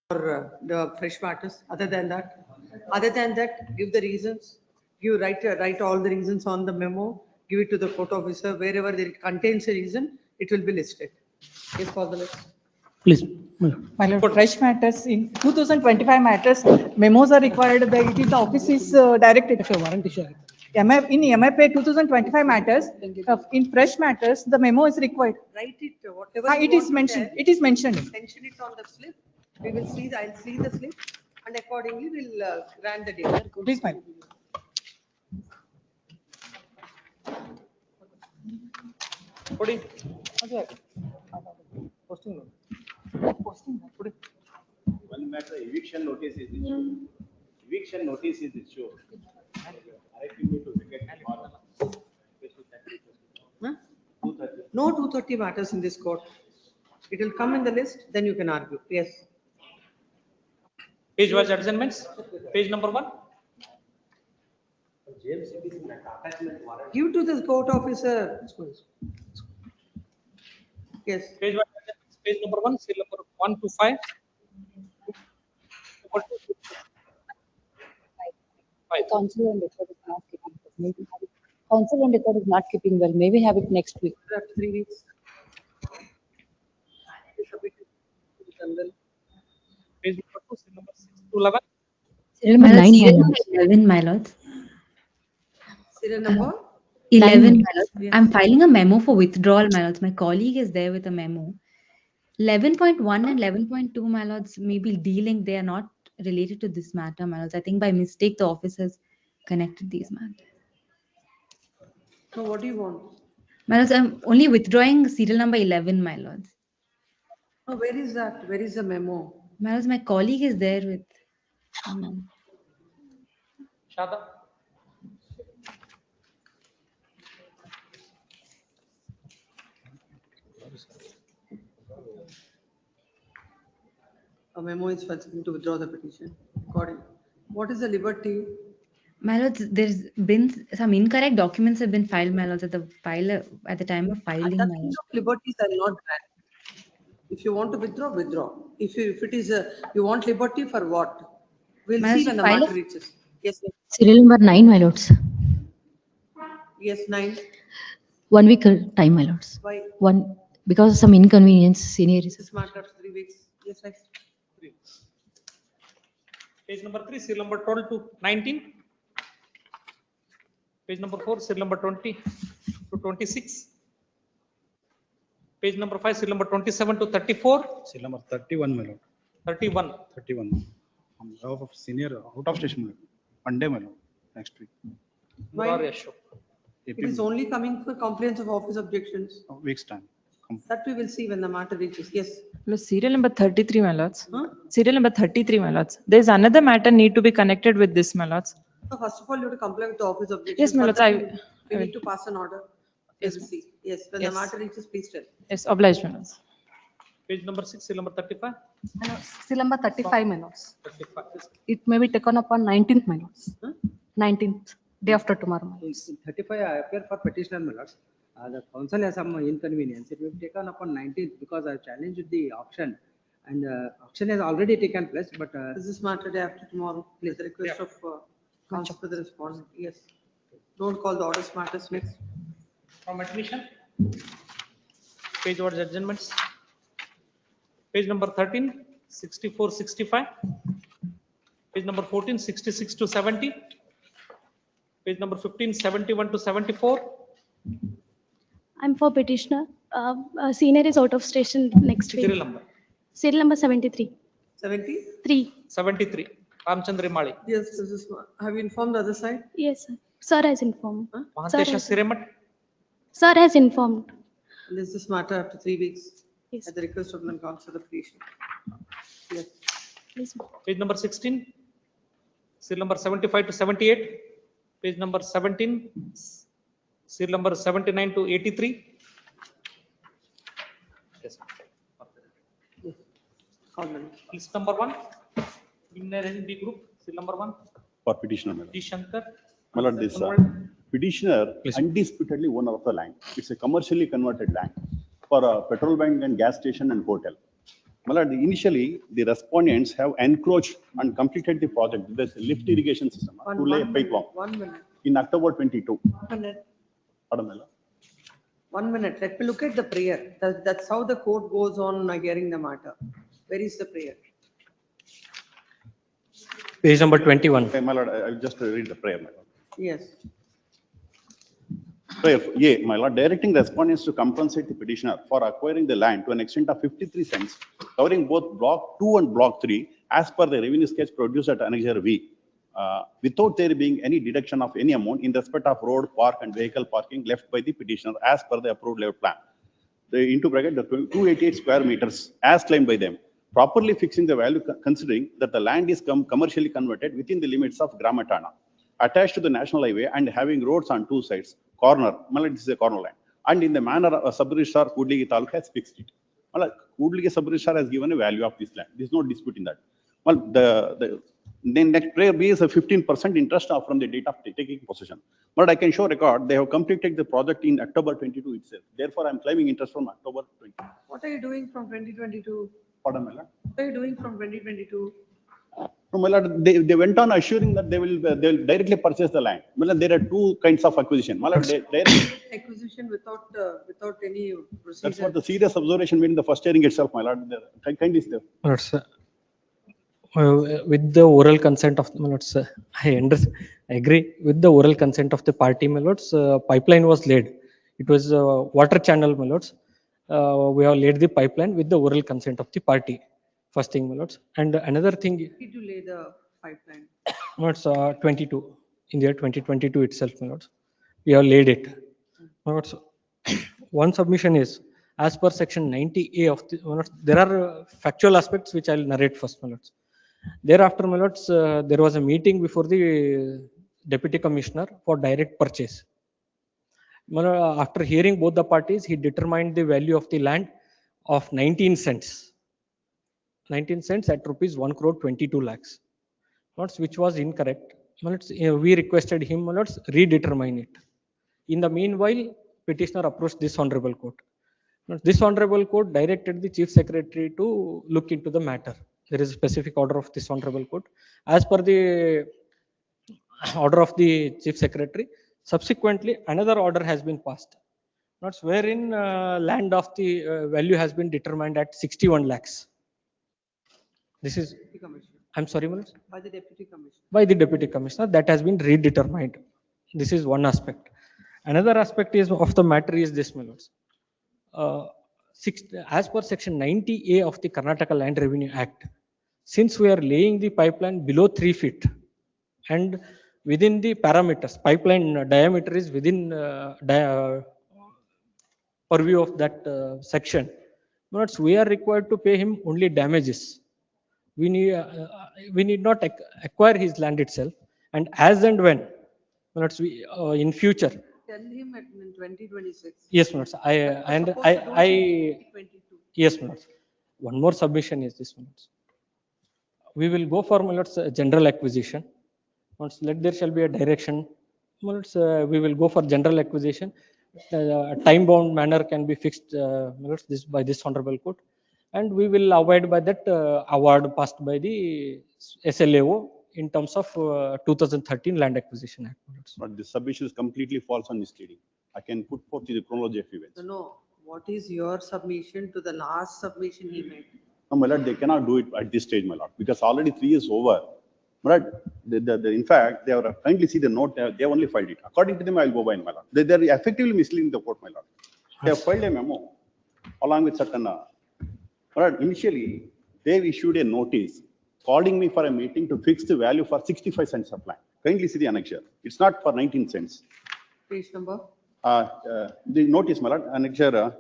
or the fresh matters. Other than that, give the reasons. You write all the reasons on the memo. Give it to the court officer. Wherever it contains a reason, it will be listed. Yes, for the list. Please. My lord, for fresh matters in 2025 matters, memos are required. The office is directed. In MFA 2025 matters, in fresh matters, the memo is required. Write it, whatever. It is mentioned. It is mentioned. Mention it on the slip. We will see. I'll see the slip, and accordingly we'll grant the data. Please, my lord. Putting. One matter, eviction notice is issued. Eviction notice is issued. Directing me to vacate the hall. Huh? No 230 matters in this court. It will come in the list, then you can argue. Yes. Page wise adjournments. Page number 1. Give to the court officer. Yes. Page wise adjournments. Page number 1. Serial number 1 to 5. Council and record is not keeping well. Maybe have it. Council and record is not keeping well. Maybe have it next week. After 3 weeks. Page number 2. Serial number 6 to 11. Serial number 11, my lords. Serial number? 11, my lords. I'm filing a memo for withdrawal, my lords. My colleague is there with a memo. 11.1 and 11.2, my lords, may be dealing. They are not related to this matter, my lords. I think by mistake the office has connected these matters. So what do you want? My lords, I'm only withdrawing serial number 11, my lords. Oh, where is that? Where is the memo? My lords, my colleague is there with. Shada. A memo is first to withdraw the petition. According. What is the liberty? My lords, there's been some incorrect documents have been filed, my lords, at the time of filing. Nothing of liberties are not granted. If you want to withdraw, withdraw. If it is you want liberty for what? We'll see when the matter reaches. Yes. Serial number 9, my lords. Yes, 9. 1 week time, my lords. Why? Because of some inconvenience, senior is. This matter of 3 weeks. Yes, right. Page number 3, serial number 12 to 19. Page number 4, serial number 20 to 26. Page number 5, serial number 27 to 34. Serial number 31, my lord. 31. 31. On behalf of senior out of station, my lord. Monday, my lord. Next week. Why? It is only coming for complaints of office objections. A week's time. That we will see when the matter reaches. Yes. Serial number 33, my lords. Serial number 33, my lords. There is another matter need to be connected with this, my lords. So first of all, you have to comply with the office objections. Yes, my lords. We need to pass an order. Yes. We'll see. Yes. When the matter reaches, please tell. Yes, obliged, my lords. Page number 6, serial number 35. Serial number 35, my lords. 35. It may be taken up on 19th, my lords. 19th, day after tomorrow. In 35, I appear for petitioner, my lords. The council has some inconvenience. It will be taken upon 19th because I challenged the auction, and auction has already taken place. But Is this matter day after tomorrow? Please, the request of counsel for the respondent. Yes. Don't call the orders matters next. From admission. Page wise adjournments. Page number 13, 64, 65. Page number 14, 66 to 70. Page number 15, 71 to 74. I'm for petitioner. Senior is out of station next week. Serial number. Serial number 73. 73? 73. Ramchandra Mali. Yes, this is. Have you informed the other side? Yes, sir. Sir has informed. Mahantesha Siremat. Sir has informed. This is matter after 3 weeks. Yes. At the request of the council of petition. Yes. Yes, sir. Page number 16. Serial number 75 to 78. Page number 17. Serial number 79 to 83. Yes. List number 1. B group. Serial number 1. For petitioner, my lord. G. Shankar. My lord, this petitioner undisputedly owner of the land. It's a commercially converted land for a petrol bank and gas station and hotel. My lord, initially, the respondents have encroached and completed the project. This lift irrigation system to lay a pipeline 1 minute. in October 22. 1 minute. Pardon, my lord. 1 minute. Let me look at the prayer. That's how the court goes on hearing the matter. Where is the prayer? Page number 21. Okay, my lord, I'll just read the prayer, my lord. Yes. Prayer, yeah, my lord, directing respondents to compensate the petitioner for acquiring the land to an extent of 53 cents, covering both block 2 and block 3, as per the revenue sketch produced at Annexure V, without there being any deduction of any amount in respect of road, park, and vehicle parking left by the petitioner as per the approved layout plan. The into bracket, the 288 square meters as claimed by them, properly fixing the value considering that the land is commercially converted within the limits of Gramatana, attached to the national highway and having roads on 2 sides, corner, this is a corner line, and in the manner a sub-registrar Kudligi Taluk has fixed it. Kudligi sub-registrar has given a value of this land. There is no dispute in that. Well, then next prayer B is a 15% interest from the date of taking possession. But I can show record, they have completed the project in October 22 itself. Therefore, I am claiming interest from October 20. What are you doing from 2022? Pardon, my lord? What are you doing from 2022? No, my lord, they went on assuring that they will directly purchase the land. My lord, there are two kinds of acquisition. My lord, Acquisition without any procedure. That's what the serious observation made in the first hearing itself, my lord. The kind is there. With the oral consent of my lords, I agree with the oral consent of the party, my lords. Pipeline was laid. It was water channel, my lords. We have laid the pipeline with the oral consent of the party. First thing, my lords. And another thing. Did you lay the pipeline? My lords, 22 in the year 2022 itself, my lords. We have laid it. My lords, one submission is as per section 90A of the. My lords, there are factual aspects which I will narrate first, my lords. Thereafter, my lords, there was a meeting before the deputy commissioner for direct purchase. After hearing both the parties, he determined the value of the land of 19 cents. 19 cents at rupees 1 crore 22 lakhs. Which was incorrect. We requested him, redetermine it. In the meanwhile, petitioner approached this honorable court. This honorable court directed the chief secretary to look into the matter. There is a specific order of this honorable court. As per the order of the chief secretary, subsequently another order has been passed. Wherein land of the value has been determined at 61 lakhs. This is, I'm sorry, Manoj? By the deputy commissioner. By the deputy commissioner, that has been redetermined. This is one aspect. Another aspect is of the matter is this, Manoj. As per section 90A of the Karnataka Land Revenue Act, since we are laying the pipeline below 3 feet and within the parameters, pipeline diameter is within purview of that section, we are required to pay him only damages. We need not acquire his land itself, and as and when, in future. Tell him in 2026. Yes, Manoj. Yes, Manoj. One more submission is this, Manoj. We will go for general acquisition. Once there shall be a direction. We will go for general acquisition. Time-bound manner can be fixed by this honorable court, and we will avoid by that award passed by the SLAO in terms of 2013 Land Acquisition Act. But this submission is completely false and misleading. I can put forth the chronology of events. No. What is your submission to the last submission he made? No, my lord, they cannot do it at this stage, my lord, because already 3 years over. Right? In fact, they have kindly see the note, they have only filed it. According to them, I will go by in my lord. They are effectively misleading the court, my lord. They have filed a memo along with certain. Right? Initially, they issued a notice calling me for a meeting to fix the value for 65 cents of land. Kindly see the annexure. It's not for 19 cents. Page number? The notice, my lord, annexure.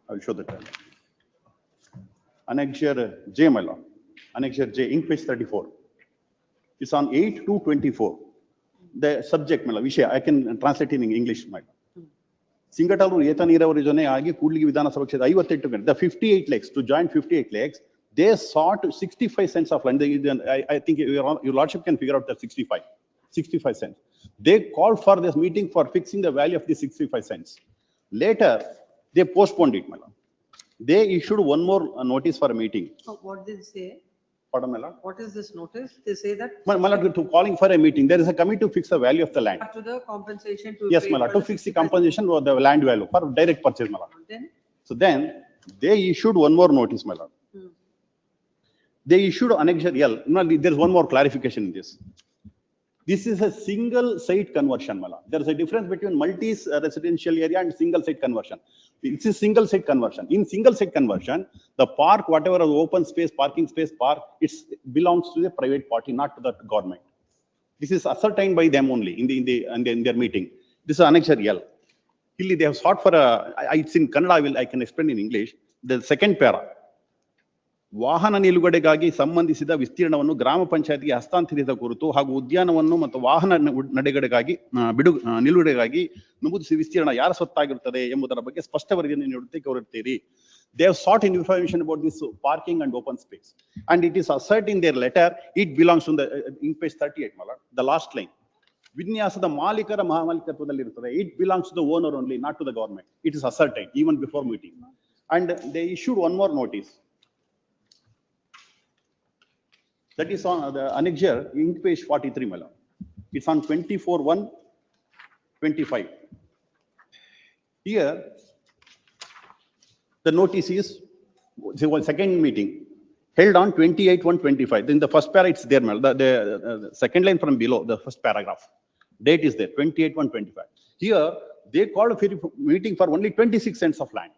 I will show the time. Annexure J, my lord. Annexure J, ink page 34. It's on 8/2/24. The subject, my lord, Vishaya, I can translate in English, my lord. Singatalur Yeta Neeravari Zone Agi Kudligi Vidhana Sabha Kshetra 58 the 58 lakhs, to join 58 lakhs, they sought 65 cents of land. I think your lordship can figure out that 65 cents. They called for this meeting for fixing the value of the 65 cents. Later, they postponed it, my lord. They issued one more notice for a meeting. So what did they say? Pardon, my lord. What is this notice? They say that My lord, to calling for a meeting, there is a committee to fix the value of the land. to the compensation to. Yes, pay my lord, for to fix the compensation of the land value for direct purchase, my lord. Then, So then they issued one more notice, my lord. They issued annexure L. No, there is one more clarification in this. This is a single site conversion, my lord. There is a difference between multi-residential area and single site conversion. It's a single site conversion. In single site conversion, the park, whatever is open space, parking space, park, it belongs to the private party, not to the government. This is ascertained by them only in their meeting. This is annexure L. Here they have sought for it's in Kannada, I can explain in English. The second para. ವಾಹನ ನಿಲುಗಡೆಗಾಗಿ ಸಂಬಂಧಿಸಿದ ವಿಸ್ತೀರ್ಣವನ್ನು ಗ್ರಾಮ ಪಂಚಾಯತ್ಗೆ ಹಸ್ತಾಂತರಿಸಿದ ಕುರಿತು ಹಾಗೂ ಉದ್ಯಾನವನ್ನು ಮತ್ತು ವಾಹನ ನಡೆಗಡೆಗಾಗಿ ನಿಲುಗಡೆಗಾಗಿ ನಮೂದಿಸಿದ ವಿಸ್ತೀರ್ಣ ಯಾರ ಸ್ವತ್ತಾಗಿರುತ್ತದೆ ಎಂಬುದರ ಬಗ್ಗೆ ಸ್ಪಷ್ಟ ವರದಿಯನ್ನು ನೀಡುತ್ತೆ ಕೋರುತ್ತೀರಿ. They have sought information about this parking and open space, and it is asserted in their letter it belongs to the in page 38, my lord, the last line. ವಿನ್ಯಾಸದ ಮಾಲೀಕರ ಮಹಾಮಾಲೀಕತ್ವದಲ್ಲಿ ಇರುತ್ತದೆ. It belongs to the owner only, not to the government. It is asserted even before meeting, and they issued one more notice. That is on the annexure in page 43, my lord. It's on 24/1/25. Here, the notice is the second meeting held on 28/1/25. Then the first para, it's there, my lord. The second line from below, the first paragraph. Date is there, 28/1/25. Here, they called a meeting for only 26 cents of land.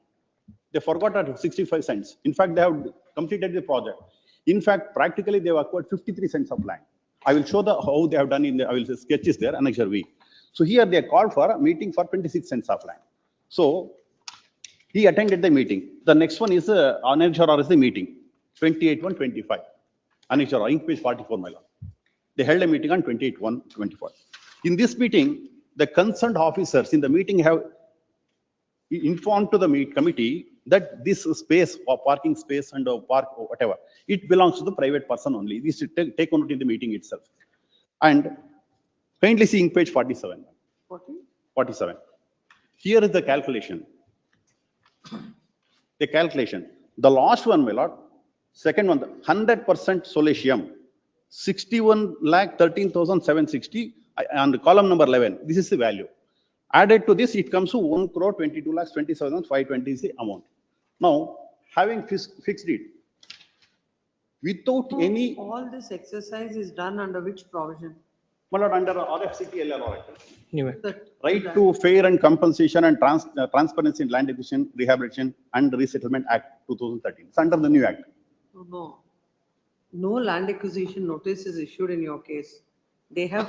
They forgot at 65 cents. In fact, they have completed the project. In fact, practically they have acquired 53 cents of land. I will show how they have done I will sketch is there, annexure V. So here they called for a meeting for 26 cents of land. So he attended the meeting. The next one is annexure or is the meeting, 28/1/25. Annexure in page 44, my lord. They held a meeting on 28/1/25. In this meeting, the concerned officers in the meeting have informed to the committee that this space or parking space and park or whatever, it belongs to the private person only. This should take on in the meeting itself. And kindly see in page 47. 47. Here is the calculation. The calculation. The last one, my lord, second one, 100% solatium, 61,13,760 and column number 11. This is the value. Added to this, it comes to 1,22,27,520 is the amount. Now, having fixed it, without any. All this exercise is done under which provision? My lord, under RFCT LLR Act. Anyway, Right to Fair and Compensation and Transparency in Land Acquisition, Rehabilitation and Resettlement Act 2013. It's under the new act. No. No land acquisition notice is issued in your case. They have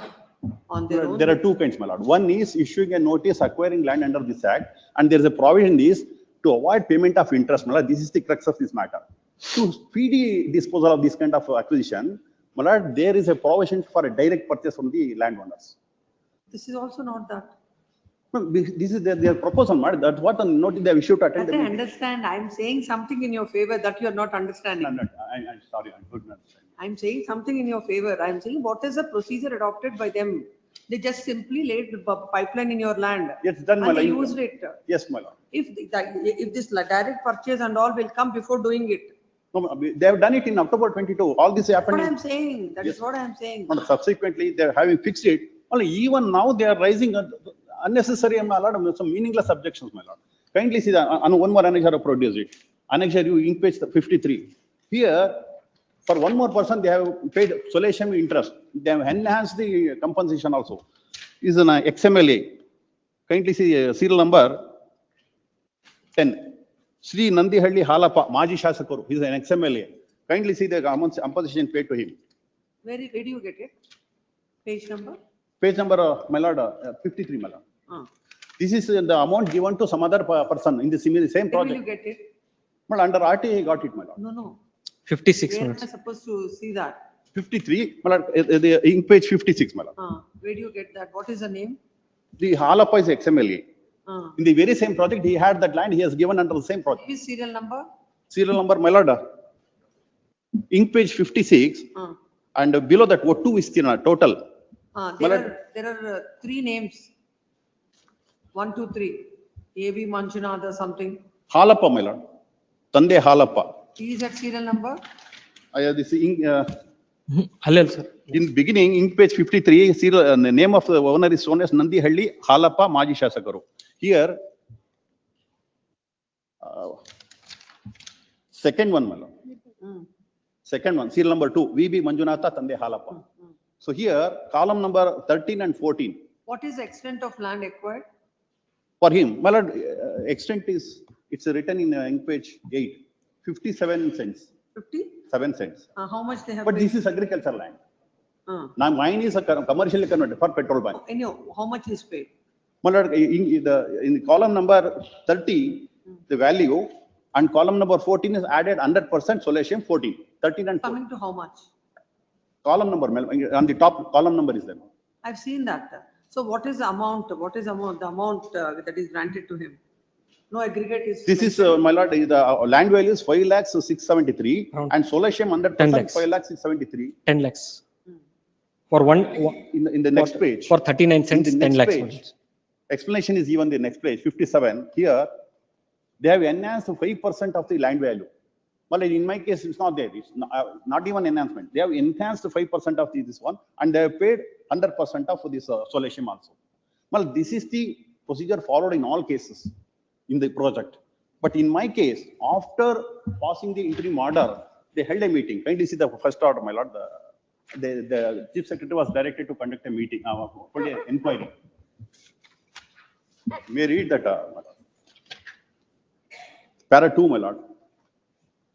on their own. There are two kinds, my lord. One is issuing a notice acquiring land under this act, and there is a provision is to avoid payment of interest. My lord, this is the crux of this matter. To speedy disposal of this kind of acquisition, my lord, there is a provision for a direct purchase from the landowners. This is also not that. No, this is their proposal, my lord. That's what the notice they have issued to attend But the I meeting. understand. I'm saying something in your favor that you are not understanding. I'm sorry, I couldn't understand. I'm saying something in your favor. I'm saying what is the procedure adopted by them? They just simply laid the pipeline in your land. Yes, done, my And they lord. used it. Yes, my lord. If this direct purchase and all will come before doing it. No, they have done it in October 22. All this happened. What I'm saying, that is what I'm saying. And subsequently, they are having fixed it. Only even now they are raising unnecessary and a lot of some meaningless objections, my lord. Kindly see that one more annexure produced it. Annexure you in page 53. Here, for one more person, they have paid solatium interest. They have enhanced the compensation also. Is an XMLA. Kindly see serial number 10. Sri Nandihalli Halapa, Maji Shasakaru. He is an XMLA. Kindly see the compensation paid to him. Where do you get it? Page number? Page number, my lord, 53, my lord. This is the amount given to some other person in the same Where will project. you get it? But under RTA, he got it, my lord. No. 56 Where am minutes. I supposed to see that? 53, my lord, in page 56, my lord. Where do you get that? What is the name? The Halapa is XMLA. In the very same project, he had that land, he has given under the same project. Which serial number? Serial number, my lord, in page 56, and below that, what two is total? There are three names. 1, 2, 3. A.B. Manjunatha something. Halappa, my lord. Tande Halappa. Is that serial number? This Hallel, sir. in beginning, in page 53, serial, the name of the owner is shown as Nandi Halli Halappa Maji Shasakaru. Here, second one, my lord. Second one, serial number 2, V.B. Manjunatha Tande Halappa. So here, column number 13 and 14. What is the extent of land acquired? For him, my lord, extent is, it's written in page 8, 57 cents. 7 cents. How much they have But paid? this is agricultural land. Now mine is a commercially converted for petrol bank. Anyhow, how much is paid? My lord, in column number 30, the value, and column number 14 is added 100% solatium 14, 13 and 14. Coming to how much? Column number, on the top column number is there. I've seen that. So what is the amount? What is the amount that is granted to him? No aggregate is. This is, my lord, the land value is 5,673 and solatium 100% 5,673. 10 lakhs. For one, in the next page. For 39 cents, In the 10 next lakhs. page, explanation is given the next page, 57. Here, they have enhanced 5% of the land value. Well, in my case, it's not there. It's not even enhancement. They have enhanced 5% of this one, and they have paid 100% of this solatium also. Well, this is the procedure followed in all cases in the project. But in my case, after passing the interim order, they held a meeting. Kindly see the first order, my lord. The chief secretary was directed to conduct a meeting, inquiry. May I read that, my lord. Para 2, my lord.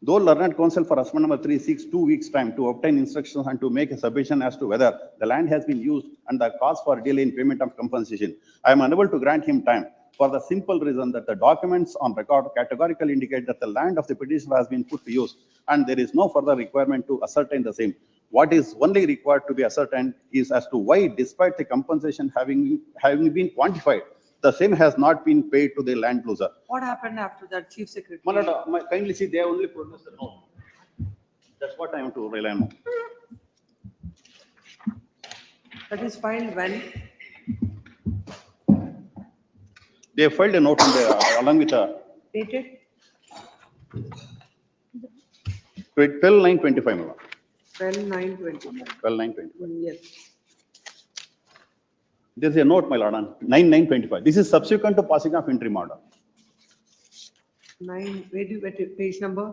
Though learned counsel for husband number 3 seeks 2 weeks' time to obtain instructions and to make a submission as to whether the land has been used and the cause for delay in payment of compensation, I am unable to grant him time for the simple reason that the documents on record categorically indicate that the land of the petitioner has been put to use and there is no further requirement to ascertain the same. What is only required to be ascertained is as to why, despite the compensation having been quantified, the same has not been paid to the land loser. What happened after that, chief secretary? My lord, kindly see, they have only produced the note. That's what I am to rely on. That is filed when? They have filed a note along with a Dated? 12/9/25, my lord. 12/9/25. 12/9/25. Yes. There is a note, my lord, on 9/9/25. This is subsequent to passing of interim order. 9, where do you get it? Page number?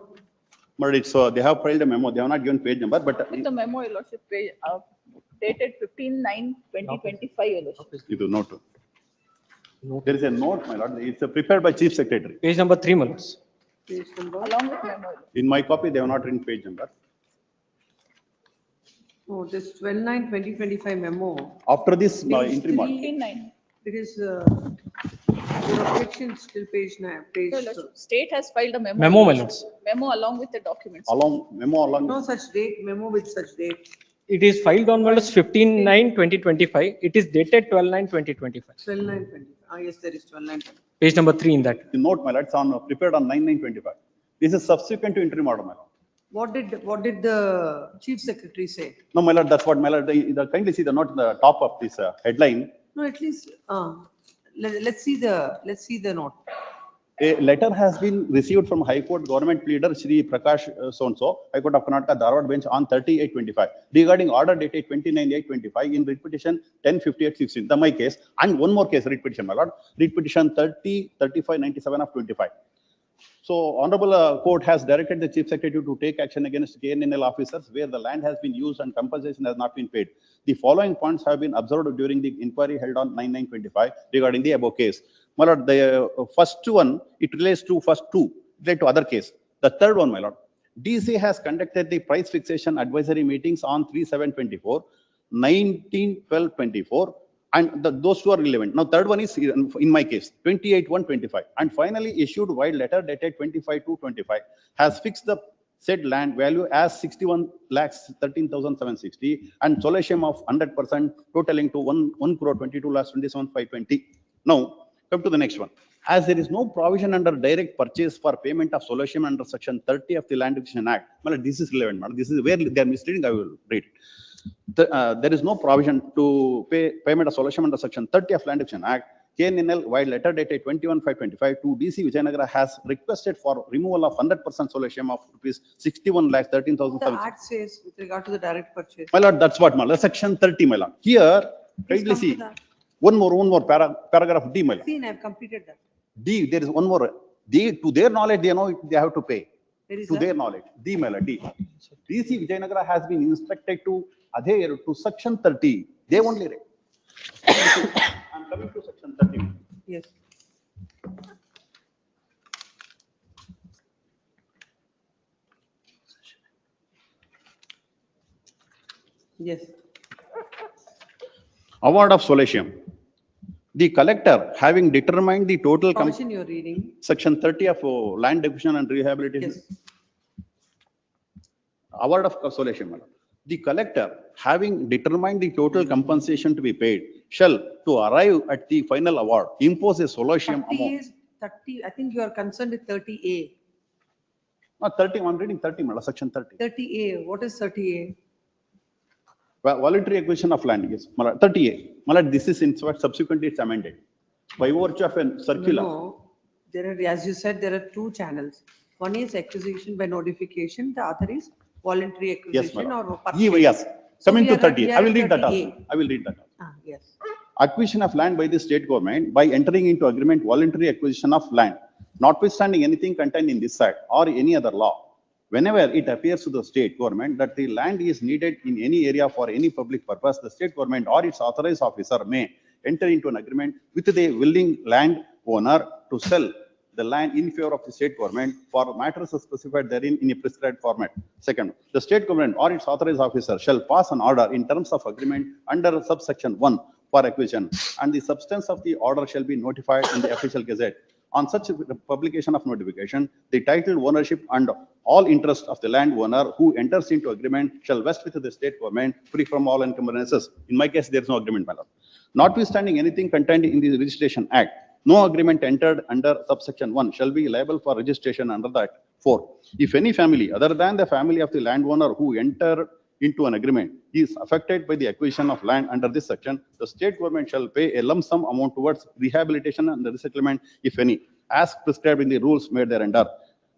But it's, they have filed a memo. They have not given page number, but The memo, your lordship, page, dated 15/9/2025, your lordship. you do note. There is a note, my lord. It's prepared by chief secretary. Page number 3, my lords. Page number? Along with memo. In my copy, they have not written page number. Oh, this 12/9/2025 memo. After this Page interim order. 15/9. It is, your objections till page 9, page. Your lordship, state has filed a memo. Memo, my lords. Memo along with the documents. Memo along. No such date, memo with such date. It is filed on, my lords, 15/9/2025. It is dated 12/9/2025. 12/9/20. Yes, there is 12/9/20. Page number 3 in that. The note, my lord, it's on, prepared on 9/9/25. This is subsequent to interim order, my lord. What did the chief secretary say? No, my lord, that's what, my lord, kindly see the note at the top of this headline. No, at least, let's see the note. A letter has been received from High Court Government Pleader Shri Prakash so-and-so, High Court of Karnataka, Dharwad bench on 30/8/25 regarding order dated 29/8/25 in writ petition 10/58/16, the my case, and one more case, writ petition, my lord, writ petition 30/35/97 of 25. So Honorable Court has directed the Chief Secretary to take action against KNNL officers where the land has been used and compensation has not been paid. The following points have been observed during the inquiry held on 9/9/25 regarding the above case. My lord, the first one, it relates to first two, relate to other case. The third one, my lord, DC has conducted the price fixation advisory meetings on 3/7/24, 19/12/24, and those two are relevant. Now, third one is in my case, 28/1/25, and finally issued wide letter dated 25/2/25 has fixed the said land value as 61,13,760 and solatium of 100% totaling to 1,22,27,520. Now, come to the next one. As there is no provision under direct purchase for payment of solatium under section 30 of the Land Acquisition Act, well, this is relevant. This is where they are misleading. I will read it. There is no provision to pay payment of solicitation under Section 30 of Land Acquisition Act. KNL, while letter dated 21/5/25 to DC Vijayanagara, has requested for removal of 100% solicitation of rupees 61,13,000. The act says with regard to the direct purchase. My lord, that's what, my lord. Section 30, my lord. Here, kindly come to see, that. one more paragraph D, my lord. See, I've completed that. D, there is one more. D, to their knowledge, they know they have to pay. Where is To that? their knowledge. D, my lord, D. DC Vijayanagara has been instructed to adhere to Section 30. They only read. I'm coming to Section 30. Yes. Yes. Award of solicitation. The collector, having determined the total Provision you're reading. Section 30 of Land Acquisition and Rehabilitation. Yes. Award of solicitation, madam. The collector, having determined the total compensation to be paid, shall, to arrive at the final award, impose a solicitation 30 amount. is 30, I think you are concerned with 30A. Not 30, I'm reading 30, madam, Section 30. 30A, what is 30A? Voluntary acquisition of land, yes, madam, 30A. Madam, this is in fact subsequently it's amended. By virtue of a circular. No, there are, as you said, there are two channels. One is acquisition by notification, the other is voluntary Yes, acquisition madam. or purchase. Yes, So coming we to are at- 30, we I are will at read that 30A. also. I will read that. Yes. Acquisition of land by the state government by entering into agreement voluntary acquisition of land, notwithstanding anything contained in this act or any other law. Whenever it appears to the state government that the land is needed in any area for any public purpose, the state government or its authorized officer may enter into an agreement with the willing land owner to sell the land in favor of the state government for matters specified therein in a prescribed format. Second, the state government or its authorized officer shall pass an order in terms of agreement under subsection 1 for acquisition, and the substance of the order shall be notified in the official gazette. On such publication of notification, the title ownership and all interest of the landowner who enters into agreement shall vest with the state government free from all encumbrances. In my case, there is no agreement, madam. Notwithstanding anything contained in the Registration Act, no agreement entered under subsection 1 shall be liable for registration under the Act. 4. If any family other than the family of the landowner who enter into an agreement is affected by the acquisition of land under this section, the state government shall pay a lump sum amount towards rehabilitation and resettlement, if any, as prescribed in the rules made thereunder.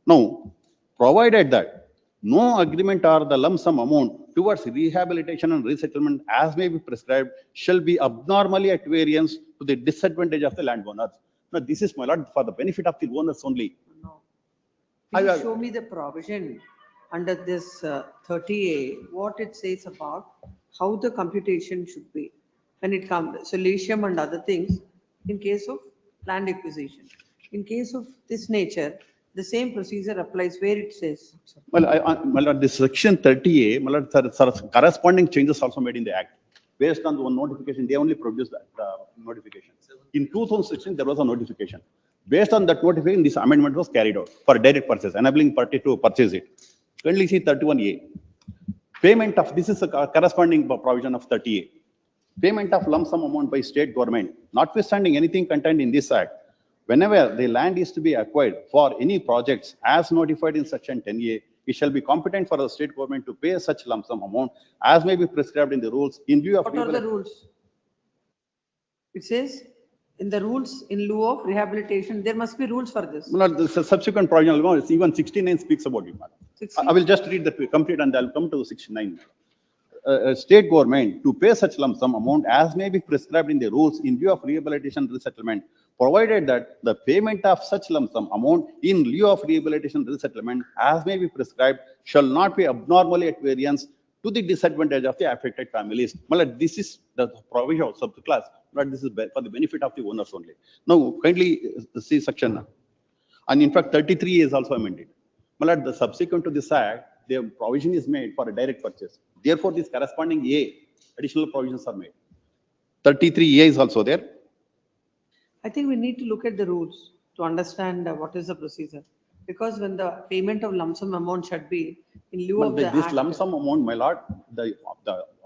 Now, provided that no agreement or the lump sum amount towards rehabilitation and resettlement as may be prescribed shall be abnormally at variance to the disadvantage of the landowners. Now, this is, my lord, for the benefit of the owners only. No. Can you show me the provision under this 30A, what it says about how the computation should be when it comes, solicitation and other things in case of land acquisition. In case of this nature, the same procedure applies where it says. Well, my lord, this section 30A, my lord, corresponding changes also made in the act. Based on the one notification, they only produced the notification. In 2016, there was a notification. Based on that notification, this amendment was carried out for direct purchase, enabling party to purchase it. Currently, see 31A. Payment of, this is a corresponding provision of 30A. Payment of lump sum amount by state government, notwithstanding anything contained in this act, whenever the land is to be acquired for any projects as notified in section 10A, it shall be competent for the state government to pay such lump sum amount as may be prescribed in the rules in lieu of. What are the rules? It says in the rules in lieu of rehabilitation, there must be rules for this. Well, the subsequent provisional law, even 69 speaks about it, madam. 60? I will just read the complete and I'll come to 69. State government to pay such lump sum amount as may be prescribed in the rules in lieu of rehabilitation resettlement, provided that the payment of such lump sum amount in lieu of rehabilitation resettlement as may be prescribed shall not be abnormally at variance to the disadvantage of the affected families. Well, this is the provision of subclass, but this is for the benefit of the owners only. Now, kindly see section. And in fact, 33 is also amended. Well, the subsequent to this act, the provision is made for a direct purchase. Therefore, this corresponding A, additional provisions are made. 33A is also there. I think we need to look at the rules to understand what is the procedure. Because when the payment of lump sum amount should be in lieu Well, of the this act. lump sum amount, my lord, the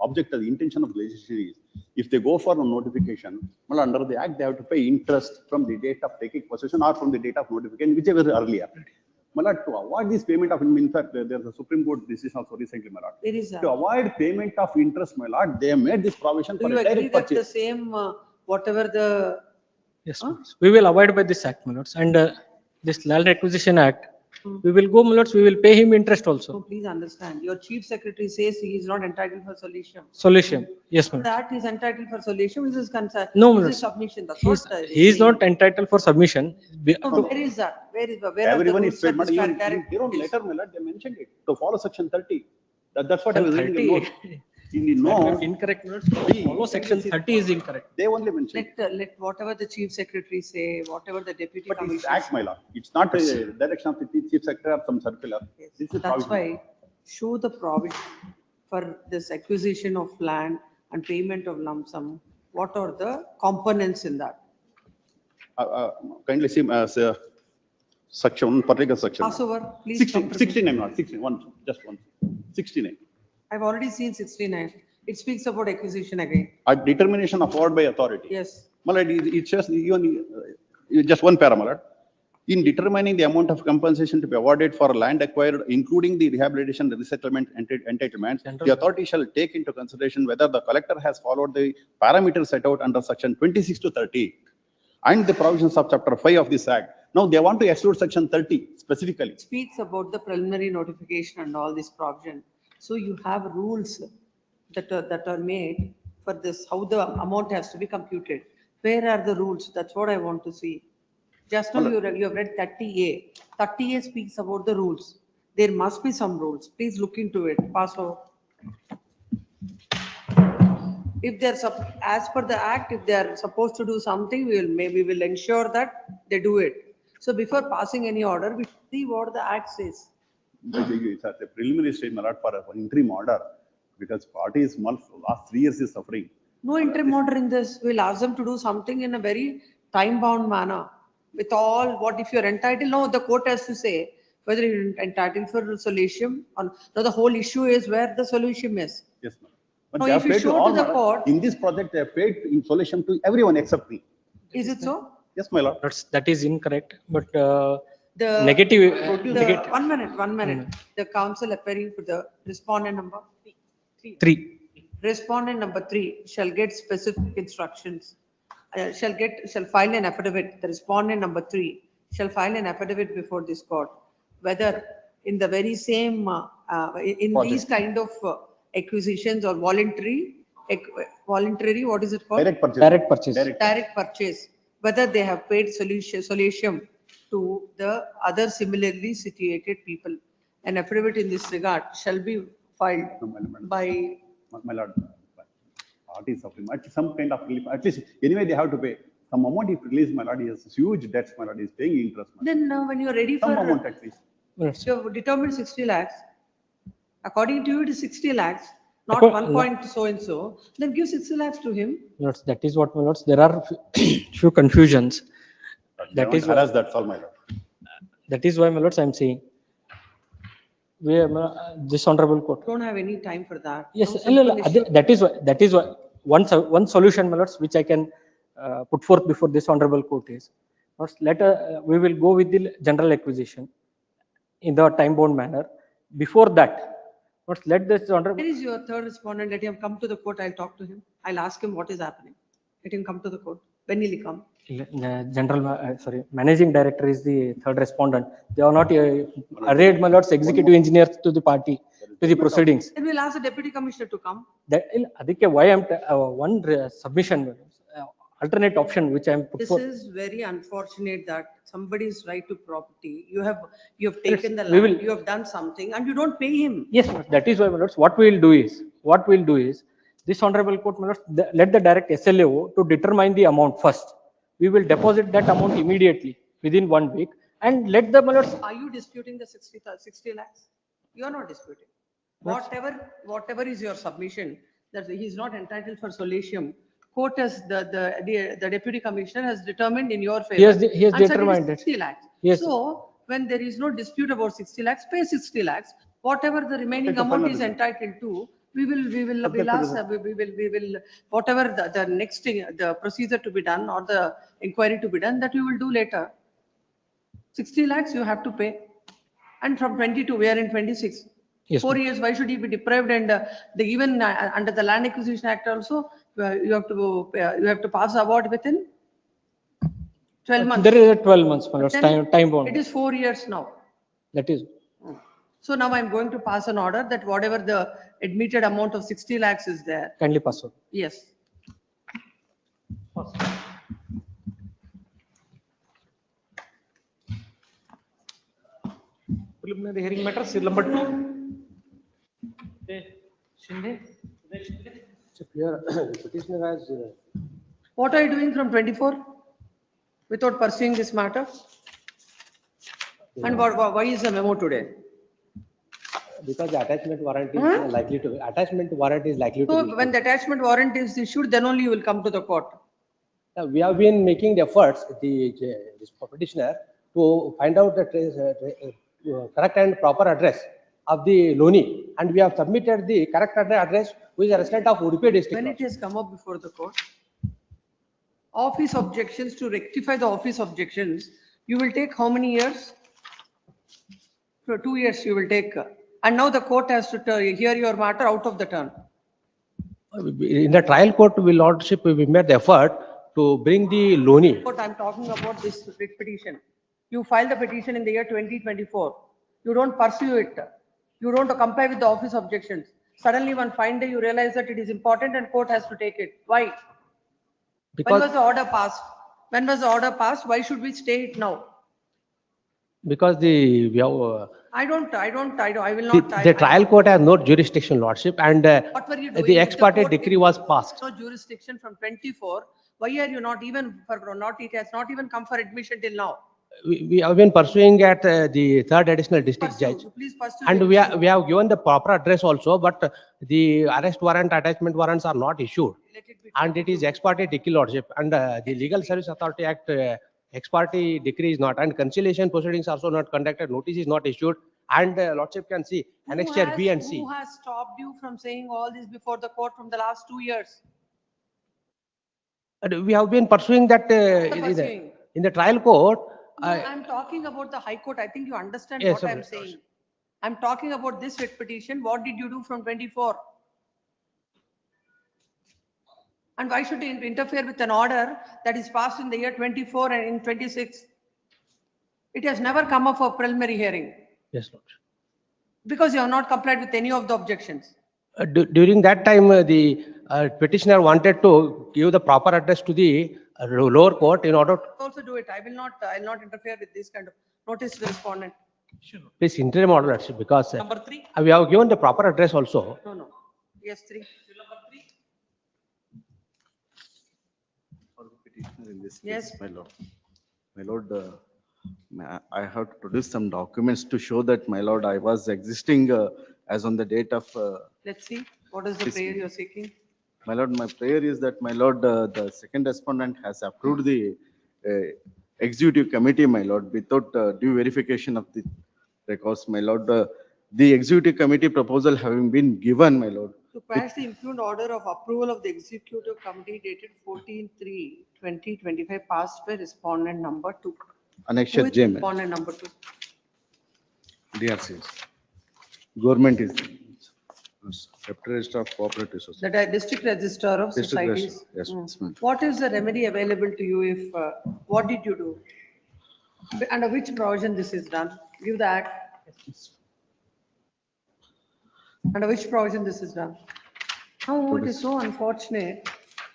object, the intention of the legislation is, if they go for a notification, well, under the act, they have to pay interest from the date of taking possession or from the date of notification, whichever earlier. My lord, to avoid this payment of, in fact, there's a Supreme Court decision also recently, my lord. There is that. To avoid payment of interest, my lord, they have made this provision Do for you a agree direct that the purchase. same, whatever the, Yes, my lords. We will avoid by this act, my lords, and this Land Acquisition Act, we will go, my lords, we will pay him interest so also. please understand, your chief secretary says he is not entitled for solution. Solution, yes, my lords. That is entitled for solution, is his concern. No, my Is lords. his submission, that's He's, what. he is not entitled for submission. No, where is that? Where is, where are the Everyone is rules paid, of but this even direct? in their own letter, my lord, they mentioned it, to follow section 30. That's what I was reading in the 30. note. In the note, Incorrect, my lords. Follow section 30 is incorrect. they only mentioned. Let whatever the chief secretary say, whatever the deputy But it's commissioner. act, my lord. It's not a direction of the chief secretary or some circular. Yes. This is That's provision. why show the provision for this acquisition of land and payment of lump sum. What are the components in that? Kindly see, section, one particular section. Pass over, please. 69, not 61, just one. 69. I've already seen 69. It speaks about acquisition again. A determination afforded by authority. Yes. My lord, it says even, just one para, my lord. In determining the amount of compensation to be awarded for land acquired, including the rehabilitation, the resettlement entitlements, the authority shall take into consideration whether the collector has followed the parameters set out under section 26 to 30 and the provisions of chapter 5 of this act. Now they want to exclude section 30 specifically. It speaks about the preliminary notification and all this provision. So you have rules that are made for this, how the amount has to be computed. Where are the rules? That's what I want to see. Just now you have read 30A. 30A speaks about the rules. There must be some rules. Please look into it. Pass over. If they're, as per the act, if they are supposed to do something, we will ensure that they do it. So before passing any order, we see what the act says. It's at a preliminary stage, my lord, for an interim order, because party is last 3 years is suffering. No interim order in this. We'll ask them to do something in a very time-bound manner. With all, what if you're entitled? No, the court has to say whether you're entitled for solution or no, the whole issue is where the solution is. Yes, ma'am. But No, they if have you paid to show all, to the my lord. court- In this project, they have paid in solution to everyone except me. Is it so? Yes, my lord. That is incorrect, but The negative. One minute. The council appearing for the respondent number 3. Respondent number 3 shall get specific instructions. Shall file an affidavit. The respondent number 3 shall file an affidavit before this court. Whether in the very same, in these kind of acquisitions or voluntary, what is it called? Direct purchase. Direct purchase. Direct purchase, whether they have paid solution to the other similarly situated people. An affidavit in this regard shall be filed No, my lord. by, My lord, party is suffering. Some kind of relief, at least, anyway, they have to pay. Some amount if released, my lord, he has huge debts, my lord, he is paying interest. my lord. then when you're ready Some amount for, at least. you have determined 60 lakhs. According to you, it is 60 lakhs, not Acco- 1 point so and so, then give 60 lakhs to him. Lords, that is what, my lords, there are few confusions. They That want is to harass, that's all, my lord. That is why, my lords, I am saying. We this honorable court. Don't have any time for that. Yes, No simple issue. that is why one solution, my lords, which I can put forth before this honorable court is, lords, we will go with the general acquisition in the time bound manner. Before that, lords, let this honorable. Where is your third respondent? Let him come to the court. I'll talk to him. I'll ask him what is happening. Let him come to the court. When will he come? Managing director is the third respondent. They are not arrayed, my lords, executive engineers to the party, to the proceedings. Then we'll ask the deputy commissioner to come. Why I'm one submission, alternate option which I am put This forth. is very unfortunate that somebody's right to property. You have taken the we will- land, you have done something and you don't pay him. Yes, that is why, my lords, what we will do is, this honorable court, my lords, let the direct SLAO to determine the amount first. We will deposit that amount immediately within 1 week and let the, my lords, Are you disputing the 60 lakhs? You are not disputing. Whatever is your submission, that he is not entitled for solution. Court has, the deputy commissioner has determined in your favor. He has and said it is determined it. 60 lakhs. Yes. So when there is no dispute about 60 lakhs, pay 60 lakhs. Whatever the remaining Take a amount final is decision. entitled to, we will, whatever the next thing, the procedure to be done or the inquiry to be done, that we will do later. 60 lakhs you have to pay. And from 22, we are in 26. Yes, 4 ma'am. years, why should he be deprived? And the even under the Land Acquisition Act also, you have to pass the award within 12 months. There is a 12 months, my lords, Then time bound. It is 4 years now. That is, So now I'm going to pass an order that whatever the admitted amount of 60 lakhs is there. kindly pass on. Yes. Preliminary hearing matter, seal number 2. Shinde? Petitioner has What are you doing from 24 without pursuing this matter? And why is the memo today? because the attachment warrant is likely to, attachment warrant is likely to. So be when the attachment warrant is issued, then only you will come to the court. We have been making the efforts, this petitioner, to find out the correct and proper address of the loanee, and we have submitted the correct address, who is a resident of Udupi district. When it has come up before the court, office objections, to rectify the office objections, you will take how many years? For 2 years you will take. And now the court has to hear your matter out of the turn. In the trial court, we lordship, we made the effort to bring the loanee. But I'm talking about this writ petition. You filed the petition in the year 2024. You don't pursue it. You don't comply with the office objections. Suddenly one fine day you realize that it is important and court has to take it. Why? When Because, was the order passed? When was the order passed? Why should we stay it now? because the, we have, I will not. the trial court has no jurisdiction, lordship, and What were you doing? the If ex parte court decree was passed. No jurisdiction from 24. Why are you not even it has not even come for admission till now? We have been pursuing at the third additional district judge. Please pursue. And the we issue. have given the proper address also, but the arrest warrant, attachment warrants are not issued. Let it be. And it is ex parte decree, lordship, and the Legal Service Authority Act, ex parte decree is not, and conciliation proceedings also not conducted, notice is not issued, and lordship can see annexure B and C. Who has stopped you from saying all this before the court from the last 2 years? And we have been pursuing that Pursuing? in the trial court. No, I'm talking about the High Court. I think you understand Yes, what I'm of course. saying. I'm talking about this writ petition. What did you do from 24? And why should you interfere with an order that is passed in the year 24 and in 26? It has never come up for preliminary hearing Yes, lordship. because you have not complied with any of the objections. During that time, the petitioner wanted to give the proper address to the lower court in order to Also do it. I'll not interfere with this kind of notice to the respondent. this interim order, lordship, because Number 3. we have given the proper address also. No. Yes, 3. Seal number 3. For the petitioner in this Yes. case, my lord. My lord, I have to produce some documents to show that, my lord, I was existing as on the date of. Let's see. What is the This- prayer you're seeking? My lord, my prayer is that, my lord, the second respondent has approved the executive committee, my lord, without due verification of the records, my lord. The executive committee proposal having been given, my lord. To quash the impugned order of approval of the executive committee dated 14/3/2025 passed by respondent number 2. Annexure Who is J, my lord. respondent number 2? DRCs. Government is Deputy Registrar of Cooperative Society. The district registrar of District societies. Registrar, yes, Mm. yes, ma'am. What is the remedy available to you if, what did you do? Under which provision this is done? Give the act. Under which provision this is done? Oh, it is so unfortunate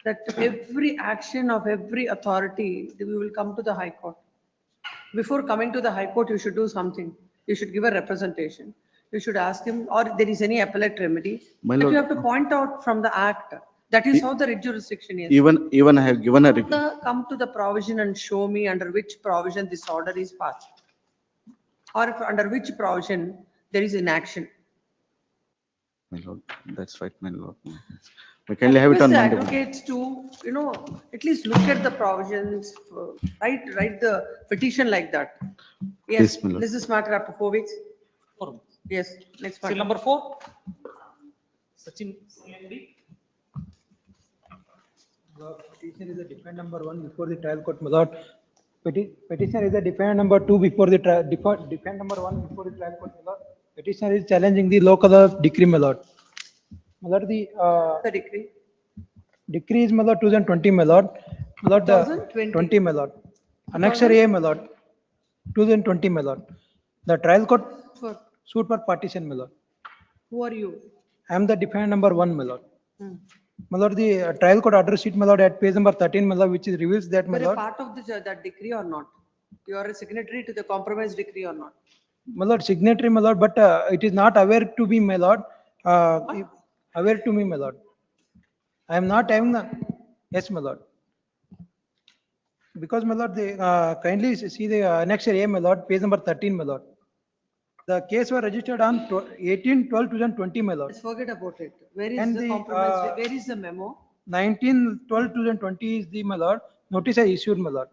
that every action of every authority, we will come to the High Court. Before coming to the High Court, you should do something. You should give a representation. You should ask him, or there is any appellate remedy. My But lord- you have to point out from the act. That is how the jurisdiction is. Even I have given a. Come to the provision and show me under which provision this order is passed. Or if under which provision there is inaction. My lord, that's right, my lord. We kindly have it on Request the Monday. advocates to, at least look at the provisions, write the petition like that. Yes, Yes, my lord. this is matter after 4 weeks. 4 months. Yes, next Seal matter. number 4. Sachin, CMD. Petition is a defend number 1 before the trial court, my lord. Petitioner is a defendant number 2 before the defendant number 1 before the trial court, my lord. Petitioner is challenging the local decree, my lord. My lord, the The decree, decree is, my lord, 2020, my lord. My lord, 2020. 20, my lord. Annexure A, my lord, 2020, my lord. The trial court for, suit for partition, my lord. who are you? I am the defendant number 1, my lord. Hmm. My lord, the trial court order sheet, my lord, at page number 13, my lord, which is reveals that, my You are a lord. part of that decree or not? You are a signatory to the compromise decree or not? My lord, signatory, my lord, but it is not aware to me, my lord. Aware to me, my lord. I am not having the, yes, my lord. Because, my lord, they kindly see the annexure A, my lord, page number 13, my lord. The case was registered on 18/12/2020, my lord. Let's forget about it. Where is And the the, compromise? Where is the memo? 19/12/2020 is the, my lord, notice I issued, my lord.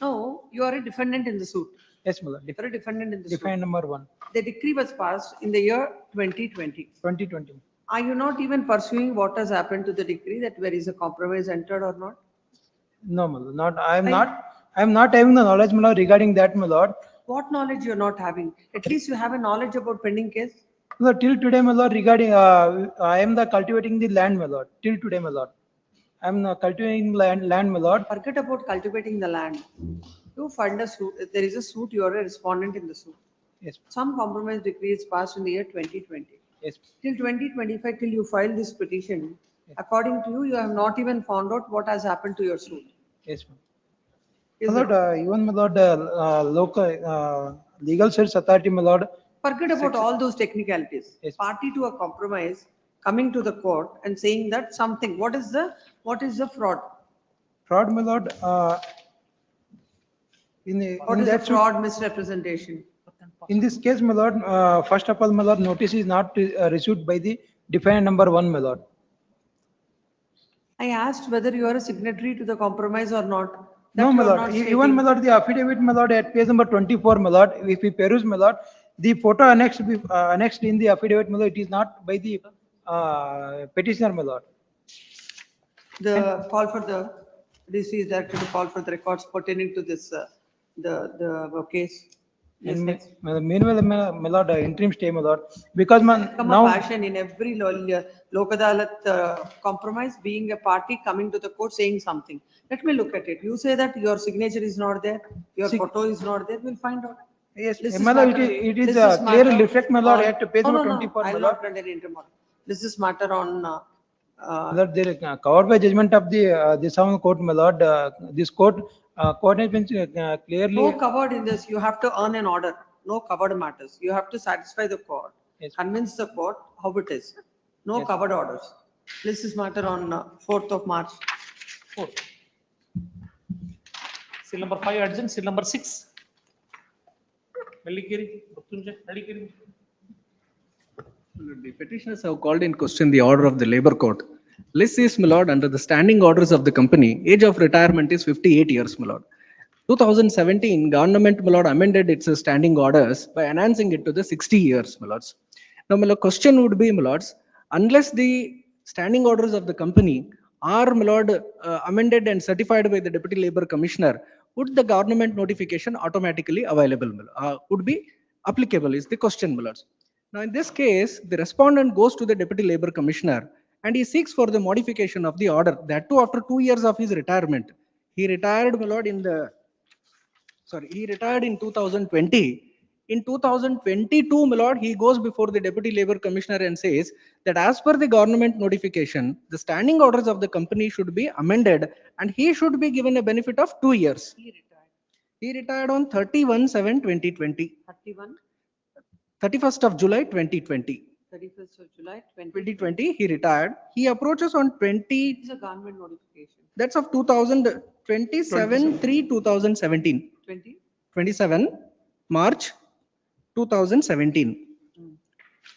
Oh, you are a defendant in the suit. Yes, my lord. You are a defendant in the suit. Defendant number 1, The decree was passed in the year 2020. 2020. Are you not even pursuing what has happened to the decree, that where is a compromise entered or not? No, my lord, not, I am not having the knowledge, my lord, regarding that, my lord. What knowledge you are not having? At least you have a knowledge about pending case. No, till today, my lord, regarding, I am the cultivating the land, my lord, till today, my lord. I am cultivating land, my lord. Forget about cultivating the land. You find a suit, there is a suit, you are a respondent in the suit. Yes, Some compromise decree is passed in the year 2020. yes, Till 2025, till you file this petition, according to you, you have not even found out what has happened to your suit. yes, ma'am. Is My it? lord, even, my lord, local, legal service authority, my lord. Forget about all those technicalities. Yes. Party to a compromise, coming to the court and saying that something, what is the fraud? Fraud, my lord, in What is the that suit, fraud misrepresentation? in this case, my lord, first of all, my lord, notice is not received by the defendant number 1, my lord. I asked whether you are a signatory to the compromise or not. That No, you my are lord, not even, my stating. lord, the affidavit, my lord, at page number 24, my lord, if we peruse, my lord, the photo annexed, annexed in the affidavit, my lord, it is not by the petitioner, my lord. The call for the, this is directed to call for the records pertaining to this, the case. Yes, And next. meanwhile, my lord, interim stay, my lord, because man, Become a now, passion in every Lok Adalat compromise, being a party coming to the court saying something. Let me look at it. You say that your signature is not there, your photo is not there, we'll find out. yes, This is my lord, matter- it is this is clearly matter reflect, my lord, on- at page No, number no, no, 24, my I'll lord. not render interim order. This is matter on, Lord, they are covered by judgment of the sound court, my lord. This court has been clearly. no covered in this, you have to earn an order, no covered matters. You have to satisfy the court, Yes. convince the court how it is. No Yes. covered orders. This is matter on 4th of March. Seal number 5 adjourned. Seal number 6. Mellikeri, Mrutyunjay, Mellikeri. The petitioners have called in question the order of the Labour Court. List says, my lord, under the standing orders of the company, age of retirement is 58 years, my lord. 2017, government, my lord, amended its standing orders by enhancing it to the 60 years, my lords. Now, my lord, question would be, my lords, unless the standing orders of the company are, my lord, amended and certified by the Deputy Labour Commissioner, would the government notification automatically available, would be applicable is the question, my lords. Now, in this case, the respondent goes to the Deputy Labour Commissioner and he seeks for the modification of the order, that too after 2 years of his retirement. He retired, my lord, he retired in 2020. In 2022, my lord, he goes before the Deputy Labour Commissioner and says that as per the government notification, the standing orders of the company should be amended and he should be given a benefit of 2 years. He retired on 31/7/2020. 31st of July 2020. 31st of July 2020, he retired. He approaches on 20. It's a government notification. That's of 2027/3/2017. 27 March 2017.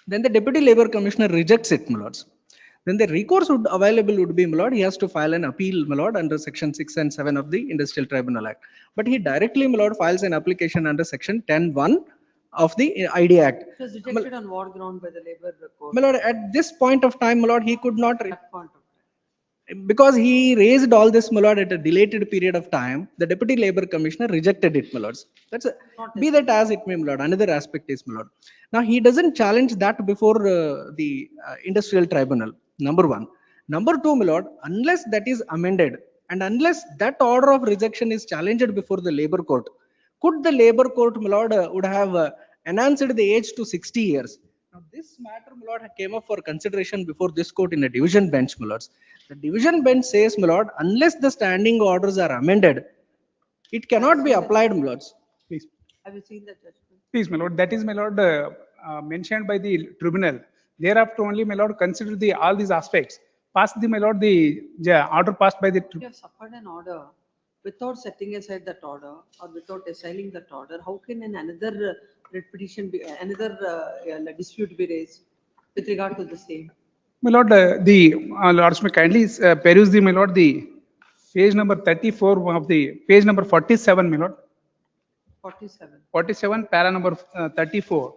Then the Deputy Labour Commissioner rejects it, my lords. Then the recourse would be, my lord, he has to file an appeal, my lord, under section 6 and 7 of the Industrial Tribunal Act. But he directly, my lord, files an application under section 10(1) of the ID Act. It was rejected on what ground by the Labour Court? My lord, at this point of time, my lord, he could not. Because he raised all this, my lord, at a dilated period of time, the Deputy Labour Commissioner rejected it, my lords. That's a, be that as it may, my lord. Another aspect is, my lord. Now he doesn't challenge that before the Industrial Tribunal. Number one. Number two, my lord, unless that is amended and unless that order of rejection is challenged before the Labour Court, could the Labour Court, my lord, would have enhanced the age to 60 years. Now, this matter, my lord, came up for consideration before this court in a division bench, my lords. The division bench says, my lord, unless the standing orders are amended, it cannot be applied, my lords. Please, Have you seen that judgment? please, my lord, that is, my lord, mentioned by the tribunal. Thereafter only, my lord, consider the, all these aspects. Pass the, my lord, the order passed by the. You have suffered an order without setting aside that order or without assailing that order. How can another writ petition be, another dispute be raised with regard to the same? My lord, lords may kindly peruse the, my lord, the page number 34 of the, page number 47, my lord. 47. 47, para number 34.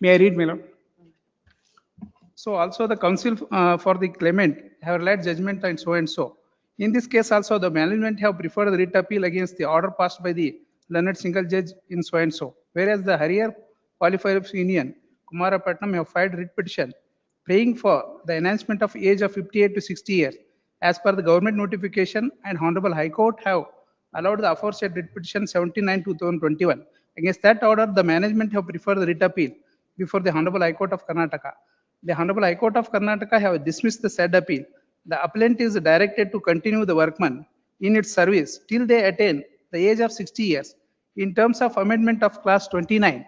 May I read, my lord? So also the counsel for the claimant have relied judgment and so and so. In this case also the management have preferred the writ appeal against the order passed by the learned single judge in so and so. Whereas the Harrier Qualifiers Union, Kumarapatnam have filed writ petition praying for the enhancement of age of 58 to 60 years. As per the government notification and Honorable High Court have allowed the aforesaid writ petition 79/2021. Against that order, the management have preferred the writ appeal before the Honorable High Court of Karnataka. The Honorable High Court of Karnataka have dismissed the said appeal. The appellant is directed to continue the workman in its service till they attain the age of 60 years. In terms of amendment of class 29.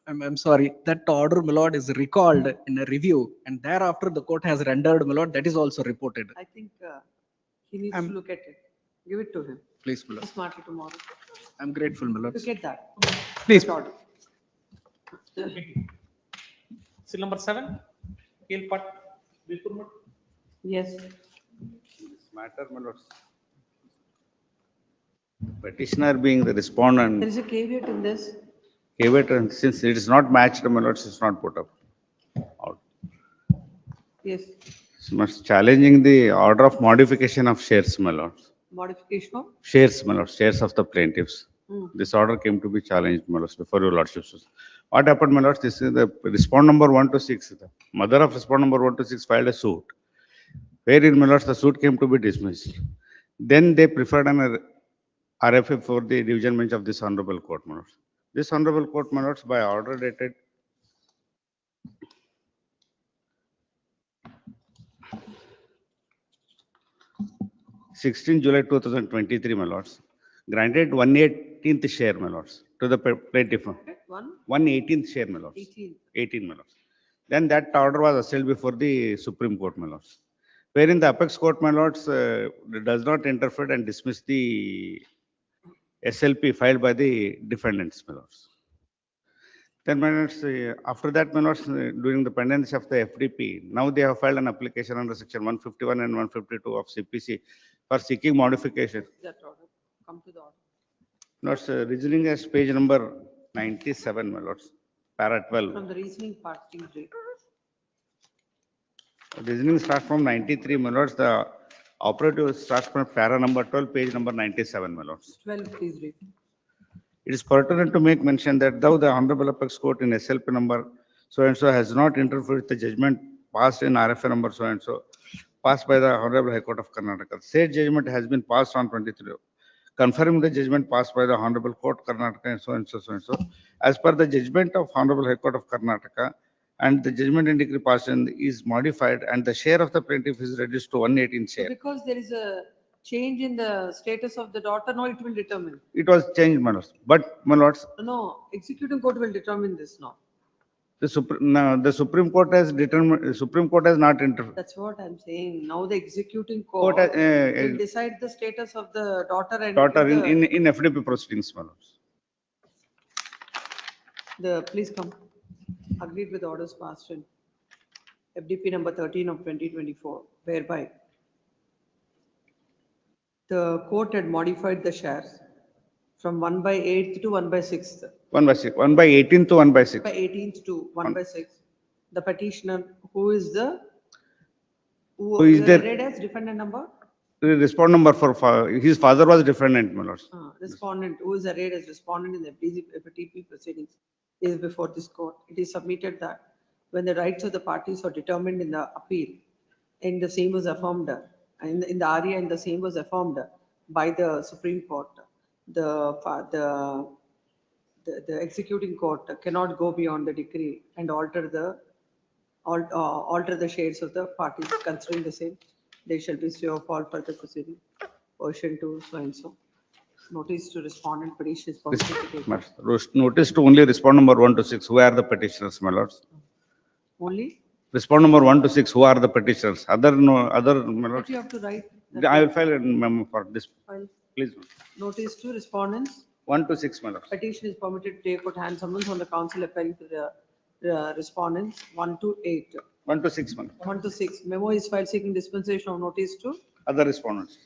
I'm sorry, that order, my lord, is recalled in a review and thereafter the court has rendered, my lord, that is also reported. I think he needs to look at it. Give it to him. Please, my lord. Smartly tomorrow. I'm grateful, my lord. Look at that. Please. That order. Seal number 7, Kelpat, Vipurmut. Yes. This matter, my lords. Petitioner being the respondent. There is a caveat in this. Caveat, since it is not matched, my lords, it's not put up. Out. Yes. It's much challenging the order of modification of shares, my lords. Modification of? Shares, my lords, shares of the plaintiffs. This order came to be challenged, my lords, before your lordships. What happened, my lords? This is the respond number 1 to 6. The mother of respond number 1 to 6 filed a suit. Wherein, my lords, the suit came to be dismissed. Then they preferred an RFA for the division bench of this honorable court, my lords. This honorable court, my lords, by order dated 16 July 2023, my lords, granted 1/18th share, my lords, to the plaintiff. 1/18th share, my lords. 18, my lords. Then that order was assailed before the Supreme Court, my lords. Wherein the apex court, my lords, does not interfere and dismiss the SLP filed by the defendants, my lords. Then, my lords, after that, my lords, during the pendency of the FDP, now they have filed an application under section 151 and 152 of CPC for seeking modification. That order. Come to the order. Lords, reasoning as page number 97, my lords, para 12. From the reasoning part, please read. Reasoning starts from 93, my lords. The operative starts from para number 12, page number 97, my lords. 12, please read. It is pertinent to make mention that though the Honorable Apex Court in SLP number so and so has not interfered with the judgment passed in RFA number so and so, passed by the Honorable High Court of Karnataka. Said judgment has been passed on 23, confirming the judgment passed by the Honorable Court Karnataka and so and so, so and so. As per the judgment of Honorable High Court of Karnataka, and the judgment and decree passed is modified, and the share of the plaintiff is reduced to 1/18 share. Because there is a change in the status of the daughter, no, it will determine. It was changed, my lords. But, my lords, No, executing court will determine this now. the Supreme Court has determined. Supreme Court has not interfered. That's what I'm saying. Now the executing court Court, will decide the status of the daughter and. Daughter the- in FDP proceedings, my lords. Please come. Agreed with orders passed in FDP number 13 of 2024, whereby the court had modified the shares from 1/8 to 1/6. 1/6, 1/18 to 1/6. By 18th to 1/6. The petitioner, who Who is you are there? arrayed as defendant number? The respondent number for, his father was defendant, my lords. Respondent, who is arrayed as respondent in the FTP proceedings is before this court. It is submitted that when the rights of the parties are determined in the appeal and the same was affirmed, in the REA and the same was affirmed by the Supreme Court, the executing court cannot go beyond the decree and alter the shades of the parties considering the same. They shall be sure of all further proceeding. Portion 2, so and so. Notice to respondent petition is permitted to take. Notice to only respond number 1 to 6. Who are the petitioners, my lords? Only? Respond number 1 to 6. Who are the petitioners? Other, my But lords. you have to write. I will file a memo for this. File. Please. Notice to respondents. 1 to 6, my lords. Petition is permitted to take out hand summons on the council appearing to the respondents. 1 to 8. 1 to 6, my lords. 1 to 6. Memo is filed seeking dispensation of notice to. Other respondents.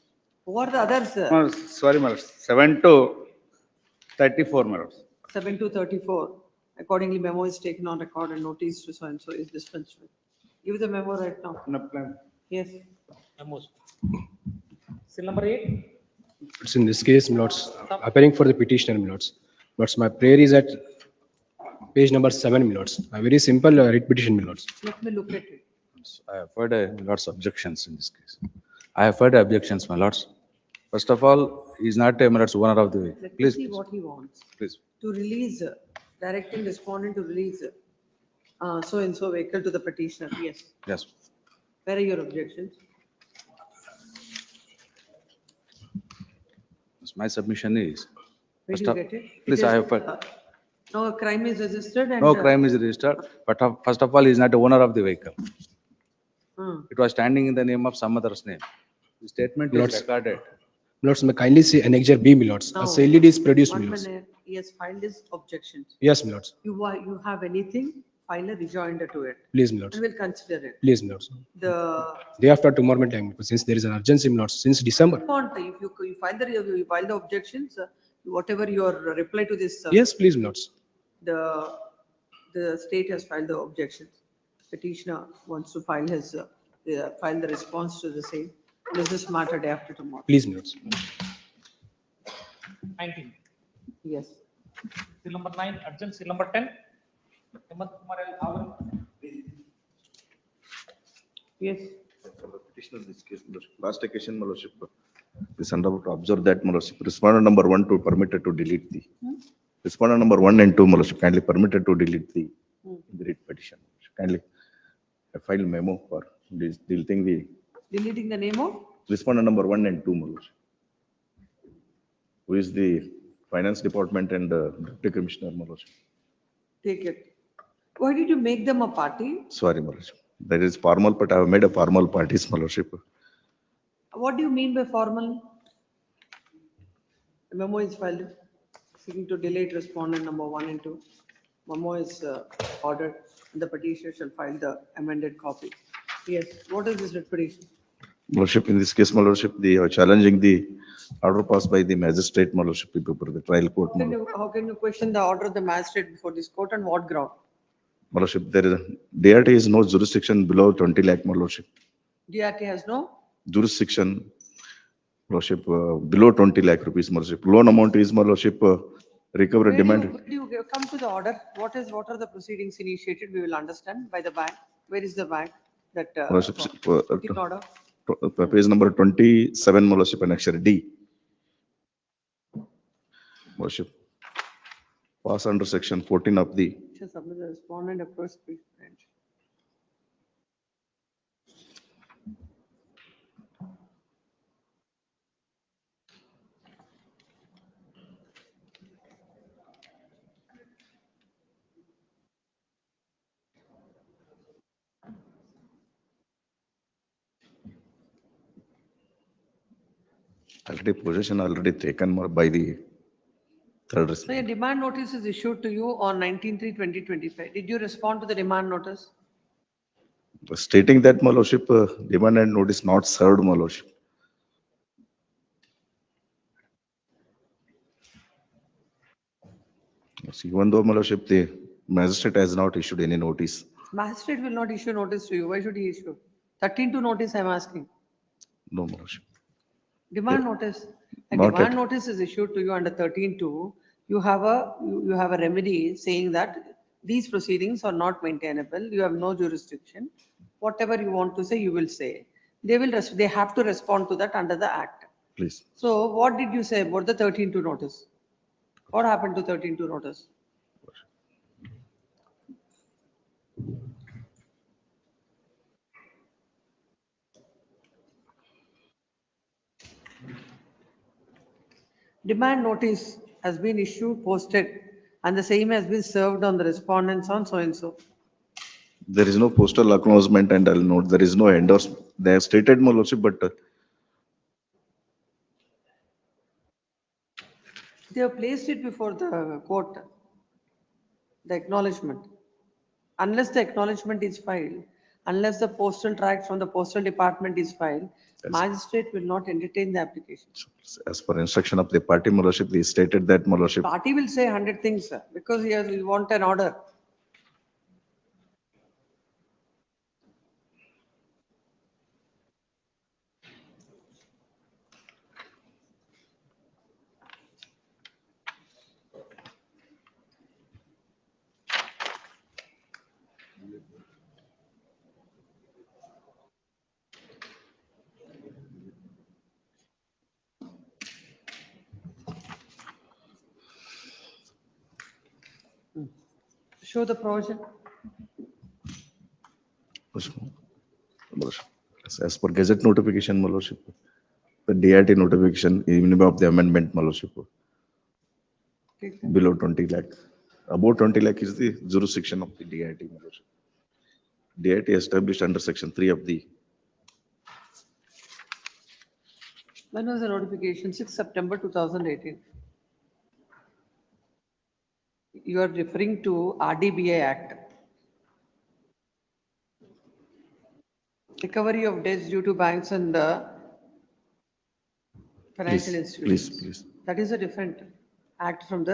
Who are the others? No, sorry, my lords. 7 to 34, my lords. 7 to 34. Accordingly, memo is taken on record and notice to so and so is dispensed with. Give the memo right now. Yes. Memos. Seal number 8. It's in this case, my lords, appearing for the petitioner, my lords. But my prayer is at page number 7, my lords. A very simple writ petition, my lords. Let me look at it. I have heard my lords objections in this case. I have heard objections, my lords. First of all, he is not a my lords owner of the way. Let me Please, see what he wants. please. To release, directing respondent to release so and so vehicle to the petitioner. Yes. Yes. Where are your objections? My submission is. Where do first you of- get it? Please, It I is, have heard. No crime is registered and. No crime is registered, but first of all, he is not the owner of the vehicle. Hmm. It was standing in the name of some other's name. The statement is Lords. recorded. My lords, may kindly see annexure B, my lords. Now, A CLD is produced, my one lords. minute, he has filed his objections. Yes, my lords. You have anything, file a rejoinder to it. Please, my lords. And we'll consider it. Please, my lords. The, Day after tomorrow, my time, since there is an urgency, my lords, since December. if you file the objections, whatever your reply to this. Yes, please, my lords. The state has filed the objections. Petitioner wants to file file the response to the same. This is matter day after tomorrow. Please, my lords. 19. Yes. Seal number 9, urgent. Seal number 10. Hemant Kumar L. Avan. Yes. For the petitioner, this case, last occasion, my lordship, this under to observe that, my lordship, respondent number 1 to permitted to delete the. Respondent number 1 and 2, my lordship, kindly permitted to delete the writ petition. Kindly file memo for deleting the Deleting the name of? respondent number 1 and 2, my lordship. Who is the finance department and deputy commissioner, my lordship. Take it. Why did you make them a party? Sorry, my lordship. That is formal, but I have made a formal parties, my lordship. What do you mean by formal? The memo is filed seeking to delete respondent number 1 and 2. Memo is ordered and the petitioner shall file the amended copy. Yes, what is this writ petition? My lordship, in this case, my lordship, they are challenging the order passed by the magistrate, my lordship, before the trial court. My How can you question the order of the magistrate before this court and what ground? lordship, there is, DRT is no jurisdiction below 20 lakh, my lordship. DRT has no? Jurisdiction, lordship, below 20 lakh rupees, my lordship. Loan amount is, my lordship, recovery demand. Where do you come to the order? What are the proceedings initiated? We will understand by the bank. Where is the bank that? Lordship, in order? Page number 27, my lordship, annexure D. Lordship, pass under section 14 of the. Shall submit the respondent of first brief bench. Already possession already taken by the third So respondent. a demand notice is issued to you on 19/3/2025. Did you respond to the demand notice? Stating that, my lordship, demand and notice not served, my lordship. Yes, even though, my lordship, the magistrate has not issued any notice. Magistrate will not issue notice to you. Why should he issue? 13-2 notice I'm asking. No, my lordship. Demand notice. A Not demand yet. notice is issued to you under 13-2. You have a remedy saying that these proceedings are not maintainable. You have no jurisdiction. Whatever you want to say, you will say. They have to respond to that under the act. Please. So what did you say about the 13-2 notice? What happened to 13-2 notice? Demand notice has been issued, posted, and the same has been served on the respondents on so and so. There is no postal acknowledgement and I'll note there is no endorsement. They have stated, my lordship, but They have placed it before the court, the acknowledgement. Unless the acknowledgement is filed, unless the postal tract from the postal department is filed, magistrate will not entertain the application. as per instruction of the party, my lordship, they stated that, my lordship. Party will say 100 things, sir, because we want an order. Show the provision. As per gazette notification, my lordship, the DIT notification, even of the amendment, my lordship, below 20 lakh. About 20 lakh is the jurisdiction of the DIT, my lordship. DIT established under section 3 of the. When was the notification? 6 September 2018. You are referring to RDBA Act. Recovery of debts due to banks and financial institutions. Please. That is a different act from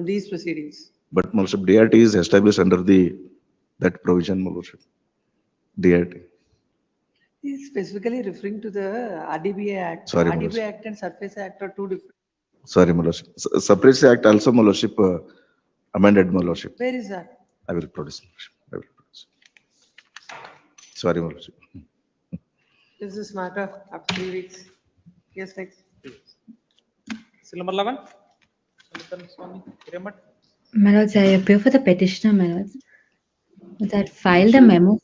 these proceedings. But, my lordship, DIT is established under that provision, my lordship. DIT. He is specifically referring to the RDBA Act. Sorry, my RDBA lordship. Act and Surface Act are two different. Sorry, my lordship. Surface Act also, my lordship, amended, my lordship. Where is that? I will produce, my lordship. I will produce. Sorry, my lordship. Is this matter after 3 weeks? Yes, next. Seal number 11. Swami, Hiremat. My lords, I appear for the petitioner, my lords. That filed a memo.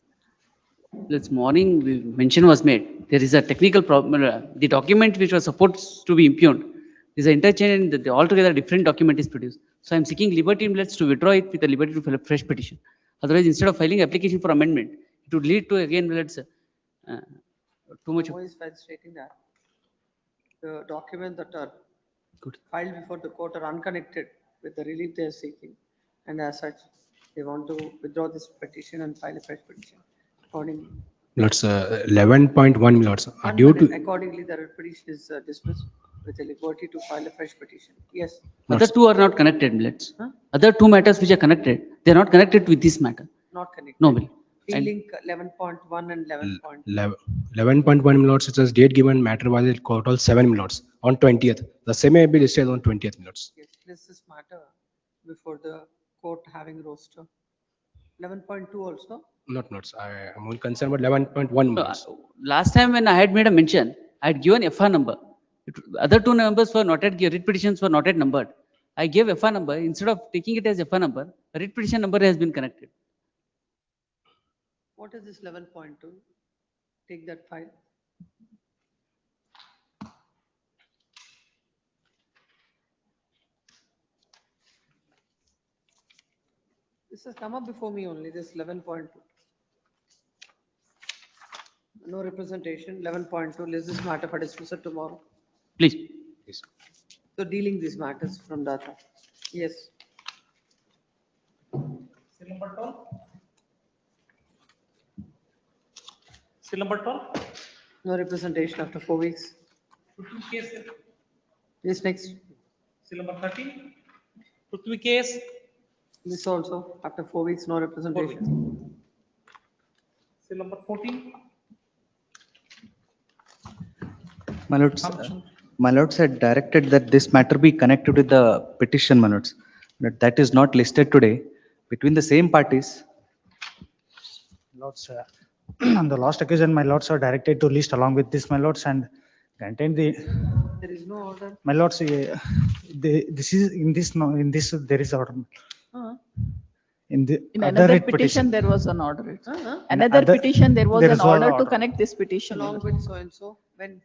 This morning, mention was made. There is a technical problem. The document which was supposed to be impugned is an interchange and the altogether different document is produced. So I'm seeking liberty minutes to withdraw it with the liberty to file a fresh petition. Otherwise, instead of filing application for amendment, it would lead to again too much. Who is stating that the documents that are filed before the court are unconnected with the relief they are seeking, and as such, they want to withdraw this petition and file a fresh petition. Accordingly, Lords, 11.1 lords are due to. accordingly, the petition is dismissed with the liberty to file a fresh petition. Yes. Other two are not connected, millets. Other two matters which are connected, they are not connected with this matter. Not connected. No, bill. Link 11.1 and 11.2. 11.1 lords, it says date given matter was total 7 lords on 20th. The same may be listed on 20th lords. Yes, place this matter before the court having roster. 11.2 also. Not lords. I am only concerned about 11.1 lords. Last time when I had made a mention, I had given FR number. Other two numbers were not yet, writ petitions were not yet numbered. I gave FR number. Instead of taking it as FR number, a writ petition number has been connected. What is this 11.2? Take that file. This has come up before me only, this 11.2. No representation, 11.2, list this matter for dismissal tomorrow. Please. So dealing these matters from data. Yes. Seal number 12. Seal number 12. No representation after 4 weeks. Case. Yes, next. Seal number 13. Prithvi case. This also, after 4 weeks, no representation. Seal number 14. My lords had directed that this matter be connected with the petition, my lords. But that is not listed today between the same parties. Lords, on the last occasion, my lords are directed to list along with this, my lords, and contain the, There is no order. my lords, this is, in this, there is order. In the In other another writ petition, there was an order. Uh-huh. Another other- petition, there was there an is one order to order. connect this petition. Along with so and so, when,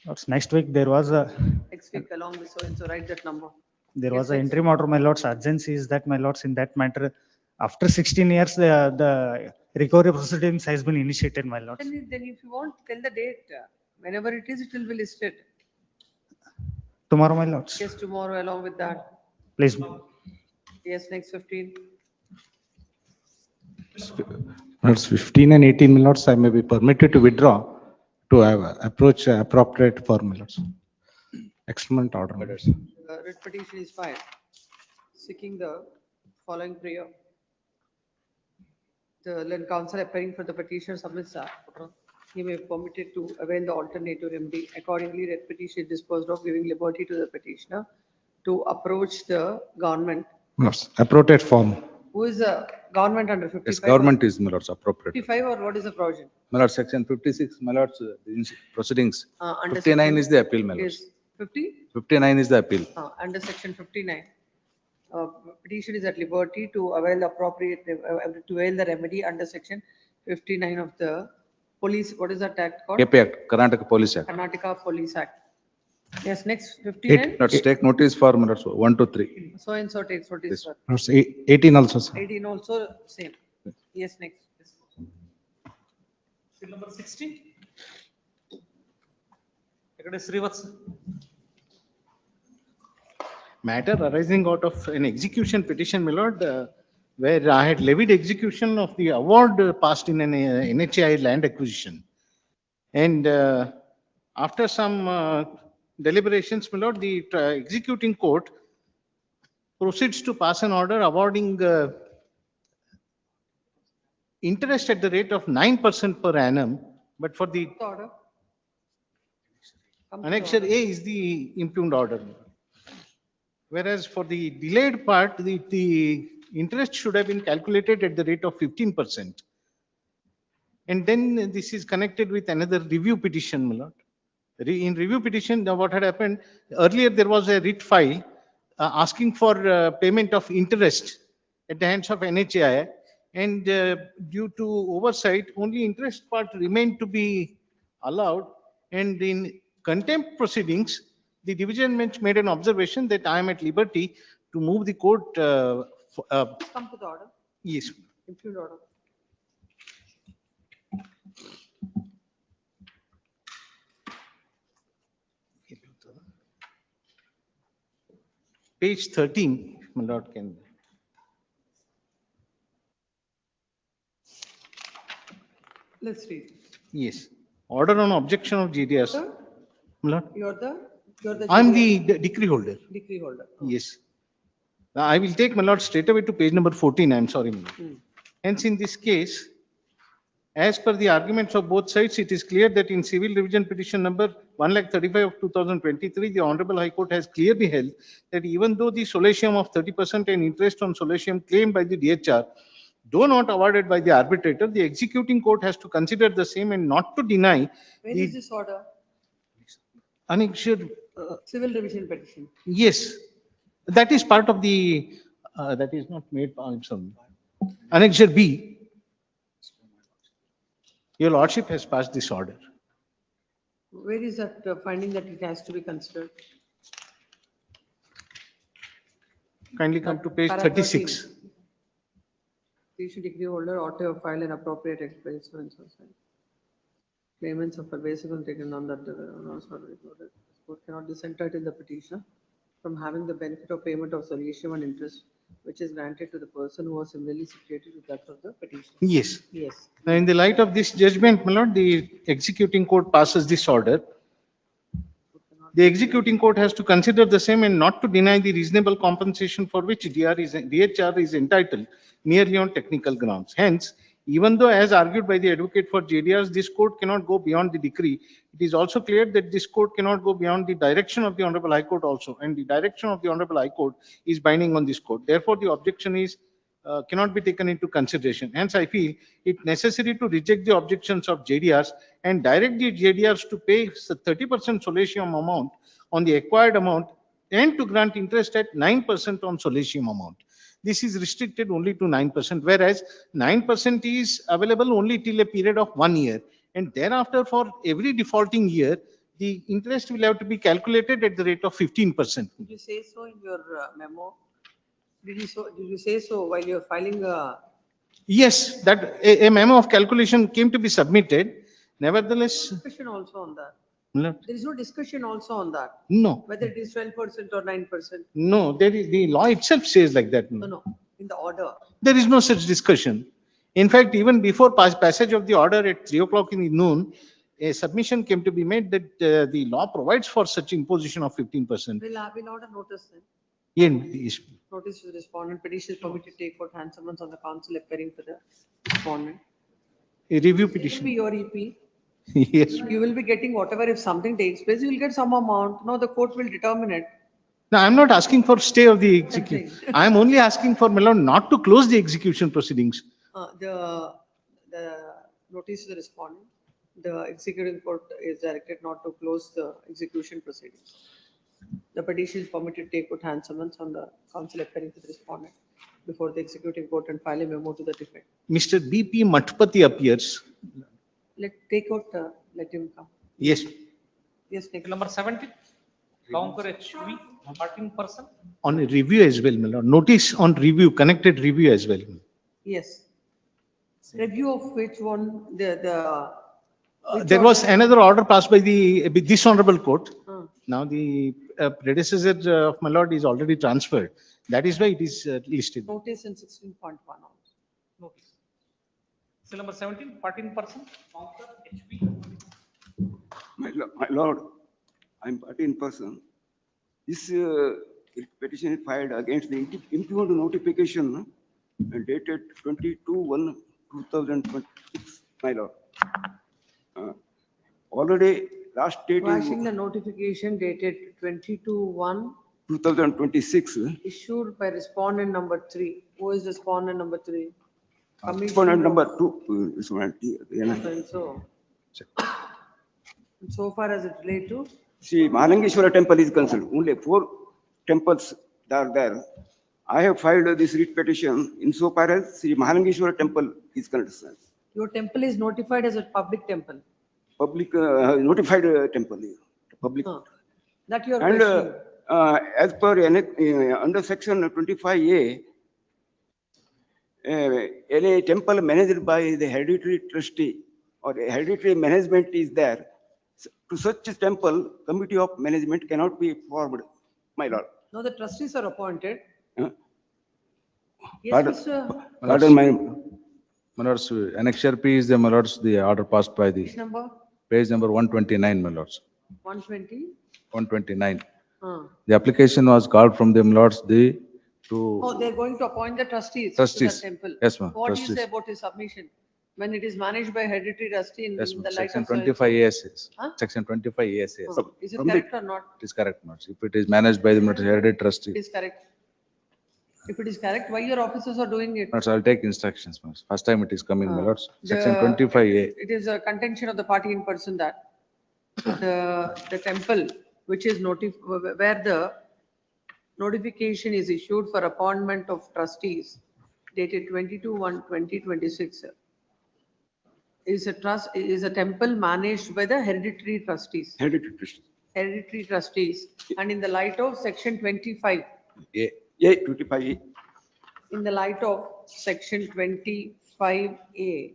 Lords, next week, there was a, next week along with so and so, write that number. there Yes, was an next interim order, my lords. Urgency is that, my lords, in that matter, after 16 years, the recovery proceedings has been initiated, my lords. Then if you want, tell the date. Whenever it is, it will be listed. Tomorrow, my lords. Yes, tomorrow along with that. Please. Yes, next 15. Minutes 15 and 18 minutes, I may be permitted to withdraw to approach appropriate for minutes. Excellent order. The writ petition is filed, seeking the following prayer. The learned counsel appearing for the petitioner submits that he may be permitted to avail the alternative remedy. Accordingly, writ petition is disposed of, giving liberty to the petitioner to approach the government. Minutes, appropriate form. Who is the government under 55? Yes, government is, my lords, appropriate. 55 or what is the provision? My lords, section 56, my lords, proceedings. Under 59 section- is the appeal, my lords. Is 50? 59 is the appeal. Under section 59. Petition is at liberty to avail the appropriate, to avail the remedy under section 59 of the police, what is that act called? KP Act, Karnataka Police Act. Karnataka Police Act. Yes, next 59. Let's take notice for minutes 1 to 3. So and so takes notice. Sir. Minutes 18 also, sir. 18 also same. Yes, next. Yes. Bill number 60. Srivats. Matter arising out of an execution petition, my lord, where I had levied execution of the award passed in an NHAI land acquisition. And after some deliberations, my lord, the executing court proceeds to pass an order awarding interest at the rate of 9% per annum, but for the Order. Annexure A is the impugned order. Whereas for the delayed part, the interest should have been calculated at the rate of 15%. And then this is connected with another review petition, my lord. In review petition, what had happened, earlier there was a writ file asking for payment of interest at the hands of NHAI. And due to oversight, only interest part remained to be allowed. And in contempt proceedings, the division bench made an observation that I am at liberty to move the court. Come to the order. Yes. Impugned order. Page 13, if my lord can. Let's read. Yes. Order on objection of GDS. Sir? My lord. You're the. I'm the decree holder. Decree holder. Yes. I will take my lord straight away to page number 14. I'm sorry, my lord. Hence, in this case, as per the arguments of both sides, it is clear that in civil revision petition number 1,35 of 2023, the Honorable High Court has clearly held that even though the solatium of 30% and interest on solatium claimed by the DHR, though not awarded by the arbitrator, the executing court has to consider the same and not to deny Where the is this order? annexure. Civil revision petition. Yes, that is part of the, that is not made, I'm sorry. Annexure B. Your lordship has passed this order. Where is that finding that it has to be considered? Kindly come to page Para 36. 13. Petition degree holder ought to have filed an appropriate expense. Claimants of pervasive and taken on that court cannot disentitle the petitioner from having the benefit of payment of solatium and interest, which is granted to the person who was similarly situated with that of the petitioner. Yes. Yes. Now, in the light of this judgment, my lord, the executing court passes this order. The executing court has to consider the same and not to deny the reasonable compensation for which DHR is entitled merely on technical grounds. Hence, Even though as argued by the advocate for JDRs, this court cannot go beyond the decree. It is also clear that this court cannot go beyond the direction of the Honorable High Court also, and the direction of the Honorable High Court is binding on this court. Therefore, the objection is cannot be taken into consideration. Hence, I feel it necessary to reject the objections of JDRs and direct the JDRs to pay 30% solatium amount on the acquired amount and to grant interest at 9% on solatium amount. This is restricted only to 9%, whereas 9% is available only till a period of 1 year. And thereafter, for every defaulting year, the interest will have to be calculated at the rate of 15%. Did you say so in your memo? Did you say so while you're filing a? Yes, that a memo of calculation came to be submitted. Nevertheless, Discussion also on that. no, There is no discussion also on that. no, Whether it is 12% or 9%. no, there is, the law itself says like that. No, in the order. There is no such discussion. In fact, even before passage of the order at 3 o'clock in the noon, a submission came to be made that the law provides for such imposition of 15%. We'll order notice then. Yes. Notice to the respondent, petition is permitted to take out hand summons on the counsel appearing for the respondent. A review It will petition. be your EP. Yes. You will be getting whatever, if something takes place, you will get some amount. No, the court will determine it. Now, I'm not asking for stay of the execution. I'm only asking for my lord not to close the execution proceedings. The notice to the respondent, the executive court is directed not to close the execution proceedings. The petition is permitted to take out hand summons on the counsel appearing to the respondent before the executive court and file a memo to the defendant. Mr. BP Matpati appears. Let him come. Yes. Yes, take Number 70, Counter HV, 14%. On a review as well, my lord. Notice on review, connected review as well. Yes. Review of which one, There was another order passed by this honorable court. Now the predecessor of my lord is already transferred. That is why it is listed. Notice in 16.1. Notice. Still number 17, 14%, Counter HV. My lord, I'm 14%. This petition is filed against the impugned notification dated 22/1/2026, my lord. Already last date Quashing is the notification dated 22/1 2026. issued by respondent number 3. Who is respondent number 3? Respondent number 2 is one. So far as it relates to? See, Mahalingeshwara temple is concerned. Only 4 temples are there. I have filed this writ petition insofar as Sri Mahalingeshwara temple is concerned. Your temple is notified as a public temple. Public notified temple. Public. That you are And questioning. as per under section 25A, any temple managed by the hereditary trustee or a hereditary management is there. To such a temple, committee of management cannot be formed, my lord. No, the trustees are appointed. Huh? Yes, Pardon. Mr. Pardon, My lords, Annexure P is the, my lords, the order passed by the Which number? page number 129, my lords, 120? 129. Uh. The application was called from them, lords, to. Oh, they're going to appoint the trustees to Trustees. the temple. Yes, ma'am, What do you trustees. say about his submission? When it is managed by hereditary trustee in Yes, the ma'am. light Section of so and so? 25A says. Huh? Section 25A says. Is it correct or not? It is correct, my lords. If it is managed by the hereditary It trustee, is correct. If it is correct, why your officers are doing it? my lords, I'll take instructions, my lords. First time it is coming, my lords. Section The- 25A. It is a contention of the party in person that the temple, which is where the notification is issued for appointment of trustees dated 22/1/2026, is a temple managed by the hereditary trustees. Hereditary trustee. Hereditary trustees, and in the light of section 25. Yeah, 25A. In the light of section 25A.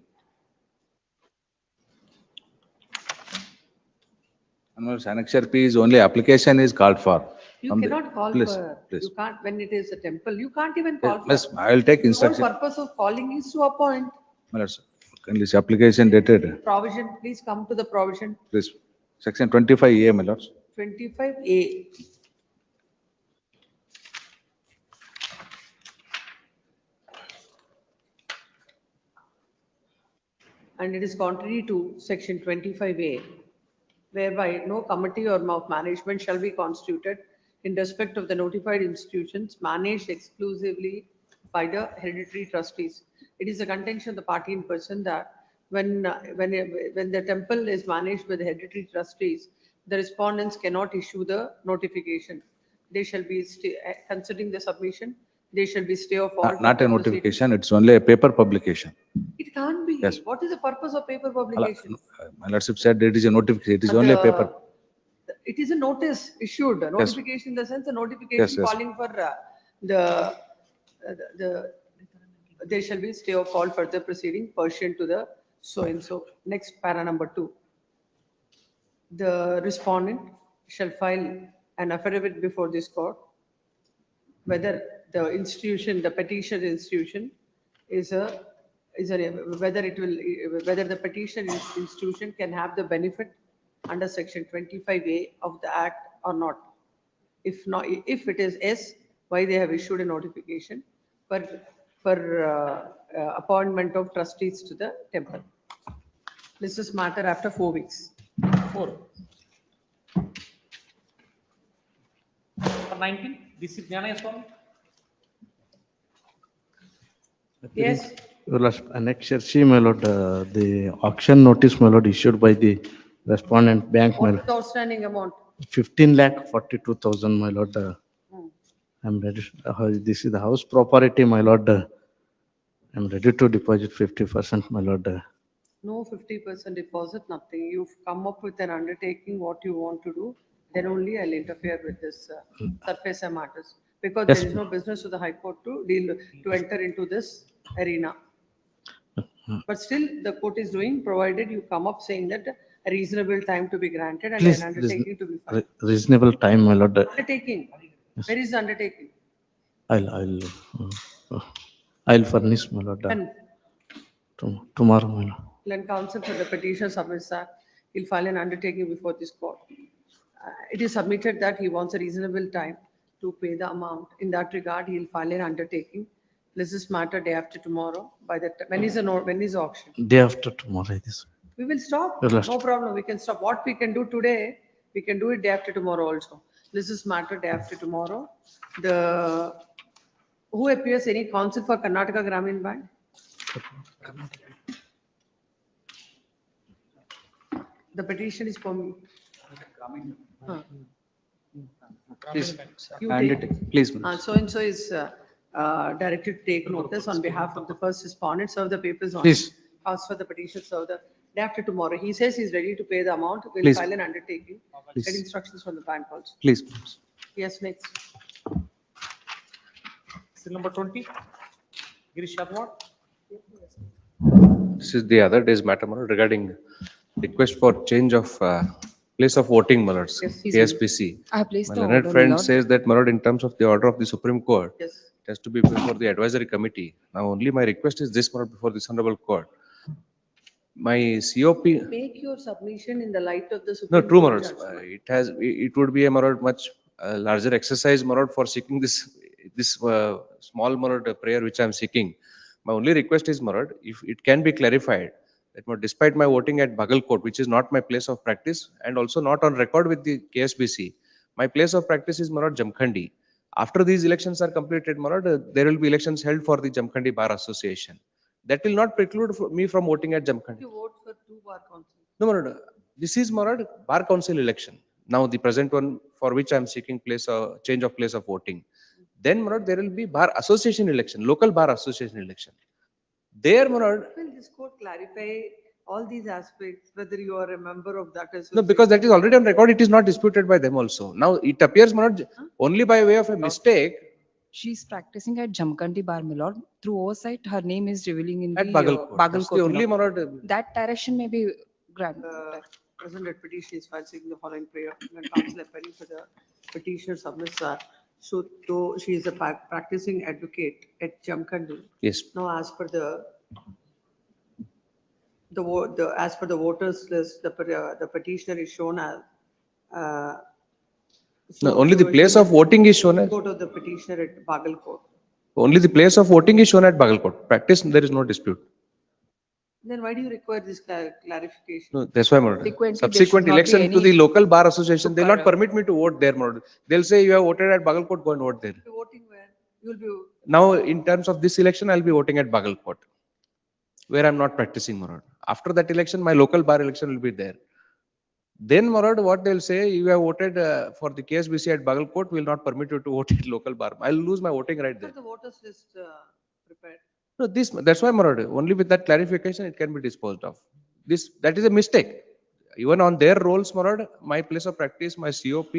And my lords, Annexure P is only application is called for. You From the- cannot call Please, for, please. you can't, when it is a temple, you can't even call for. Yes, I will take The whole instruction. purpose of calling is to appoint. My lords, can this application dated, Provision, please come to the provision please, section 25A, my lords. 25A. and it is contrary to section 25A, whereby no committee or management shall be constituted in respect of the notified institutions managed exclusively by the hereditary trustees. It is a contention of the party in person that when the temple is managed by the hereditary trustees, the respondents cannot issue the notification. They shall be considering the submission. They shall be stay of all. Not a notification, it's only a paper publication. It can't be. Yes. What is the purpose of paper publication? My lordship said it is a notification, it is only a paper. It is a notice issued, a notification in the sense, a notification Yes. calling for there shall be stay of all further proceeding pursuant to the so and so. Next para number 2. The respondent shall file an affidavit before this court whether the institution, the petition institution whether the petition institution can have the benefit under section 25A of the act or not. If not, if it is yes, why they have issued a notification for appointment of trustees to the temple. This is matter after 4 weeks. 4. Number 19, this is Jnana Swami. Yes. Your Lordship, Annexure C, my lord, the auction notice, my lord, issued by the respondent bank, my What lord, is the outstanding amount? 15,42,000, my lord. I'm ready. This is the house property, my lord. I'm ready to deposit 50%, my lord. No 50% deposit, nothing. You've come up with an undertaking, what you want to do, then only I'll interfere with this surface matters. Because Yes, there is no business to the High Court to enter into this arena. But still, the court is doing, provided you come up saying that a reasonable time to be granted and Please, an undertaking to be filed. reasonable time, my lord. Undertaking. Where is the undertaking? I'll furnish, my lord. When? Tomorrow, my lord. When counsel for the petition submits that, he'll file an undertaking before this court. It is submitted that he wants a reasonable time to pay the amount. In that regard, he'll file an undertaking. This is matter day after tomorrow. By the when is the auction? Day after tomorrow, this. We will stop. Your No Lordship. problem. We can stop. What we can do today, we can do it day after tomorrow also. This is matter day after tomorrow. Who appears any counsel for Karnataka Gramin Bank? The petition is for me. Please, You undertake. take. Please, So and so is directed to take notice on behalf of the first respondent, serve the papers on. Please. Ask for the petition, serve the day after tomorrow. He says he's ready to pay the amount. We'll Please. file an undertaking. Please. Get instructions from the bank also. Please. Yes, next. Still number 20, Girish Dharwad. This is the other day's matter, my lord, regarding request for change of place of voting, my lords, Yes. KSPC. I have placed My the learned order, friend my lord. says that, my lord, in terms of the order of the Supreme Court, Yes. it has to be before the advisory committee. Now, only my request is this, my lord, before this honorable court. My COP, Make your submission in the light of the no, Supreme true, my Court lords, judgment. it would be a, my lord, much larger exercise, my lord, for seeking this small, my lord, prayer which I am seeking. My only request is, my lord, if it can be clarified, that my- despite my voting at Bagalkot, which is not my place of practice and also not on record with the KSBC, my place of practice is, my lord, Jamkhandi. After these elections are completed, my lord, there will be elections held for the Jamkhandi Bar Association. That will not preclude me from voting at Jamkhandi. You vote for 2 bar council. No, my lord, this is, my lord, Bar Council election. Now, the present one for which I am seeking change of place of voting. Then, my lord, there will be Bar Association election, local Bar Association election. There, my lord, Will this court clarify all these aspects, whether you are a member of that association? no, because that is already on record, it is not disputed by them also. Now, it appears, my lord, only by way of a mistake She's practicing at Jamkhandi Bar, my lord. Through oversight, her name is revealing in at the Bagalkot. That's the Bagalkot, only, my my lord. lord, That direction may be granted. Present at petition is filed seeking the following prayer. When counsel appearing for the petitioner submits so though she is a practicing advocate at Jamkhandi. Yes. Now, as per the as per the voters list, the petitioner is shown as. No, only the place of voting is shown as, Go to the petitioner at Bagalkot. only the place of voting is shown at Bagalkot. Practice, there is no dispute. Then why do you require this clarification? No, that's why, my lord. Subsequently, there Subsequent should not be election to any the local bar association, they'll not correct. permit me to vote there, my lord. They'll say you have voted at Bagalkot, go and vote there. You're voting where? You'll be, Now, in terms of this election, I'll be voting at Bagalkot, where I'm not practicing, my lord. After that election, my local bar election will be there. Then, my lord, what they'll say, you have voted for the KSBC at Bagalkot, will not permit you to vote at local bar. I'll lose my voting right there. the voters list prepared. No, that's why, my lord, only with that clarification, it can be disposed of. That is a mistake. Even on their roles, my lord, my place of practice, my COP,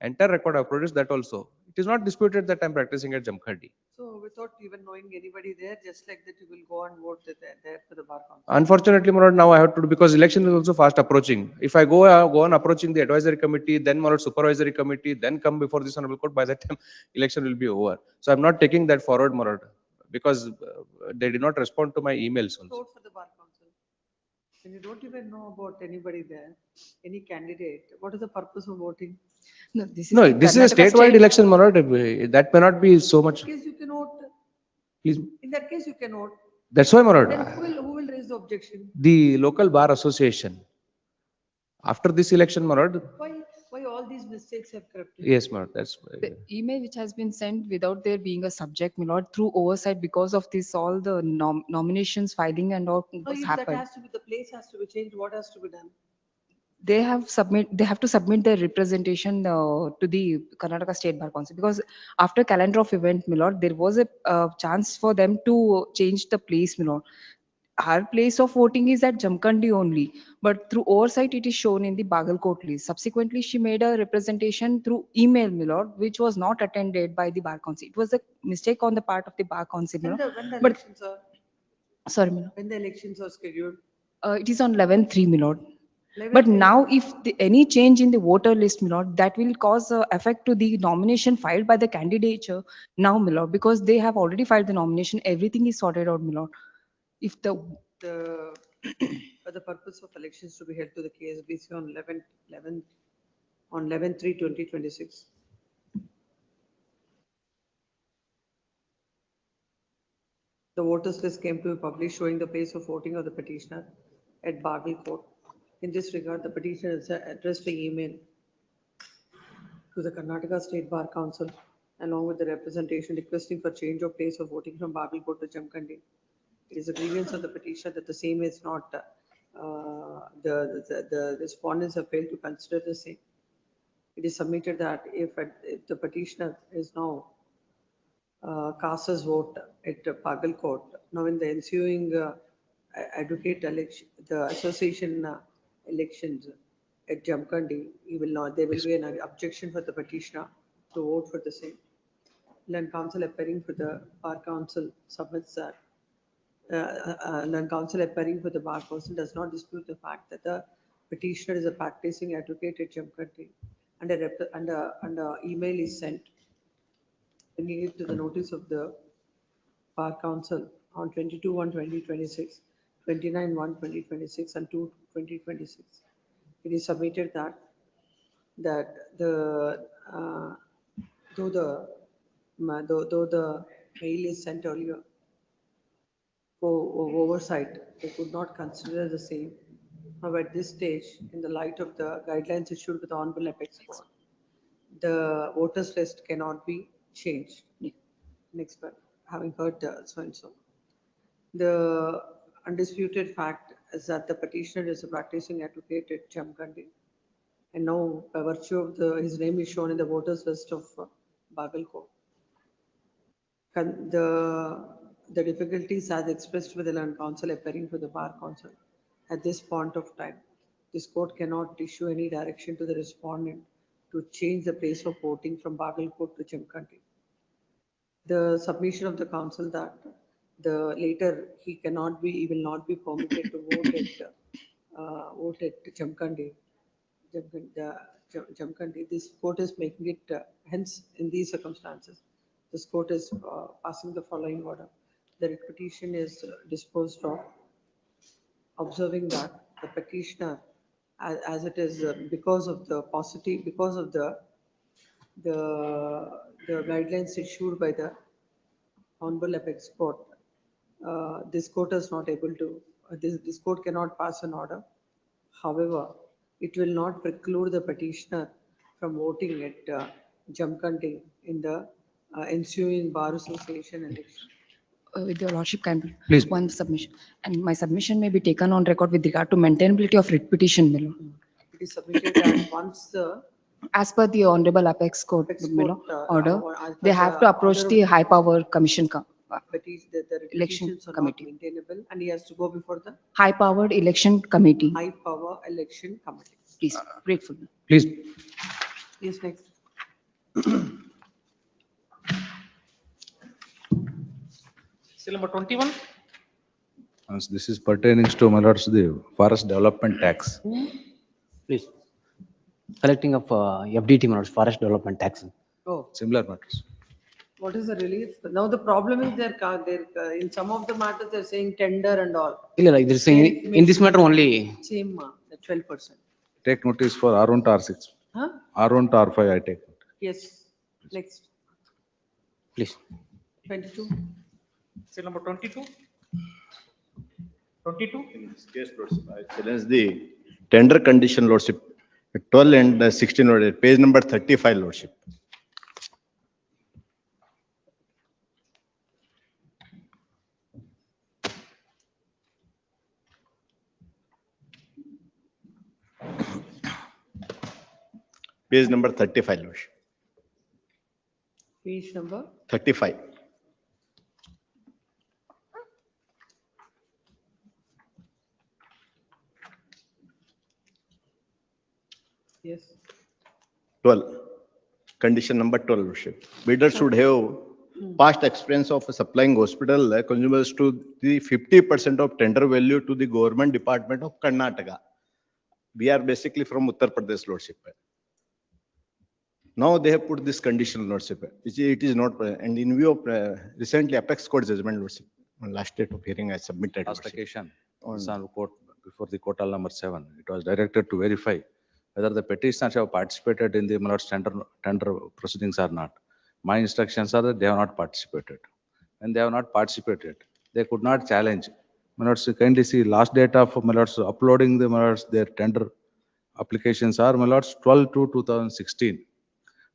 entire record I produced that also. It is not disputed that I'm practicing at Jamkhandi. So without even knowing anybody there, just like that, you will go and vote there for the bar council. Unfortunately, my lord, now I have to do, because election is also fast approaching. If I go on approaching the advisory committee, then my lord, supervisory committee, then come before this honorable court, by that time election will be over. So I'm not taking that forward, my lord, because they did not respond to my emails also. Vote for the bar council. When you don't even know about anybody there, any candidate, what is the purpose of voting? No, this is No, the this is a Karnataka statewide state. election, my lord. That may not be so much. In that case, you can vote. Please. In that case, you can vote. That's why, my lord. Then who will raise the objection? The local bar association. After this election, my lord. Why all these mistakes have crept in? Yes, my lord. That's. The email which has been sent without there being a subject, my lord, through oversight because of this, all the nominations filing and all So was if that happened. has to be, the place has to be changed, what has to be done? They have to submit their representation to the Karnataka State Bar Council, because after calendar of event, my lord, there was a chance for them to change the place, my lord. Our place of voting is at Jamkhandi only, but through oversight it is shown in the Bagalkot list. Subsequently, she made a representation through email, my lord, which was not attended by the Bar Council. It was a mistake on the part of the Bar Council, my lord. When the But elections are, sorry, my lord. when the elections are scheduled? It is on 11/3, my lord. 11 But days. now, if any change in the voter list, my lord, that will cause effect to the nomination filed by the candidature now, my lord, because they have already filed the nomination. Everything is sorted out, my lord. If the For the purpose of elections to be held to the KSBC on 11/3/2026. The voters list came to be published showing the place of voting of the petitioner at Bagalkot. In this regard, the petitioner has addressed the email to the Karnataka State Bar Council along with the representation requesting for change of place of voting from Bagalkot to Jamkhandi. It is a grievance of the petitioner that the same is not, the respondents have failed to consider the same. It is submitted that if the petitioner is now casts his vote at Bagalkot, now in the ensuing advocate election, the association elections at Jamkhandi, there will be an objection for the petitioner to vote for the same. Land council appearing for the bar council submits that. Land council appearing for the bar council does not dispute the fact that the petitioner is a practicing advocate at Jamkhandi and a email is sent bringing it to the notice of the bar council on 22/1/2026, 29/1/2026, and 2/2026. It is submitted that though the mail is sent earlier for oversight, they could not consider the same. Now, at this stage, in the light of the guidelines issued by the Honorable Apex Court, the voters list cannot be changed. Next one, having heard so and so. The undisputed fact is that the petitioner is a practicing advocate at Jamkhandi. And now, by virtue of his name is shown in the voters list of Bagalkot. The difficulties as expressed with the land council appearing for the bar council at this point of time. This court cannot issue any direction to the respondent to change the place of voting from Bagalkot to Jamkhandi. The submission of the council that later he will not be permitted to vote at Jamkhandi. Jamkhandi. This court is making it hence in these circumstances. This court is passing the following order. The writ petition is disposed of, observing that the petitioner, as it is because of the guidelines issued by the Honorable Apex Court, this court is not able to this court cannot pass an order. However, it will not preclude the petitioner from voting at Jamkhandi in the ensuing Bar Association election. With your lordship, can Please. one submission. And my submission may be taken on record with regard to maintainability of writ petition, my lord. It is submitted and once the As per the Honorable Apex Court, my lord, order, as per they have to approach order the of high power commission, the election petitions are not committee. maintainable and he has to go before the High powered election committee. high power election committee. Please, grateful. Please. Yes, next. Seal number 21. As this is pertaining to, my lords, the forest development tax. Please. Collecting of FDT, my lords, forest development tax. Oh, Similar matters. what is the relief? Now the problem is in some of the matters they're saying tender and all. Like they're saying in this matter only. Same, the 12%. Take notice for R1 to R6. Huh? R1 to R5 I take. Yes, next. Please. 22. Seal number 22. 22. In this case, lordship, I challenge the tender condition, lordship, 12 and 16, lordship, page number 35, lordship. Page number 35, lordship. Page number 35. yes. 12, condition number 12, lordship. Bidder should have past experience of supplying hospital consumables to the 50% of tender value to the government department of Karnataka. We are basically from Uttar Pradesh, lordship. Now they have put this condition, lordship, which it is not, and in view of recently Apex Court judgment, lordship, on last date of hearing I submitted. Last lordship. occasion, On- on court, before the court number 7, it was directed to verify whether the petitioners have participated in the my lords, tender proceedings or not. My instructions are that they have not participated. When they have not participated, they could not challenge. My lords, kindly see last date of my lords uploading the my lords, their tender applications are my lords 12 to 2016.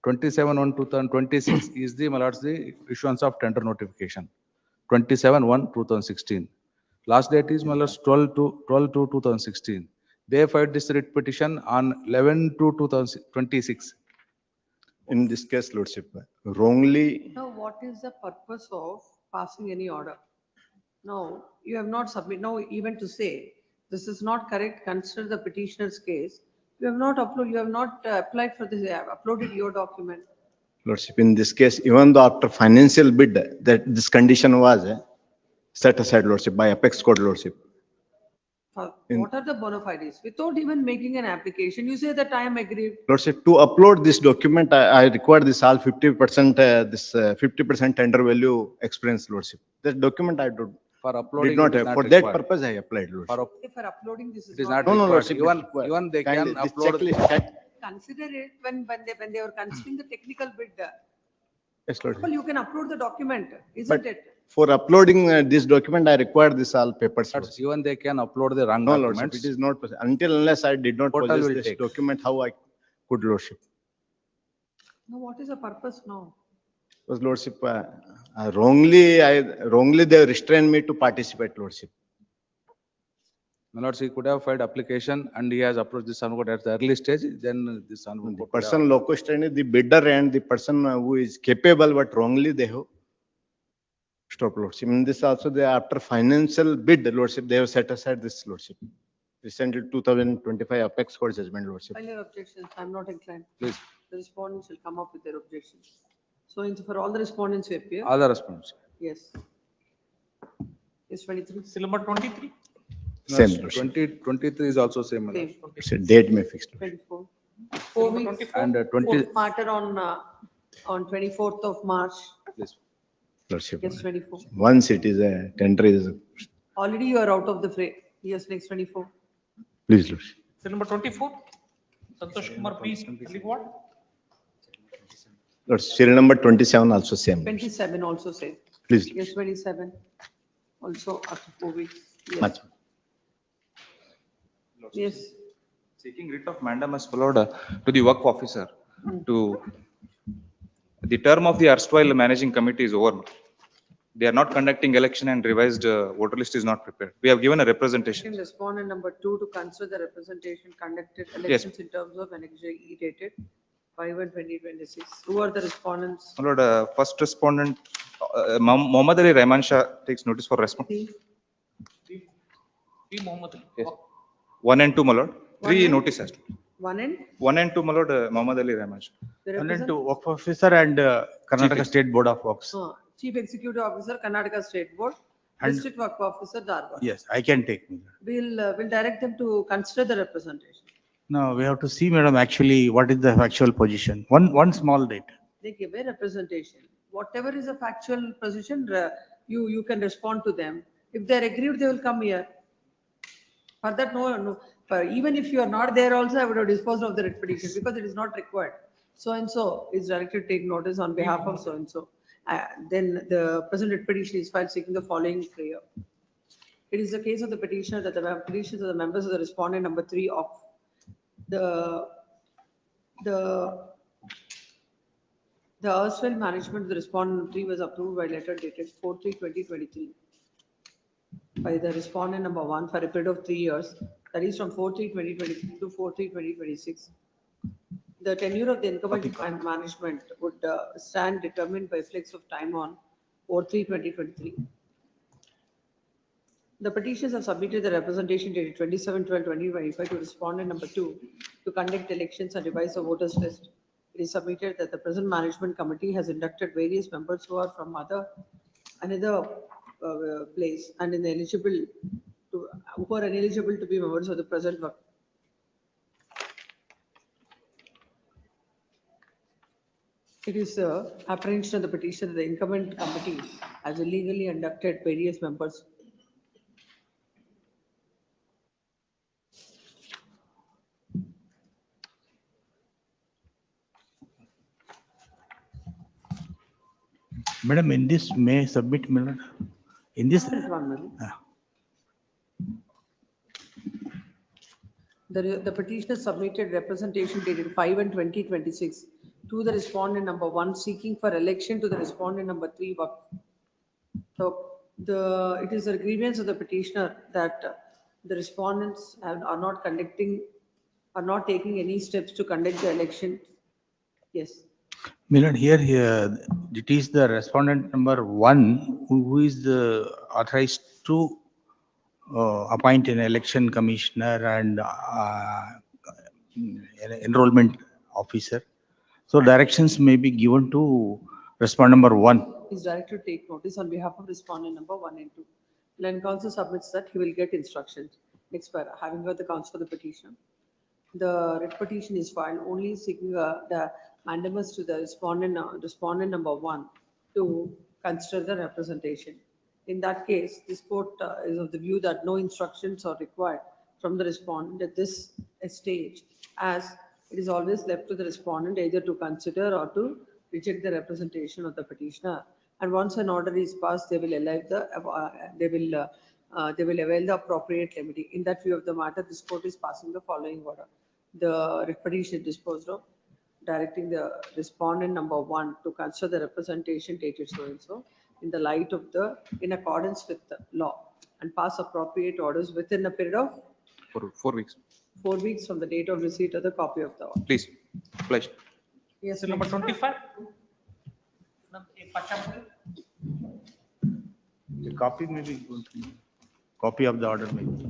27 on 2026 is the my lords, the issuance of tender notification. 27/1/2016. Last date is my lords 12 to 2016. They filed this writ petition on 11 to 2026. In this case, lordship, wrongly, Now, what is the purpose of passing any order? Now, you have not submitted, now even to say, this is not correct, consider the petitioner's case. You have not applied for this, you have uploaded your document. lordship, in this case, even though after financial bid, that this condition was set aside, lordship, by Apex Court, lordship. What are the bona fides? Without even making an application, you say that I am aggrieved. Lordship, to upload this document, I require this all 50%, this 50% tender value experience, lordship. That document I did For uploading, not it is have, not for that required. purpose I applied, lordship. For For uploading, this is It is not. not No, required. lordship, Even, it is required. even they Kindly, can this upload. checklist, Consider it when they were considering the technical bid. Yes, lordship. Well, you can upload the document, isn't it? For uploading this document, I require this all papers. But even they can upload the wrong No, lordship, documents. it is not, possible. Until unless I did not Portal possess will this take. document, how I could, lordship? Now, what is the purpose now? Was lordship, wrongly they restrained me to participate, lordship. My lords, he could have filed application and he has approached this Honorable Court at the early stage, then this Honorable The Court could have- person locus standi, the bidder and the person who is capable, but wrongly they have stopped, lordship. In this also, they after financial bid, lordship, they have set aside this, lordship. Recently 2025 Apex Court judgment, lordship. File your objections, I'm not inclined. Please. The respondents will come up with their objections. So for all the respondents who appear. All the response. Yes. Yes, 23. Seal number 23. Same, No, lordship. 2023 is also same. my lords. Same. It's a date may fixed. 24. 4 weeks. 24. And 20, Fourth matter on 24th of March. please. Lordship. Yes, 24. Once it is a tender is, Already you are out of the fray. Yes, next 24. please, lordship. Seal number 24. Santosh Kumar, please, leave what? Lord, serial number 27 also same. 27 also same. Please. Yes, 27. Also after 4 weeks. Yes. Much. Yes. Seeking writ of mandamus, my lord, to the Waqf officer, to the term of the erstwhile managing committee is over. They are not conducting election and revised voter list is not prepared. We have given a representation. Respondent number 2 to consider the representation conducted elections in terms of annexure E dated 5/1/2026. Who are the respondents? My lord, first respondent, Mohammad Ali Rahman Shah takes notice for response. Yes. 1 and 2, my lord. 3 notice has to. 1 and 1 and 2, my lord, Mohammad Ali Rahman Shah. the And then represent- to Waqf officer and Karnataka State Board of Works. Chief Executive Officer, Karnataka State Board, And- District Waqf Officer, Dharwad. Yes, I can take. We'll direct them to consider the representation. No, we have to see, madam, actually, what is the actual position. One small date. They give a representation. Whatever is a factual position, you can respond to them. If they're aggrieved, they will come here. For that, no. For even if you are not there also, I would have disposed of the writ petition because it is not required. So and so is directed to take notice on behalf of so and so. Then the present writ petition is filed seeking the following prayer. It is the case of the petitioner that the petitions of the members of the respondent number 3 of the erstwhile management of the respondent 3 was approved by letter dated 4/3/2023 by the respondent number 1 for a period of 3 years, that is from 4/3/2023 to 4/3/2026. The tenure of the incumbent management would stand determined by flex of time on 4/3/2023. The petitions have submitted the representation dated 27/12/2025 to respondent number 2 to conduct elections and revise the voters list. It is submitted that the present management committee has inducted various members who are from another place and who are ineligible to be members of the present work. It is apprehension of the petition that the incumbent committee has illegally inducted various members. Madam, in this may submit, madam. In this. The petitioner submitted representation dated 5/2026 to the respondent number 1 seeking for election to the respondent number 3 Waqf. So it is a grievance of the petitioner that the respondents are not taking any steps to conduct the election. Yes. Milan, here, it is the respondent number 1 who is authorized to appoint an election commissioner and enrollment officer. So directions may be given to respondent number 1. Is directed to take notice on behalf of respondent number 1 and 2. Land counsel submits that he will get instructions. Next para, having heard the counsel for the petition. The writ petition is filed only seeking the mandamus to the respondent number 1 to consider the representation. In that case, this court is of the view that no instructions are required from the respondent at this stage, as it is always left to the respondent either to consider or to reject the representation of the petitioner. And once an order is passed, they will avail the appropriate remedy. In that view of the matter, this court is passing the following order. The writ petition is disposed of, directing the respondent number 1 to consider the representation dated so and so in the light of in accordance with the law and pass appropriate orders within a period of 4 weeks. 4 weeks from the date of receipt of the copy of the order. Please. Pleasure. Yes, Number 25. The copy may be good. Copy of the order may be.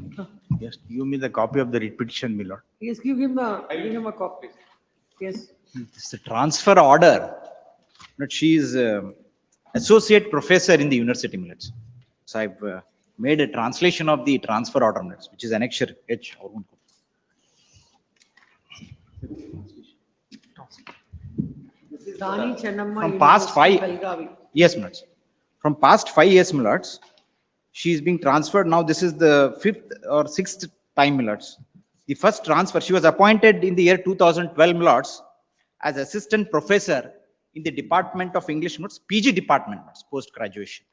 Yes, give me the copy of the writ petition, my lord. Yes, give him a copy. Yes. It's a transfer order. But she is associate professor in the university minutes. So I've made a translation of the transfer order minutes, which is annexure H. Rani Chennamma From past University, 5 Belgavi. yes, minutes. From past 5 years, minutes, she is being transferred. Now this is the 5th or 6th time, minutes. The first transfer, she was appointed in the year 2012, minutes, as assistant professor in the Department of English, minutes, PG department, post graduation.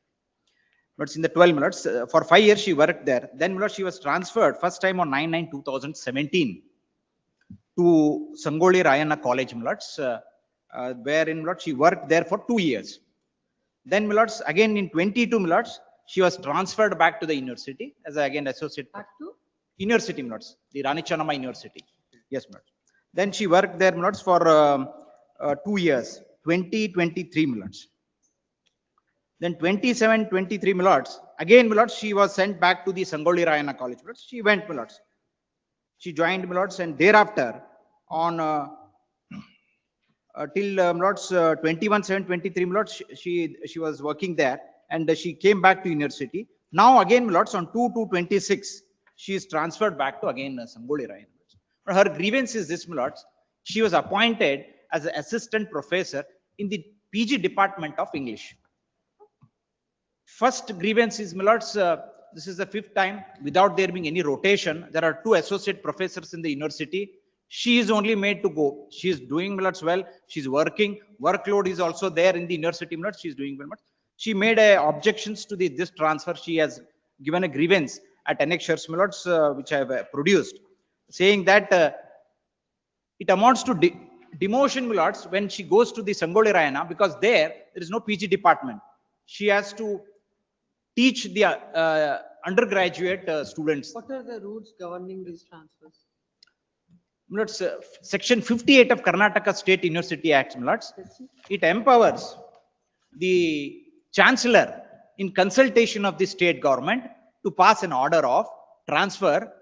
But in the 12 minutes, for 5 years she worked there. Then she was transferred first time on 9/9/2017 to Sangoli Rayana College, wherein she worked there for 2 years. Then again in 22 she was transferred back to the university as again associate. Back to? University, the Rani Channamma University. Yes, then she worked there for 2 years, 20-23 minutes. Then 27-23 again she was sent back to the Sangoli Rayana College. She went she joined and thereafter on till 21/7/23 she was working there and she came back to university. Now again on 2/2/26 she is transferred back to again Sangoli Rayana. Her grievance is this, she was appointed as an assistant professor in the PG department of English. First grievance is, this is the 5th time without there being any rotation. There are 2 associate professors in the university. She is only made to go. She is doing well. She's working. Workload is also there in the university. She's doing well. She made objections to this transfer. She has given a grievance at annexures, which I have produced, saying that it amounts to demotion, when she goes to the Sangoli Rayana, because there is no PG department. She has to teach the undergraduate students. What are the rules governing these transfers? Section 58 of Karnataka State University Act, it empowers the chancellor in consultation of the state government to pass an order of transfer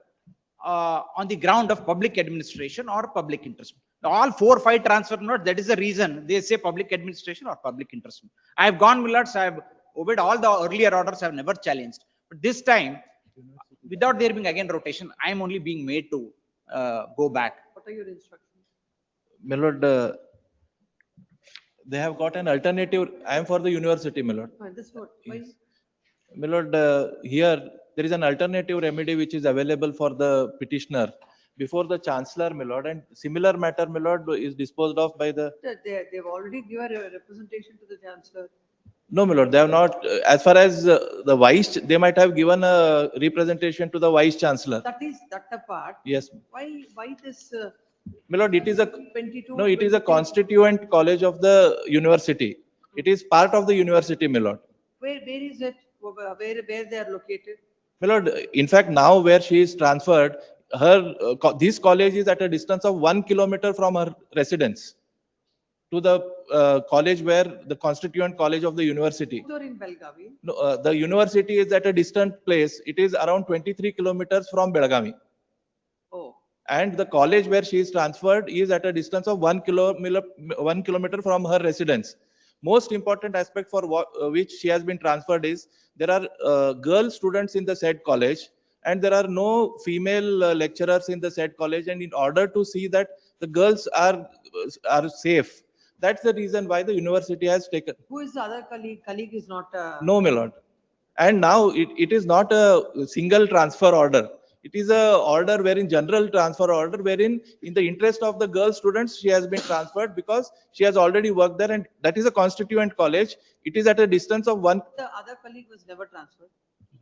on the ground of public administration or public interest. All 4 or 5 transfer that is the reason they say public administration or public interest. I have gone, I have obeyed all the earlier orders, I have never challenged. But this time, without there being again rotation, I am only being made to go back. What are your instructions? My lord, they have got an alternative. I am for the university, my lord. This what? Why? My lord, here there is an alternative remedy which is available for the petitioner before the chancellor, my lord, and similar matter, my lord, is disposed of by the. They've already given a representation to the chancellor. No, my lord, they have not. As far as the vice, they might have given a representation to the vice chancellor. That apart. Yes. Why this? My lord, it is a 22, no. It is a constituent college of the university. It is part of the university, my lord. Where is it? Where they are located? My lord, in fact, now where she is transferred, her this college is at a distance of 1 kilometer from her residence to the college where the constituent college of the university. Or in Belgavi? No, the university is at a distant place. It is around 23 kilometers from Belgavi. Oh. And the college where she is transferred is at a distance of 1 kilometer from her residence. Most important aspect for which she has been transferred is there are girl students in the said college and there are no female lecturers in the said college, and in order to see that the girls are safe, that's the reason why the university has taken. Who is the other colleague? Colleague is not. No, my lord. And now it is not a single transfer order. It is a order wherein general transfer order wherein in the interest of the girl students she has been transferred because she has already worked there, and that is a constituent college. It is at a distance of 1. The other colleague was never transferred.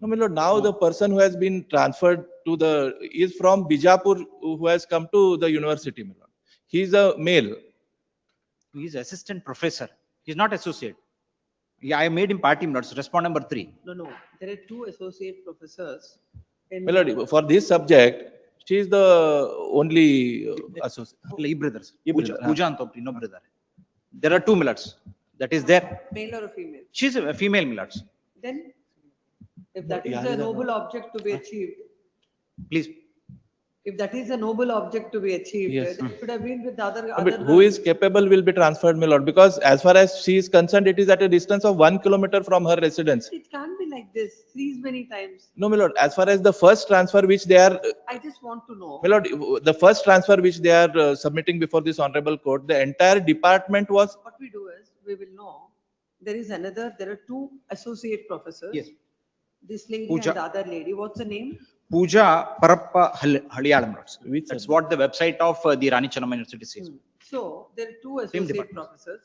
No, my lord. Now the person who has been transferred to the is from Bijapur, who has come to the university, my lord. He is a male. He is assistant professor. He is not associate. Yeah, I made him party, not respond number 3. No. There are 2 associate professors. My lord, for this subject, she is the only associate. Brothers. Pooja Antopri, no brother. There are 2 millets. That is there. Male or a female? She is a female millets. Then, if that is a noble object to be achieved. Please. If that is a noble object to be achieved, Yes. then it should have been with the other. But who is capable will be transferred, my lord, because as far as she is concerned, it is at a distance of 1 kilometer from her residence. It can't be like this. These many times. No, my lord, as far as the first transfer which they are, I just want to know. my lord, the first transfer which they are submitting before this honorable court, the entire department was. What we do is, we will know, there are 2 associate professors. Yes. This lady Pooja. and the other lady, what's the name? Pooja Parappa Haliyalam. That's what the website of the Rani Channamma University says. So there are 2 Same associate department. professors.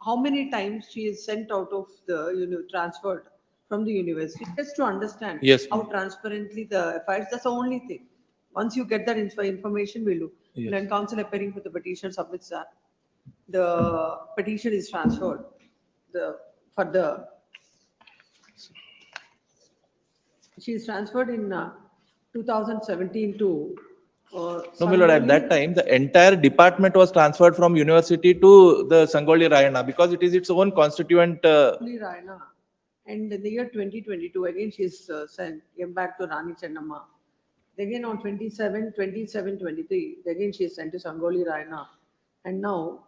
How many times she is sent out of the, transferred from the university, just to understand. Yes, How ma'am. transparently the affairs, that's the only thing. Once you get that information, we'll do. Yes. When counsel appearing for the petition submits that, the petition is transferred, for the, she is transferred in 2017 to. No, my lord, at that time, the entire department was transferred from university to the Sangoli Rayana because it is its own constituent. Sangoli Rayana. And in the year 2022, again, she's sent, came back to Rani Chennamma. Again on 23, again she is sent to Sangoli Rayana. And now,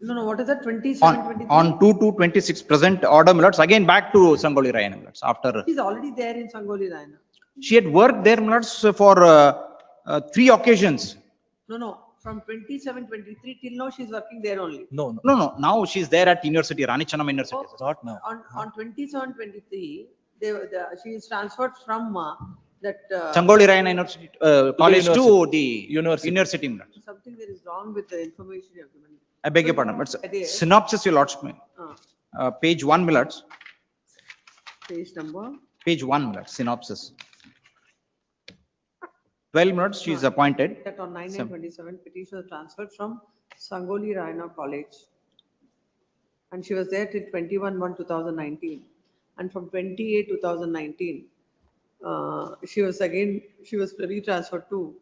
no, what is that, 27, 23? On 2/2/26 present order, my lords, again back to Sangoli Rayana, my lords, after. She's already there in Sangoli Rayana. She had worked there, my lords, for 3 occasions. No, from 27, 23 till now she's working there only. No. Now she's there at University, Rani Chennamma University. Not now. On 27, 23, she is transferred from that. Sangoli Rayana University, college to the university. University, my lords. Something that is wrong with the information you have given. I beg your pardon, but synopsis, your lords, page 1, my lords. Page number? Page 1, my lords, synopsis. 12 minutes, she is appointed. That on 9/9/27, petition was transferred from Sangoli Rayana College. And she was there till 21/1/2019. And from 28/2019, she was retransferred to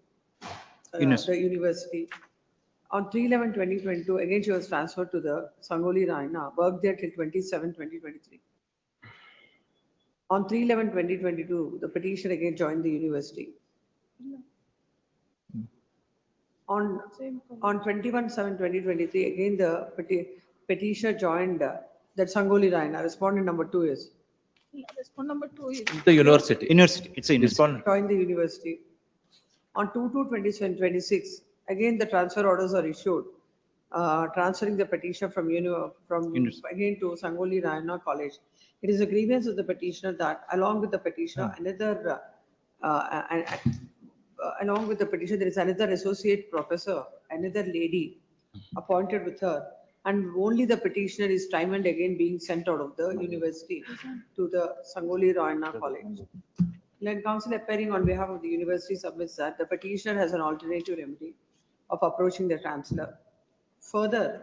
the university. On 3/11/2022, again, she was transferred to the Sangoli Rayana, worked there till 27/2023. On 3/11/2022, the petitioner again joined the university. On 21/7/2023, again, the petitioner joined that Sangoli Rayana. Respondent number 2 is? Respondent number 2 is? The university. It's a university. Joined the university. On 2/2/2026, again, the transfer orders are issued, transferring the petitioner from again to Sangoli Rayana College. It is a grievance of the petitioner that along with the petitioner, along with the petitioner, there is another associate professor, another lady appointed with her, and only the petitioner is time and again being sent out of the university to the Sangoli Rayana College. Land counsel appearing on behalf of the university submits that the petitioner has an alternative remedy of approaching the chancellor. Further,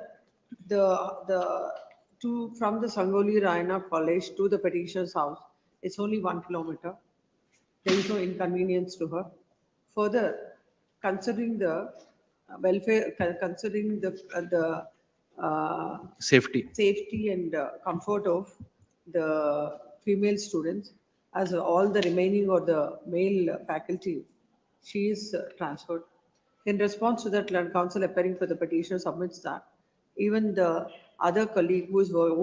from the Sangoli Rayana College to the petitioner's house, it's only 1 kilometer. There is no inconvenience to her. Further, considering the welfare, considering the safety and comfort of the female students, as all the remaining or the male faculty, she is transferred. In response to that, land counsel appearing for the petitioner submits that even the other colleague who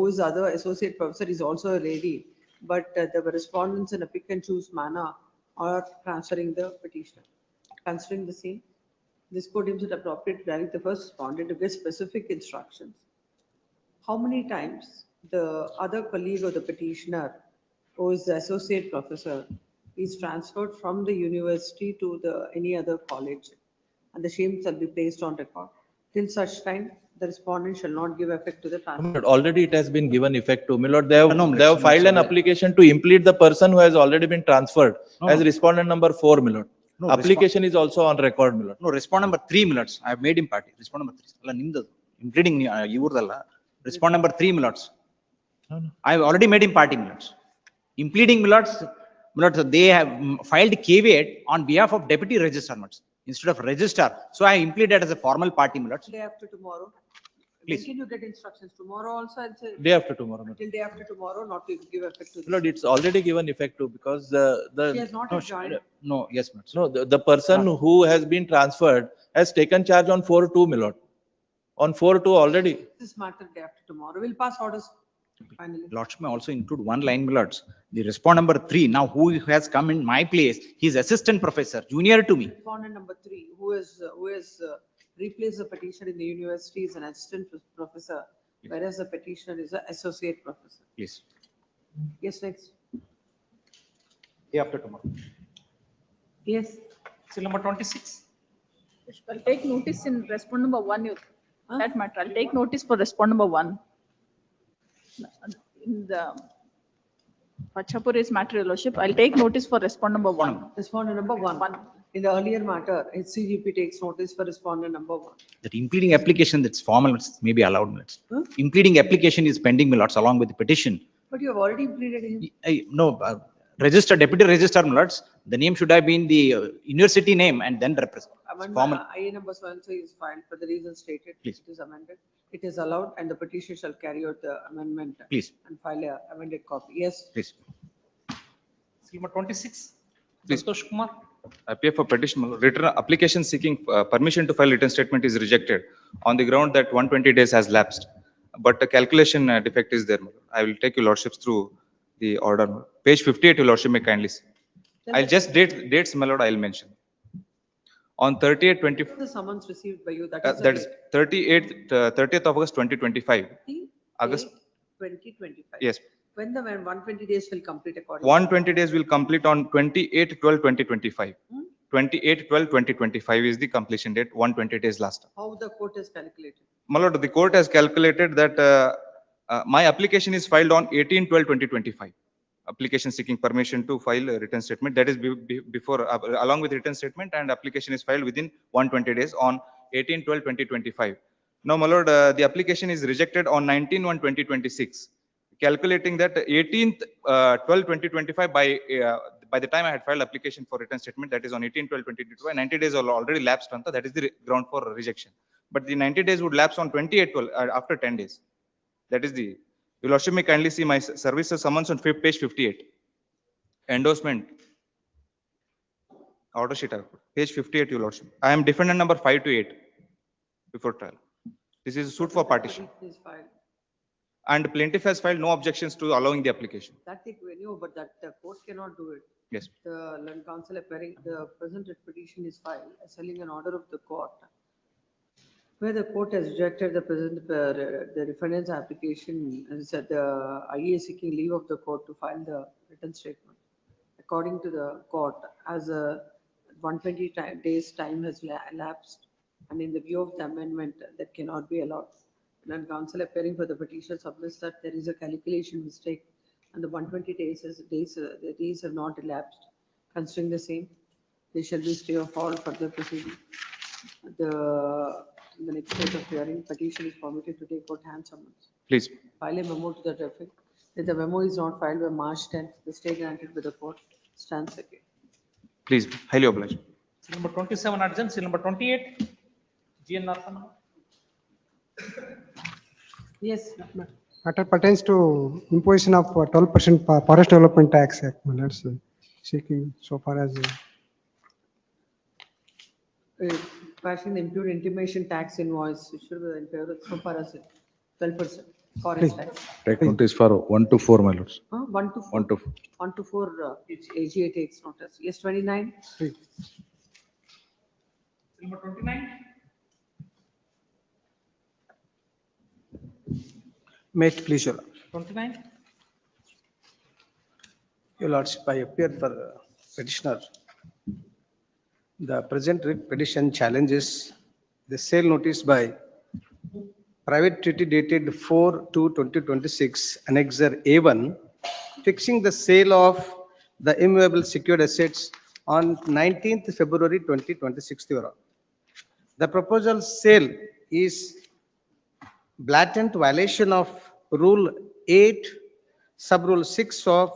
is other associate professor is also a lady, but the respondents in a pick and choose manner are transferring the petitioner. Considering the same, this court deems it appropriate to direct the first respondent to give specific instructions. How many times the other colleague of the petitioner, who is the associate professor, is transferred from the university to any other college, and the same shall be placed on record. Till such time, the respondent shall not give effect to the transfer. Already it has been given effect to. My lord, they have filed an application to implead the person who has already been transferred as respondent number 4, my lord. Application is also on record, my lord. No, respondent number 3, my lords. I have made him party. Respondent number 3. Including respondent number 3, my lords. I have already made him party, my lords. Impleading, my lords, they have filed caveat on behalf of deputy registrar, my lords, instead of registrar. So I impleaded as a formal party, my lords. Day after tomorrow. Please. When can you get instructions? Tomorrow also, I'll say. Day after tomorrow. Till day after tomorrow, not to give effect to this. Lord, it's already given effect to because She has not joined. No, yes, my lord. No, the person who has been transferred has taken charge on 4/2, my lord. On 4/2 already. This matter day after tomorrow. We'll pass orders finally. Lords may also include one line, my lords. The respondent number 3, now who has come in my place, he's assistant professor, junior to me. Respondent number 3, who has replaced the petitioner in the university, is an assistant professor, whereas the petitioner is an associate professor. Please. Yes, next. Day after tomorrow. Yes. Seal number 26. I'll take notice in respondent number 1. That matter. I'll take notice for respondent number 1. In the Pachapuri's matter, Your Lordship, I'll take notice for respondent number 1. Respondent number 1. In the earlier matter, HCGP takes notice for respondent number 1. That impleading application that's formal may be allowed. Impleading application is pending, my lords, along with the petition. But you have already pleaded him. No, register, deputy registrar, my lords, the name should have been the university name and then represent. Formal. IA number so and so is filed for the reason stated. Please. It is amended. It is allowed and the petition shall carry out the amendment. Please. And file a amended copy. Yes. Please. Number 26. Please. Santosh Kumar. Appear for petition. Return application seeking permission to file written statement is rejected on the ground that 120 days has lapsed. But the calculation defect is there. I will take your lordships through the order. Page 58, your lordship may kindly see. I'll just dates, my lord, I'll mention. On 30th The summons received by you. That is 30th of August 2025. August 2025. Yes. When the 120 days will complete according. 120 days will complete on 28/12/2025. 28/12/2025 is the completion date. 120 days last. How the court has calculated? My lord, the court has calculated that my application is filed on 18/12/2025. Application seeking permission to file a written statement. That is before, along with written statement, and application is filed within 120 days on 18/12/2025. Now, my lord, the application is rejected on 19/1/2026. Calculating that 18/12/2025 by the time I had filed application for written statement, that is on 18/12/2025, 90 days are already lapsed. That is the ground for rejection. But the 90 days would lapse on 28/12 after 10 days. That is the. Your lordship may kindly see my services summons on page 58. Endorsement. Order sheet. Page 58, your lordship. I am defendant number 5 to 8 before trial. This is a suit for partition. And plaintiff has filed no objections to allowing the application. That they knew, but that the court cannot do it. Yes. The learned counsel appearing, the present petition is filed, selling an order of the court, where the court has rejected the present, the defendant's application and said the IA seeking leave of the court to file the written statement. According to the court, as a 120 days time has elapsed, and in the view of the amendment, that cannot be allowed. And counsel appearing for the petition submits that there is a calculation mistake and the 120 the days have not elapsed. Considering the same, they shall be stay of all further proceeding. In the next stage of hearing, petition is permitted to take out hand summons. Please. File a memo to the effect. If the memo is not filed by March 10th, the stay granted by the court stands again. Please, highly obliged. Number 27 urgent, seal number 28. GNR. Yes. Matter pertains to imposition of 12% forest development tax. That's seeking so far as. Passing the impute intimation tax invoice, it should be in favor so far as 12% forest tax. Take notice for 1 to 4, my lords. 1 to 4. 1 to 4. 1 to 4, AGA takes notice. Yes, 29. Number 29. May it please your 29. Your Lordship, I appear for petitioner. The present writ petition challenges the sale notice by private treaty dated 4/2/2026, Annexure A1, fixing the sale of the immovable secured assets on 19th February 2026. The proposal sale is blatant violation of Rule 8, Sub-Rule 6 of,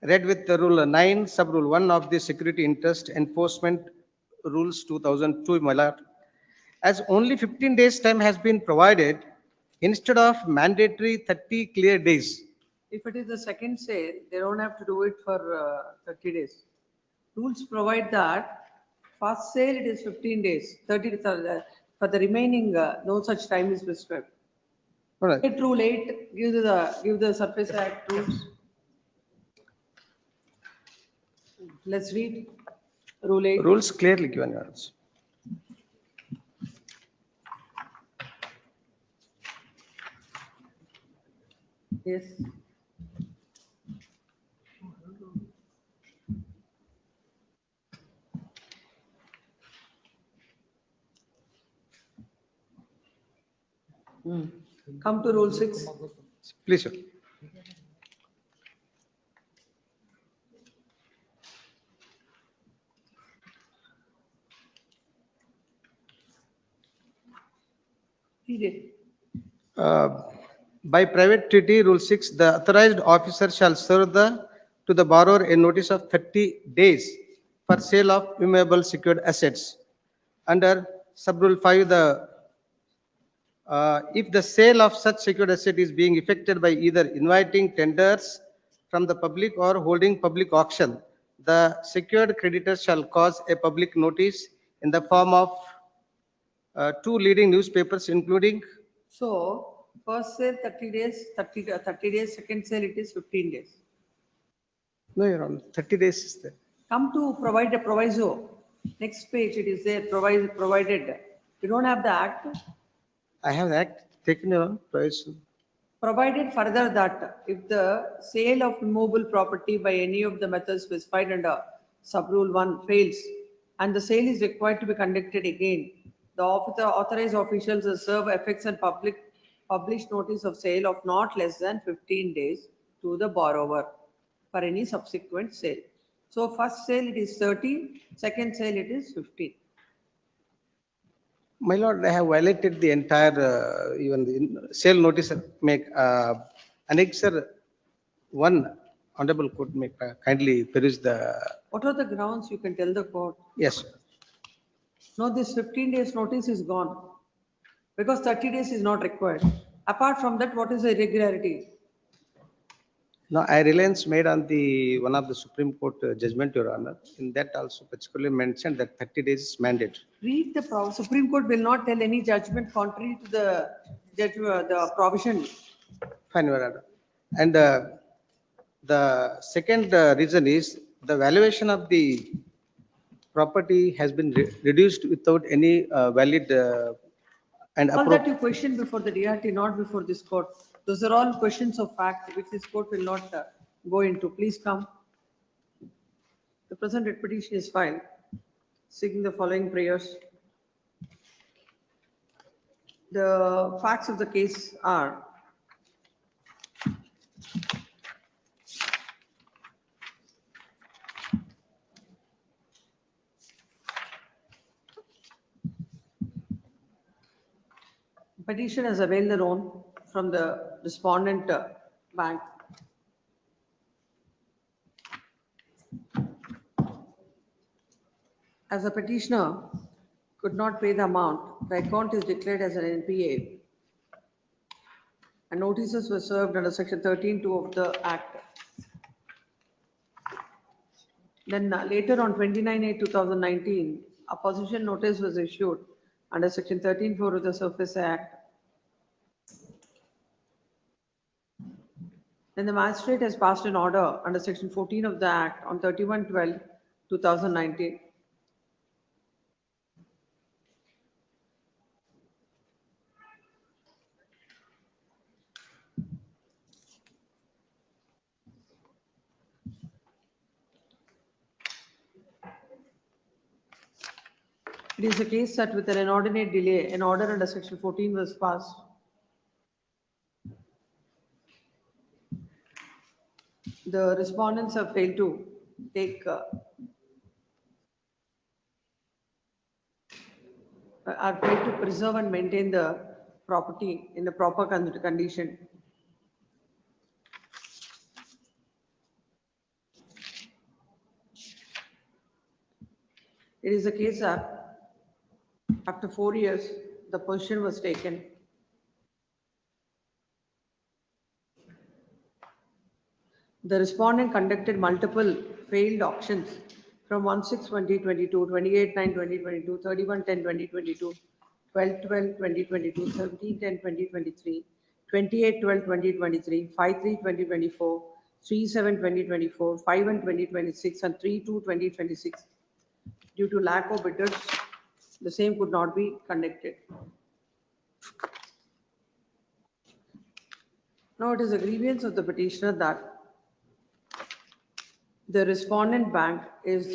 read with the Rule 9, Sub-Rule 1 of the Security Interest Enforcement Rules 2002, my lord. As only 15 days time has been provided instead of mandatory 30 clear days. If it is the second sale, they don't have to do it for 30 days. Rules provide that first sale it is 15 days, 30 for the remaining no such time is prescribed. All right. Rule 8 give the Surface Act rules. Let's read Rule 8. Rules clearly given, Your Honor. Yes. Come to Rule 6. Please, sir. Read it. By private treaty, Rule 6, the authorized officer shall serve to the borrower a notice of 30 days for sale of immovable secured assets. Under sub-rule 5, if the sale of such secured asset is being effected by either inviting tenders from the public or holding public auction, the secured creditor shall cause a public notice in the form of 2 leading newspapers, including. So first sale 30 days, 30 days, second sale it is 15 days. No, Your Honor, 30 days is there. Come to provide a proviso. Next page it is there, provided. You don't have the act. I have the act taken, Your Honor, proviso. Provided further that if the sale of immovable property by any of the methods specified under sub-rule 1 fails and the sale is required to be conducted again, the authorized officials will serve effects and publish notice of sale of not less than 15 days to the borrower for any subsequent sale. So first sale it is 30, second sale it is 15. My lord, I have violated the entire, even the sale notice, make annexure 1, honorable court, make kindly peruse the. What are the grounds you can tell the court? Yes, sir. No, this 15 days notice is gone because 30 days is not required. Apart from that, what is the irregularity? No, I reliance made on the one of the Supreme Court judgment, Your Honor. In that also particularly mentioned that 30 days is mandate. Read the Supreme Court will not tell any judgment contrary to the provision. Fine, Your Honor. And the second reason is the valuation of the property has been reduced without any valid and All appropriate. that you question before the DRT, not before this court. Those are all questions of fact which this court will not go into. Please come. The present writ petition is filed, seeking the following prayers. The facts of the case are petitioner has availed the loan from the respondent bank. As the petitioner could not pay the amount, the account is declared as an NPA. And notices were served under section 13(2) of the Act. Then later on 29/8/2019, a opposition notice was issued under section 13(4) of the Surface Act. Then the magistrate has passed an order under section 14 of the Act on 31/12/2019. It is a case that with an inordinate delay, an order under section 14 was passed. The respondents have failed to take are failed to preserve and maintain the property in the proper condition. It is a case that after 4 years, the position was taken. The respondent conducted multiple failed auctions from 1/6/2022, 28/9/2022, 31/10/2022, 12/12/2022, 17/10/2023, 28/12/2023, 5/3/2024, 3/7/2024, 5/1/2026, and 3/2/2026. Due to lack of bidders, the same could not be conducted. Now it is a grievance of the petitioner that the respondent bank is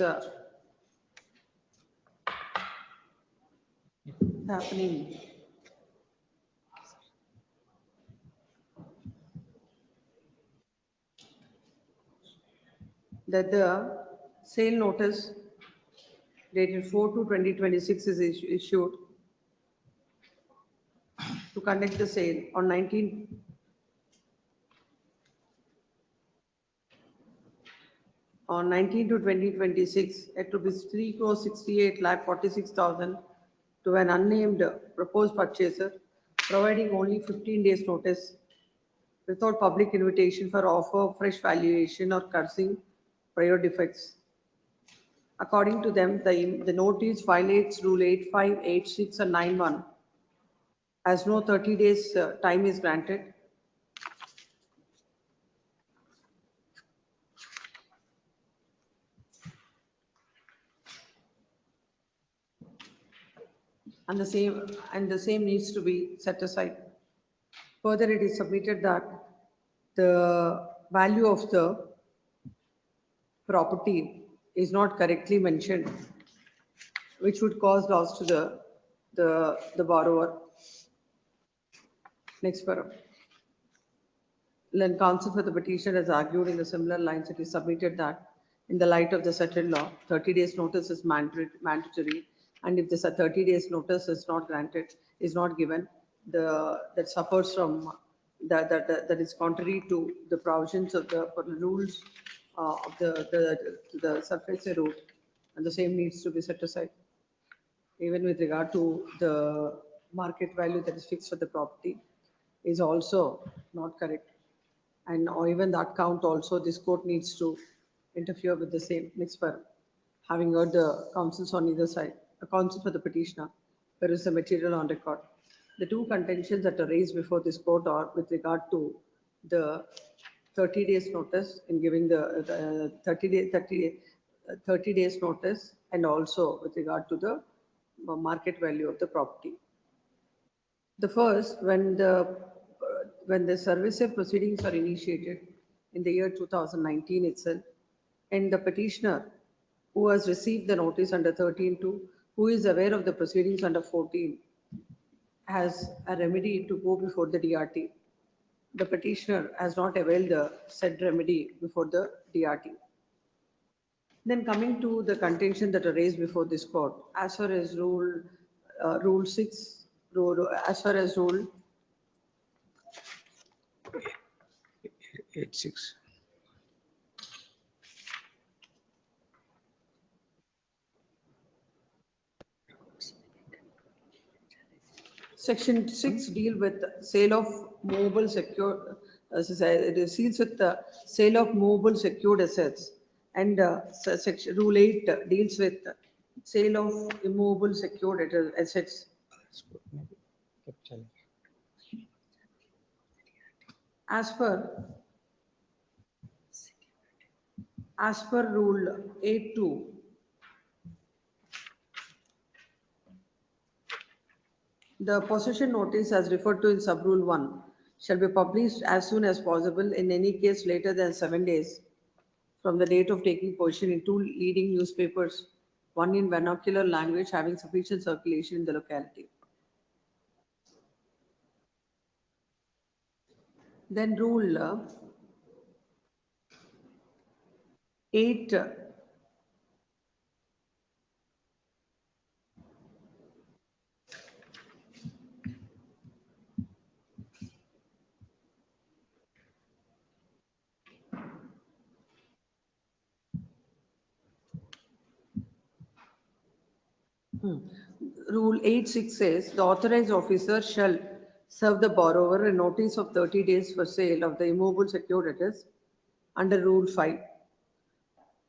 happening. that the sale notice dated 4/2/2026 is issued to conduct the sale on 19 to 2026 at rupees 3,68,46,000 to an unnamed proposed purchaser, providing only 15 days notice without public invitation for offer, fresh valuation or cursing prior defects. According to them, the notice violates Rule 85, 86 and 91 as no 30 days time is granted. And the same needs to be set aside. Further, it is submitted that the value of the property is not correctly mentioned, which would cause loss to the borrower. Next paragraph. Then counsel for the petitioner has argued in the similar lines. It is submitted that in the light of the settled law, 30 days notice is mandatory, and if this 30 days notice is not granted, is not given, that suffers from that is contrary to the provisions of the rules of the surface road, and the same needs to be set aside. Even with regard to the market value that is fixed for the property is also not correct. And or even that count also, this court needs to interfere with the same. Next paragraph. Having heard the counsels on either side, a counsel for the petitioner, there is the material on record. The two contentions that are raised before this court are with regard to the 30 days notice in giving the 30 days notice, and also with regard to the market value of the property. The first, when the service proceedings are initiated in the year 2019 itself, and the petitioner who has received the notice under 13(2), who is aware of the proceedings under 14, has a remedy to go before the DRT. The petitioner has not availed the said remedy before the DRT. Then coming to the contention that are raised before this court, as far as rule 6, as far as rule 86. Section 6 deal with sale of movable secured, it deals with the sale of movable secured assets, and section rule 8 deals with sale of immovable secured assets. As per rule 8(2), the possession notice as referred to in sub-rule 1 shall be published as soon as possible, in any case later than 7 days from the date of taking possession, in 2 leading newspapers, one in vernacular language having sufficient circulation in the locality. Then rule 8 Rule 8(6) says the authorized officer shall serve the borrower a notice of 30 days for sale of the immovable secured assets under Rule 5.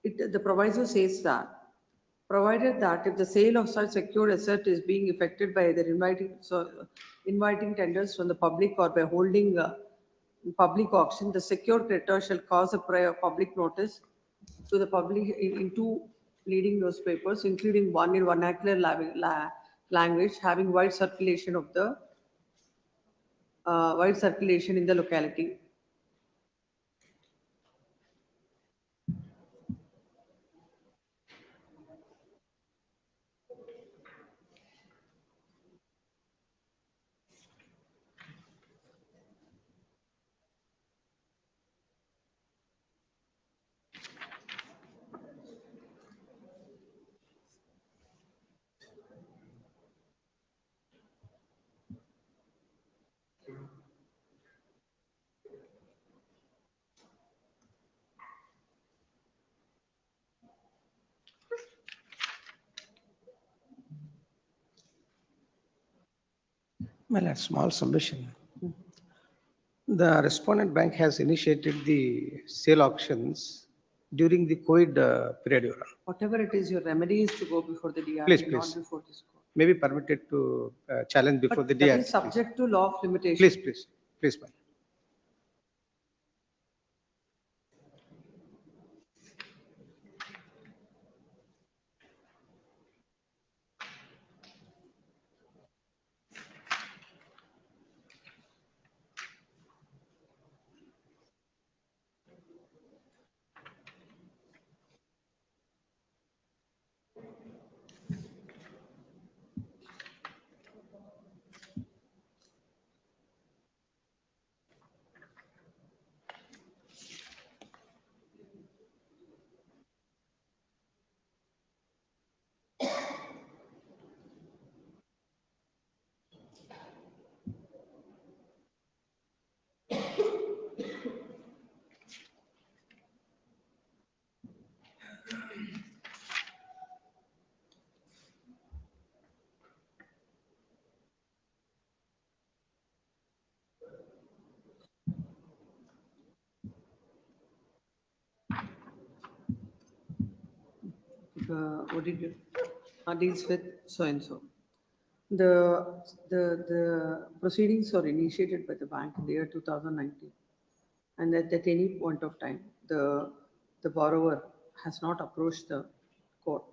The proviso says that, provided that if the sale of such secured asset is being effected by either inviting tenders from the public or by holding public auction, the secured creditor shall cause a prior public notice to the public in 2 leading newspapers, including one in vernacular language having wide circulation in the locality. Well, a small submission. The respondent bank has initiated the sale auctions during the COVID period, Your Honor. Whatever it is, your remedy is to go before the Please, DRT, not please. before this court. May be permitted to challenge before the But that DRT. is subject to law of limitation. Please, please, please, ma'am. What did you, deals with so and so. The proceedings are initiated by the bank in the year 2019. And at any point of time, the borrower has not approached the court,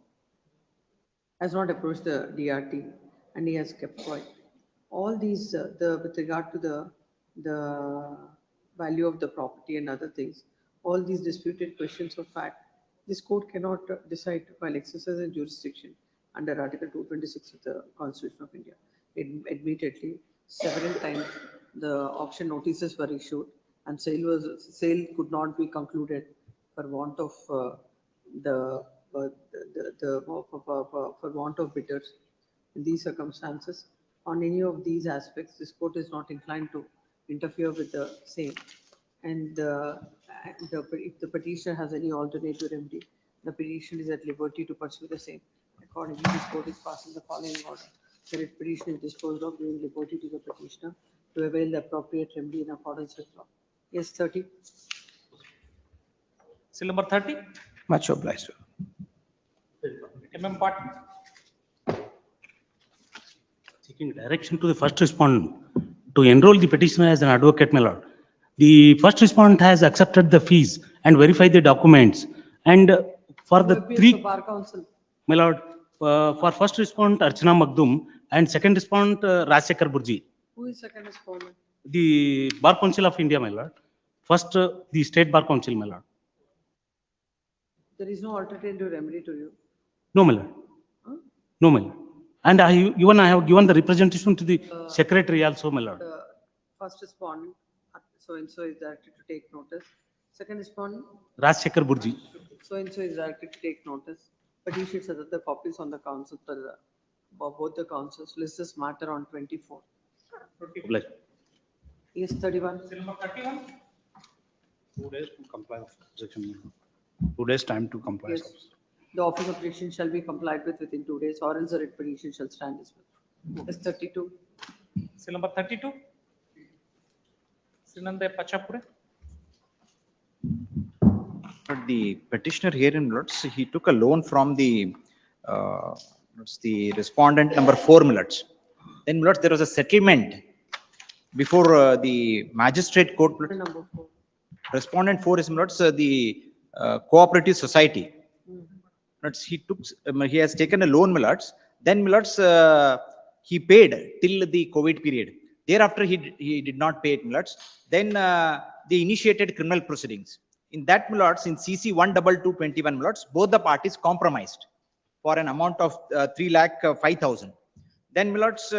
has not approached the DRT, and he has kept quiet. All these, with regard to the value of the property and other things, all these disputed questions of fact, this court cannot decide while exercising jurisdiction under Article 226 of the Constitution of India. Admittedly, several times the auction notices were issued and sale could not be concluded for want of for want of bidders. In these circumstances, on any of these aspects, this court is not inclined to interfere with the same. And if the petitioner has any alternative remedy, the petitioner is at liberty to pursue the same. Accordingly, this court is passing the following order. The writ petition is disposed of, giving liberty to the petitioner to avail the appropriate remedy in accordance with law. Yes, 30. Seal number 30. Much obliged. MM Part. Seeking direction to the first respondent to enroll the petitioner as an advocate, my lord. The first respondent has accepted the fees and verified the documents. And for the three, Bar Council. my lord, for first respondent Archana Magdum and second respondent Rajsekhar Burji, Who is second respondent? the Bar Council of India, my lord. First, the State Bar Council, my lord. There is no alternative remedy to you. No, my lord. No, my lord. And I have given the representation to the secretary also, my lord. First respondent, so and so is directed to take notice. Second respondent, Rajsekhar Burji. so and so is directed to take notice. Petition has other copies on the council for both the councils. List this matter on 24. Obliged. Yes, 31. 31. 2 days to comply with objection. 2 days time to comply. Yes. The office of petition shall be complied with within 2 days, or else the writ petition shall stand as well. Yes, 32. Seal number 32. Sinande Pachapure. The petitioner here in Millards, he took a loan from the respondent number 4 Millards. Then Millards, there was a settlement before the magistrate court. Number 4. Respondent 4 is Millards, the cooperative society. Millards, he has taken a loan, Millards. Then Millards, he paid till the COVID period. Thereafter, he did not pay it, Millards. Then they initiated criminal proceedings. In that, Millards, in CC 12221, Millards, both the parties compromised for an amount of 3,05,000. Then, Millards,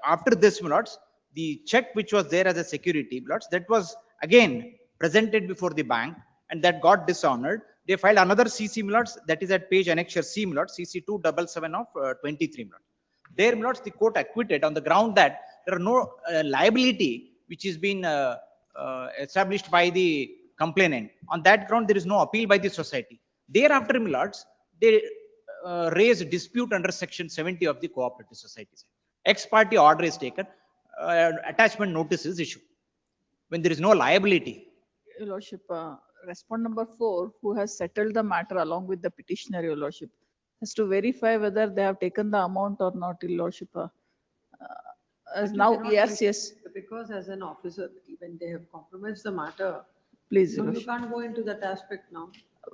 after this, Millards, the check which was there as a security, Millards, that was again presented before the bank and that got dishonored. They filed another CC, Millards, that is at page annexure C, Millards, CC 277 of 23, Millards. There, Millards, the court acquitted on the ground that there are no liability which is been established by the complainant. On that ground, there is no appeal by the society. Thereafter, Millards, they raised dispute under section 70 of the Cooperative Societies. Ex parte order is taken. attachment notice is issued, when there is no liability. Your Lordship, respondent number 4, who has settled the matter along with the petitioner, Your Lordship, has to verify whether they have taken the amount or not, Your Lordship. As But you now, cannot yes, make- yes, Because as an officer, when they have compromised the matter, please, so Your you Lordship. can't go into that aspect now.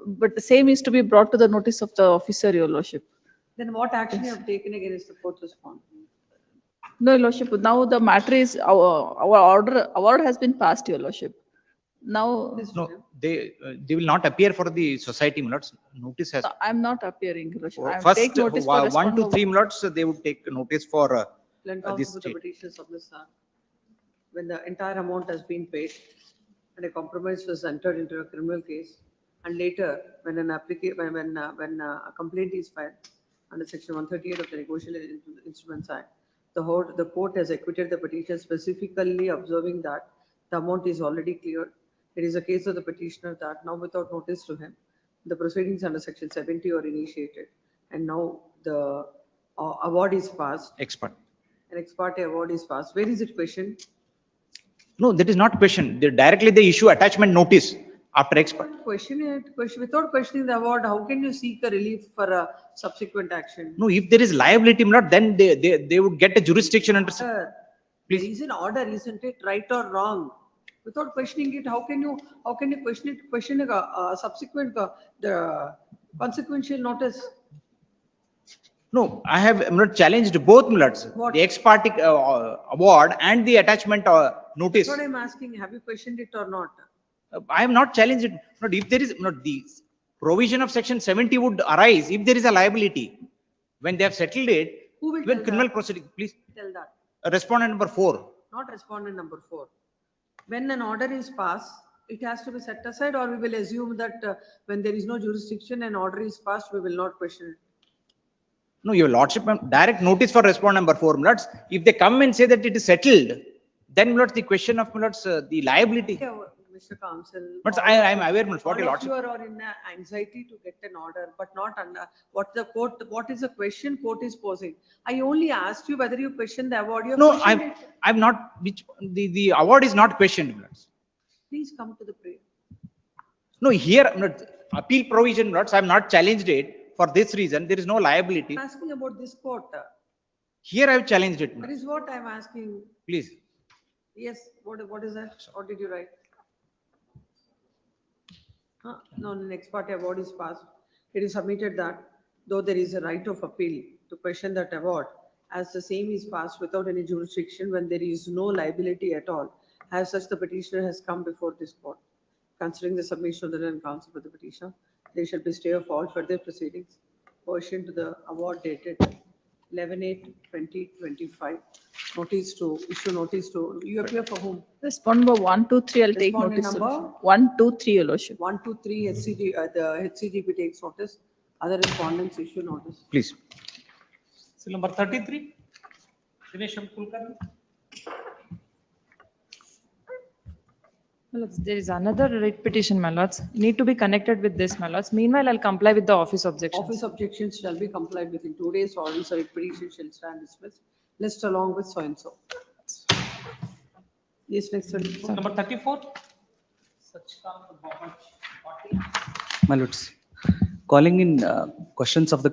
But the same is to be brought to the notice of the officer, Your Lordship. Then what action you have taken against the court respondent? No, Your Lordship, now the matter is, our award has been passed, Your Lordship. Now, No, they will not appear for the society, my lords. Notice has. I'm not appearing, Your Lordship. I'm First, take notice for 1 respondent to number 3 minutes, they would take notice for Then this counsel for the state. petition submits that when the entire amount has been paid and a compromise was entered into a criminal case, and later when an when a complaint is filed under section 138 of the Negotiable Instruments Act, the court has acquitted the petitioner, specifically observing that the amount is already cleared. It is a case of the petitioner that now, without notice to him, the proceedings under section 70 are initiated, and now the award is passed. Expert. An ex parte award is passed. Where is it questioned? No, that is not question. Directly they issue attachment notice after expert. Question without questioning the award, how can you seek a relief for a subsequent action? No, if there is liability, my lord, then they would get a jurisdiction under. Sir, there is an order, isn't it? Right or wrong? Without questioning it, how can you question a subsequent, the consequential notice? No, I have not challenged both, my lords. What? The ex parte award and the attachment notice. That's what I'm asking. Have you questioned it or not? I am not challenged it. Not if there is not the provision of section 70 would arise if there is a liability. When they have settled it, Who will when tell criminal that? proceeding, please. Tell that. Respondent number 4. Not respondent number 4. When an order is passed, it has to be set aside, or we will assume that when there is no jurisdiction and order is passed, we will not question it. No, your lordship, direct notice for respondent number 4, my lords. If they come and say that it is settled, then, my lords, the question of, my lords, the liability. Yeah, Mr. Counsel. But I am aware, my lords, what All your of you lordship. are in anxiety to get an order, but not under, what is the question court is posing? I only asked you whether you question the award. You have No, questioned it. I'm not, the award is not questioned, my lords. Please come to the prayer. No, here, my lords, appeal provision, my lords, I am not challenged it. For this reason, there is no liability. I'm asking about this court. Here I have challenged it. That is what I'm asking. Please. Yes, what is that? What did you write? No, the next party award is passed. It is submitted that though there is a right of appeal to question that award, as the same is passed without any jurisdiction when there is no liability at all, as such the petitioner has come before this court. Considering the submission of the written counsel for the petitioner, there shall be stay of all further proceedings pursuant to the award dated 11/8/2025. Notice to, issue notice to, you appear for whom? respondent number 1, 2, 3, I'll take Respondent notice. number? 1, 2, 3, Your Lordship. 1, 2, 3, the HCGP takes notice, other respondents issue notice. Please. Seal number 33. Dinesh Kulkarni. My lords, there is another writ petition, my lords. Need to be connected with this, my lords. Meanwhile, I'll comply with the office objections. Office objections shall be complied within 2 days, or else a writ petition shall stand dismissed, list along with so and so. Yes, next. Seal number 34. My lords, calling in questions of the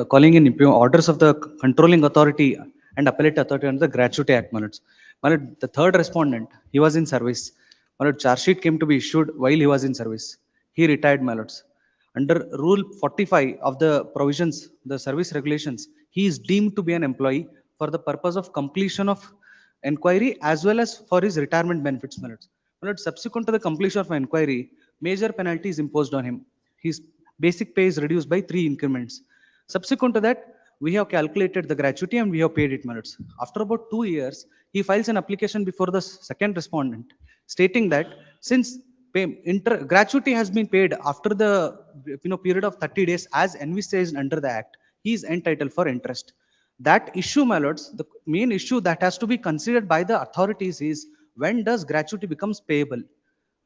calling in orders of the controlling authority and appellate authority under the Gratuity Act, my lords. My lord, the third respondent, he was in service. My lord, charge sheet came to be issued while he was in service. He retired, my lords. Under Rule 45 of the provisions, the service regulations, he is deemed to be an employee for the purpose of completion of inquiry as well as for his retirement benefits, my lords. My lord, subsequent to the completion of inquiry, major penalty is imposed on him. His basic pay is reduced by 3 increments. Subsequent to that, we have calculated the gratuity and we have paid it, my lords. After about 2 years, he files an application before the second respondent, stating that since gratuity has been paid after the period of 30 days as envisaged under the Act, he is entitled for interest. That issue, my lords, the main issue that has to be considered by the authorities is when does gratuity becomes payable?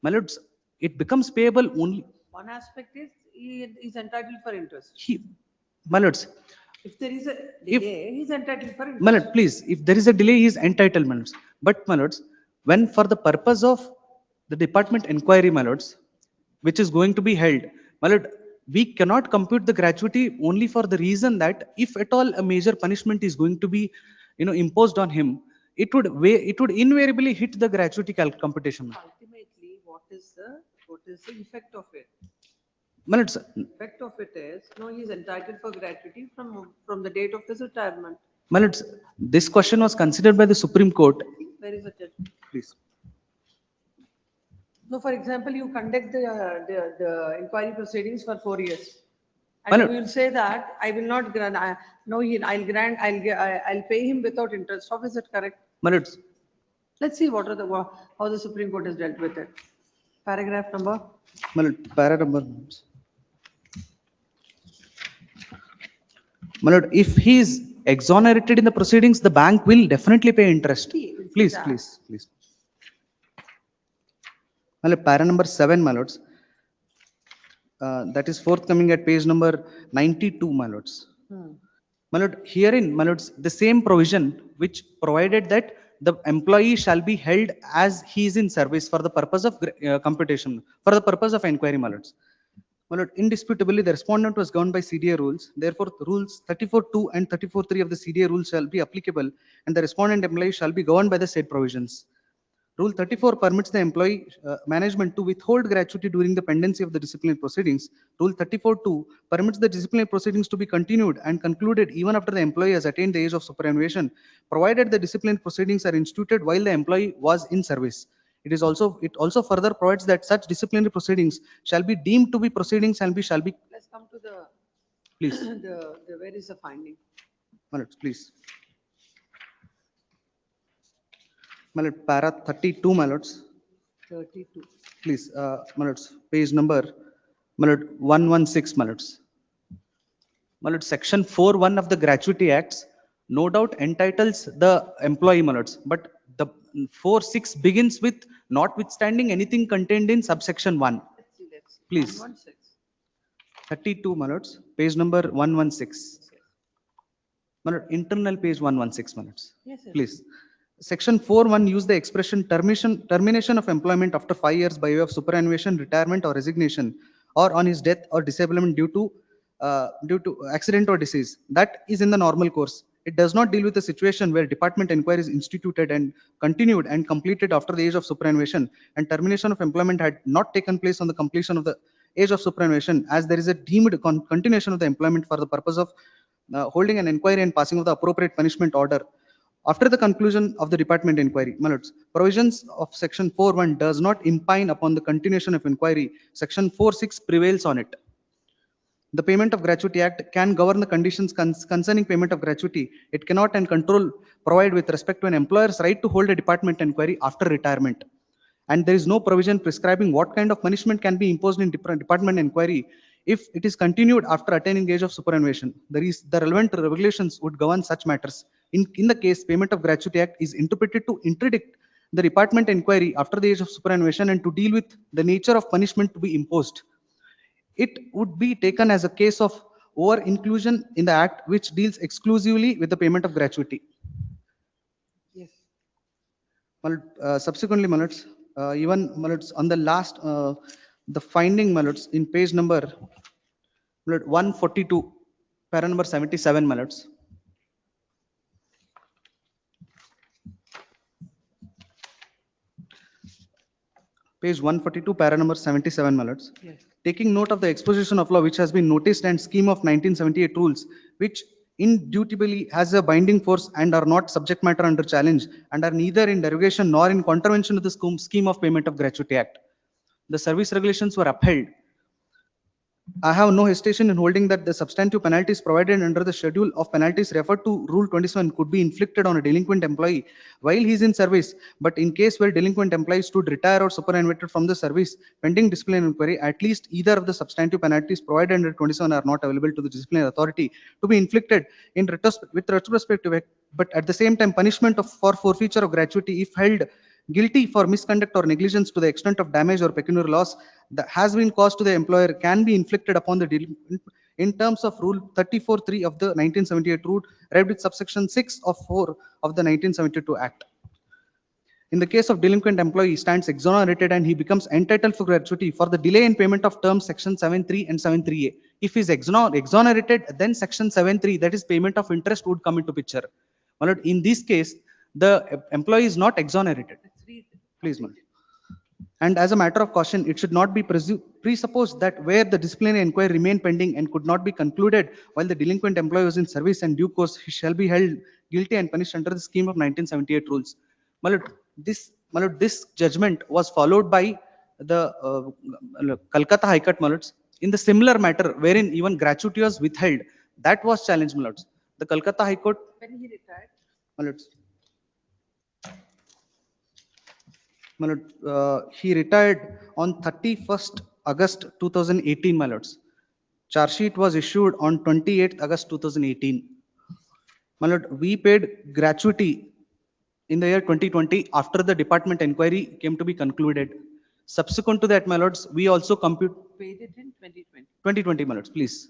My lords, it becomes payable only. One aspect is he is entitled for interest. My lords, If there is a If- delay, he's entitled for interest. My lord, please, if there is a delay, he is entitled, my lords. But my lords, when for the purpose of the department inquiry, my lords, which is going to be held, my lord, we cannot compute the gratuity only for the reason that if at all a major punishment is going to be, imposed on him, it would invariably hit the gratuity computation. Ultimately, what is the effect of it? My lords, Effect of it is, no, he is entitled for gratuity from the date of his retirement. my lords, this question was considered by the Supreme Court. Where is the judgment? Please. No, for example, you conduct the inquiry proceedings for 4 years. My And lord- you will say that I will not grant, I'll pay him without interest. How is it correct? My lords, Let's see how the Supreme Court has dealt with it. Paragraph number. my lord, para number. My lord, if he is exonerated in the proceedings, the bank will definitely pay interest. Please, that. please. My lord, para number 7, my lords. That is forthcoming at page number 92, my lords. My lord, herein, my lords, the same provision which provided that the employee shall be held as he is in service for the purpose of computation, for the purpose of inquiry, my lords. My lord, indisputably, the respondent was governed by CDA rules. Therefore, rules 34.2 and 34.3 of the CDA rules shall be applicable, and the respondent employee shall be governed by the said provisions. Rule 34 permits the employee management to withhold gratuity during the pendency of the disciplinary proceedings. Rule 34.2 permits the disciplinary proceedings to be continued and concluded even after the employee has attained the age of superannuation, provided the disciplinary proceedings are instituted while the employee was in service. It also further provides that such disciplinary proceedings shall be deemed to be proceedings and shall be. Let's come to the. Please. Where is the finding? My lords, please. My lord, para 32, my lords. 32. Please, my lords, page number, my lord, 116, my lords. My lord, section 4.1 of the Gratuity Acts no doubt entitles the employee, my lords, but the 4.6 begins with notwithstanding anything contained in subsection 1. Let's see. Please. 116. 32, my lords, page number 116. My lord, internal page 116, my lords. Yes, sir. Please. Section 4.1 use the expression termination of employment after 5 years by way of superannuation, retirement or resignation, or on his death or disablement due to accident or disease. That is in the normal course. It does not deal with the situation where department inquiry is instituted and continued and completed after the age of superannuation, and termination of employment had not taken place on the completion of the age of superannuation, as there is a deemed continuation of the employment for the purpose of holding an inquiry and passing of the appropriate punishment order after the conclusion of the department inquiry. My lords, provisions of section 4.1 does not impine upon the continuation of inquiry. Section 4.6 prevails on it. The Payment of Gratuity Act can govern the conditions concerning payment of gratuity. It cannot and control provide with respect to an employer's right to hold a department inquiry after retirement. And there is no provision prescribing what kind of punishment can be imposed in department inquiry if it is continued after attaining age of superannuation. The relevant regulations would govern such matters. In the case, Payment of Gratuity Act is interpreted to interdict the department inquiry after the age of superannuation and to deal with the nature of punishment to be imposed. It would be taken as a case of over-inclusion in the Act, which deals exclusively with the payment of gratuity. Yes. Subsequently, my lords, even my lords, on the last, the finding, my lords, in page number 142, para number 77, my lords. Page 142, para number 77, my lords. Yes. Taking note of the exposition of law which has been noticed and scheme of 1978 rules, which indubitably has a binding force and are not subject matter under challenge and are neither in derogation nor in contravention of the scheme of Payment of Gratuity Act. The service regulations were upheld. I have no hesitation in holding that the substantive penalties provided under the schedule of penalties referred to Rule 27 could be inflicted on a delinquent employee while he is in service, but in case where delinquent employees stood retire or superannuated from the service pending disciplinary inquiry, at least either of the substantive penalties provided under 27 are not available to the disciplinary authority to be inflicted with retrospective effect, but at the same time punishment for forfeiture of gratuity if held guilty for misconduct or negligence to the extent of damage or pecuniary loss that has been caused to the employer can be inflicted upon the delinquent in terms of Rule 34(3) of the 1978 rule, arrived with subsection 6 of 4 of the 1972 Act. In the case of delinquent employee, he stands exonerated and he becomes entitled for gratuity for the delay in payment of terms section 7(3) and 7(3)(a). If he is exonerated, then section 7(3), that is payment of interest, would come into picture. My lord, in this case, the employee is not exonerated. Please, my lord. And as a matter of caution, it should not be presupposed that where the disciplinary inquiry remained pending and could not be concluded while the delinquent employee was in service and due course, he shall be held guilty and punished under the scheme of 1978 rules. My lord, this judgment was followed by the Calcutta High Court, my lords, in the similar matter wherein even gratuity was withheld. That was challenged, my lords. The Calcutta High Court. When he retired? My lords. My lord, he retired on 31st August 2018, my lords. Charge sheet was issued on 28th August 2018. My lord, we paid gratuity in the year 2020 after the department inquiry came to be concluded. Subsequent to that, my lords, we also Paid it in 2020. 2020, my lords, please.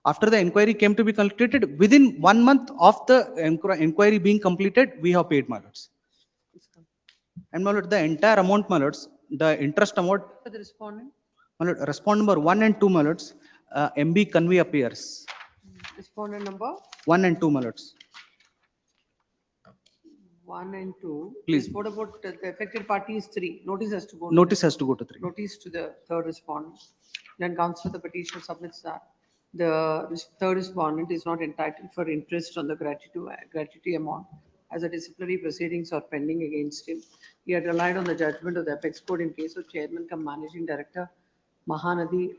After the inquiry came to be completed, within 1 month of the inquiry being completed, we have paid, my lords. And my lord, the entire amount, my lords, the interest amount. For the respondent? My lord, respondent number 1 and 2, my lords, MB Conway appears. Respondent number? 1 and 2, my lords. 1 and 2. Please. What about the affected party is 3? Notice has to go. Notice has to go to 3. Notice to the third respondent. Then counsel the petitioner submits that the third respondent is not entitled for interest on the gratuity amount as the disciplinary proceedings are pending against him. He had relied on the judgment of the Apex Court in case of Chairman cum Managing Director Mahanadi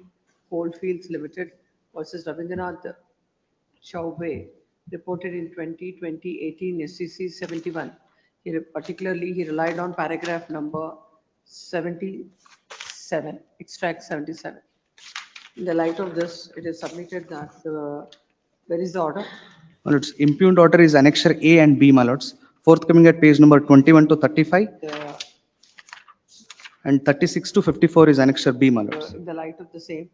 Coalfields Limited versus Rabindranath Chaubey, reported in 2018 SCC 71. Particularly, he relied on paragraph number 77, extract 77. In the light of this, it is submitted that where is the order? My lords, impugned order is annexure A and B, my lords, forthcoming at page number 21 to 35. And 36 to 54 is annexure B, my lords. In the light of the same.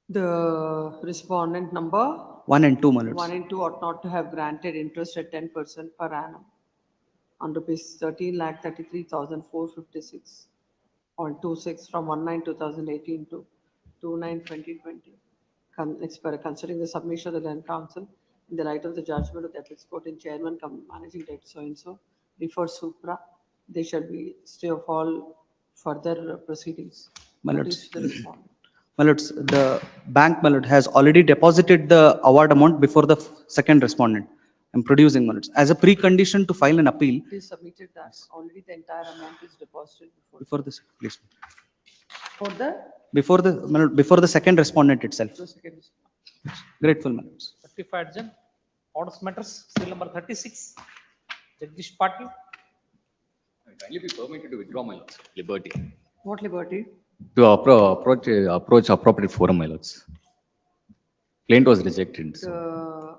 The respondent number? 1 and 2, my lords. 1 and 2 ought not to have granted interest at 10% per annum on rupees 13,33,456.26 from 1/9/2018 to 2/9/2020. Considering the submission of the then council in the light of the judgment of the Apex Court in Chairman cum Managing Director so-and-so, before supra, they shall be stay of all further proceedings. My lords. Notice to the respondent. My lords, the bank, my lord, has already deposited the award amount before the second respondent. I'm producing, my lords, as a precondition to file an appeal. It is submitted that already the entire amount is deposited Before this, please. for the My lord, before the second respondent itself. second. Grateful, my lords. Certified Judge, orders matters, seal number 36, Jagdish Patil. Kindly be permitted to withdraw my lords. Liberty. What liberty? To approach appropriate forum, my lords. Plaint was rejected. The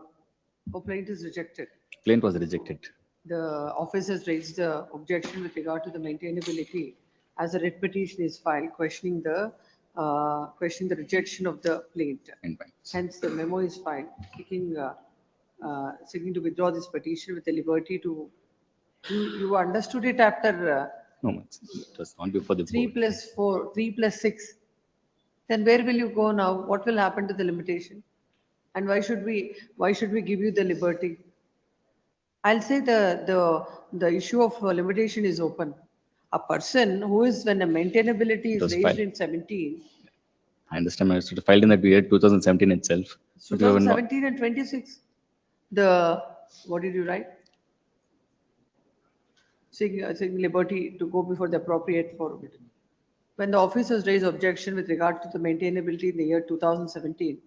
complaint is rejected. Plaint was rejected. The office has raised the objection with regard to the maintainability as a writ petition is filed questioning the rejection of the plaint. Hence, the memo is filed seeking to withdraw this petition with the liberty to. You understood it after. No, it was not before the 3 board. plus 4, 3 plus 6. Then where will you go now? What will happen to the limitation? And why should we give you the liberty? I'll say the issue of limitation is open. A person who is when a maintainability It was is raised filed. in 17, I understand, my lords. It was filed in the period 2017 itself. But we were not- 2017 and 26. What did you write? Seeking liberty to go before the appropriate forum. When the office has raised objection with regard to the maintainability in the year 2017,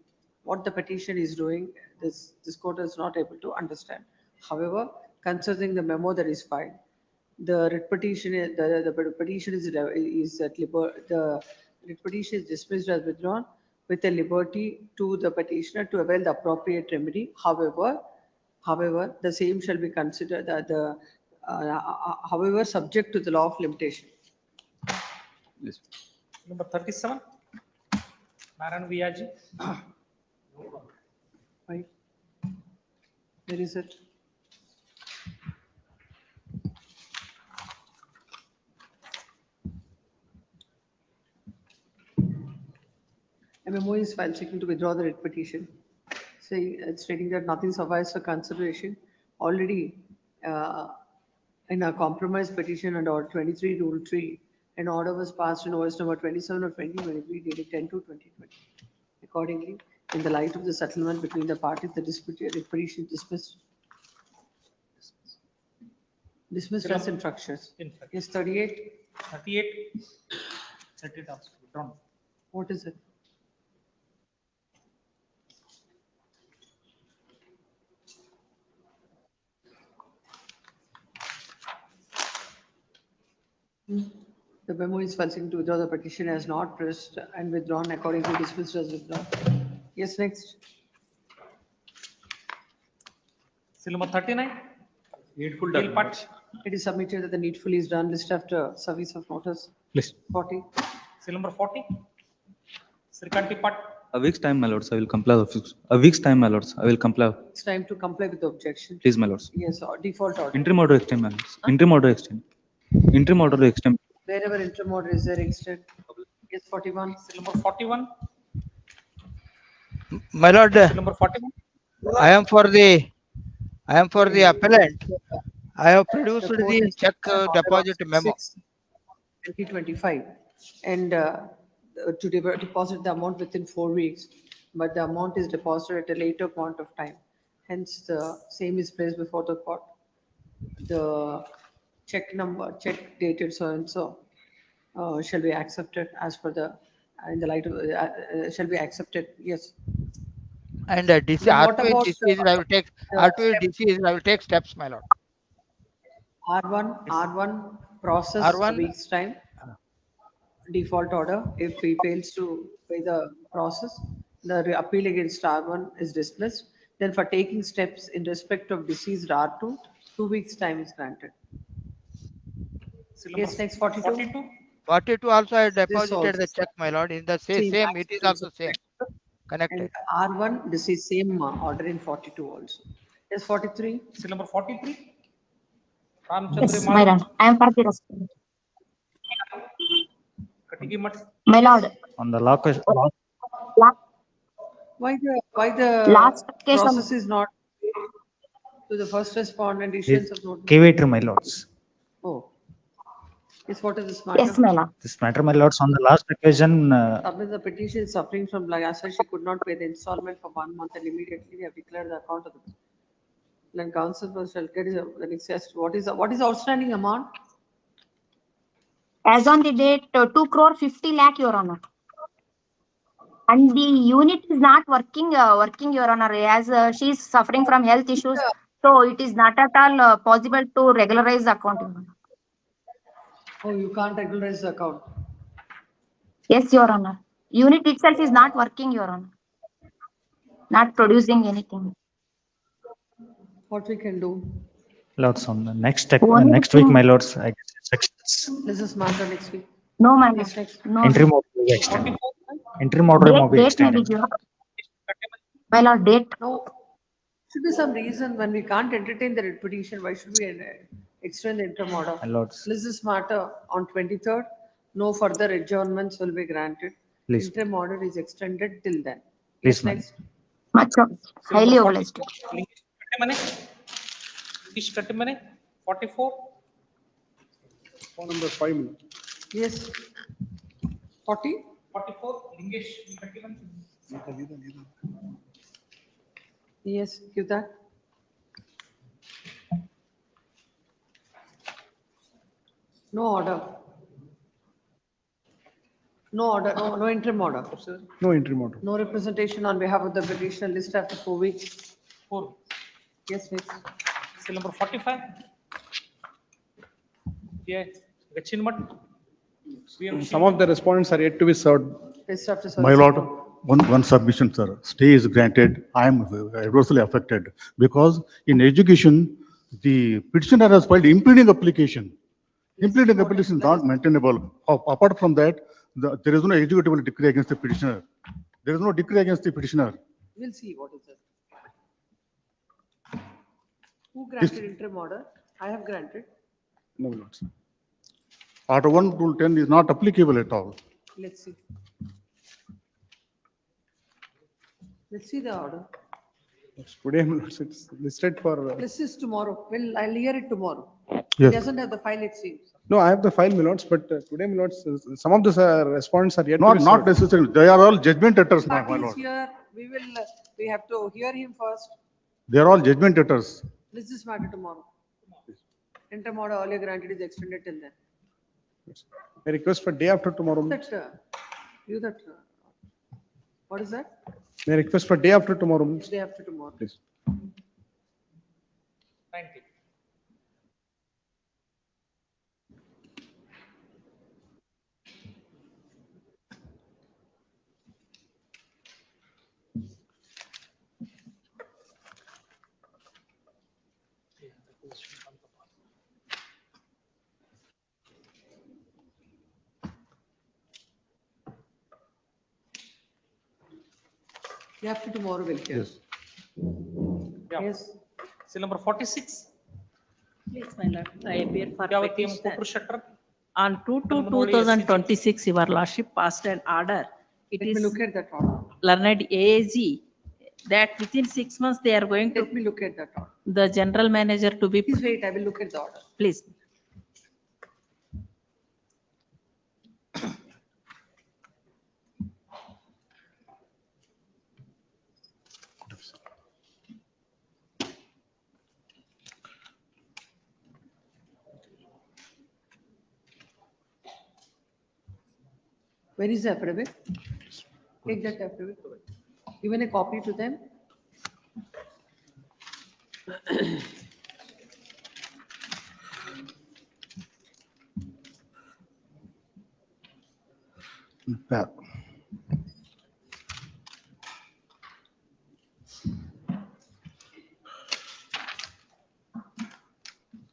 what the petition is doing, this court is not able to understand. However, considering the memo that is filed, the writ petition is the petition is dismissed as withdrawn with the liberty to the petitioner to avail the appropriate remedy. However, the same shall be considered however subject to the law of limitation. Number 37. Narayan Viyaji. Right. Where is it? A memo is filed seeking to withdraw the writ petition, stating that nothing suffices for consideration. Already, in a compromise petition under Order 23 Rule 3, an order was passed in OS number 27 of 2023 dated 10/2/2020. Accordingly, in the light of the settlement between the parties, the writ petition dismissed as infractions. Yes, 38. 38. Set it up. Withdrawn. What is it? The memo is filed seeking to withdraw the petition as not pressed and withdrawn according to dismissed as withdrawn. Yes, next. Seal number 39. Needful Bill documents. part. It is submitted that the needful is done list after service of notice. Please. 40. Seal number 40. Srikanti part. A week's time, my lords, I will comply. A week's time, my lords, I will comply. It's time to comply with the objection. Please, my lords. Yes, or default order. Interim order extend, my lords. Interim order extend. Interim order extend. Wherever interim order is there, extend. Yes, 41. Seal number 41. My lord, Seal number 41. I am for the appellant. I have produced the check deposit memo. 2025 and to deposit the amount within 4 weeks, but the amount is deposited at a later point of time. Hence, the same is placed before the court. The check dated so and so shall be accepted as per the, in the light of, shall be accepted, yes. And DC, R2 disease, I will take, R2 disease, I will take steps, my lord. R1 process R1 a week's time. Default order, if he fails to pay the process, the appeal against R1 is dismissed. Then for taking steps in respect of deceased R2, 2 weeks time is granted. Yes, next 42. 42 also I deposited also. the check, my lord, in the same, it is also same, connected. And R1, this is same order in 42 also. Yes, 43. Seal number 43. Yes, my lord, I am for the response. My lord, On the law question, Why the last case of- process is not to the first respondent issuance of notice? give it to my lords. Oh. Yes, what is this matter? yes, my lord. This matter, my lords, on the last occasion, Submit the petition is suffering from like as such she could not pay the installment for 1 month and immediately we have declared the account of the then council shall get the excess. What is the outstanding amount? As on the date, 2 crore 50 lakh, Your Honor. And the unit is not working, Your Honor, as she is suffering from health issues. So it is not at all possible to regularize the account, Your Honor. Oh, you can't regularize the account. Yes, Your Honor. Unit itself is not working, Your Honor. Not producing anything. What we can do? lords, on the next One next week, thing- my lords, I guess sections. This is matter next week. No, my lord. Yes, next. No. Interim order will be extended. Interim order will be Date may be extended. given. My lord, date. No, should be some reason when we can't entertain the writ petition, why should we extend the interim order? My lords, This is matter on 23rd, no further adjournments will be granted. Please. Interim order is extended till then. Please, Yes, ma'am. next. Much highly obliged. Ish Katimane, 44. Phone number 5 minutes. Yes. 40? 44. Lingesh Katimane. Yes, give that. No order. No order, no interim order. No interim order. No representation on behalf of the petitioner list after 4 weeks. 4. Yes, please. Seal number 45. Yeah, Gachinmat. Some of the respondents are yet to be served. List after My service. lord, one submission, sir. Stay is granted. I am adversely affected because in education, the petitioner has filed impleading application. Impleading application is not maintainable. Apart from that, There is no executable decree against the petitioner. There is no decree against the petitioner. We'll see what is it. Who granted interim order? I have granted. No, my lords. Order 1 Rule 10 is not applicable at all. Let's see. Let's see the order. Today, my lords, it's listed for, This is tomorrow. Well, I'll hear it tomorrow. He Yes. doesn't have the file, it seems. no, I have the file, my lords, but today, my lords, some of the respondents are yet. to Not be not served. necessarily. They are all judgment debtors, my Party is lord. here. We have to hear him first. They are all judgment debtors. Let's this matter tomorrow. Interim order earlier granted is extended till then. I request for day after tomorrow. What is that? May I request for day after tomorrow? Day after tomorrow. Please. 90. Day after tomorrow we'll hear. Yes. Yeah. Yes. Seal number 46. Please, my lord, I appear for Yavatim petitioner. Kuprushatar. On 2/2/2026, your lordship passed an order. It Let is me look at that order. learned AAG that within 6 months they are going to, Let me look at that order. the general manager to be, Please wait, I will look at the order. please. Where is the affidavit? Take that affidavit. Even a copy to them.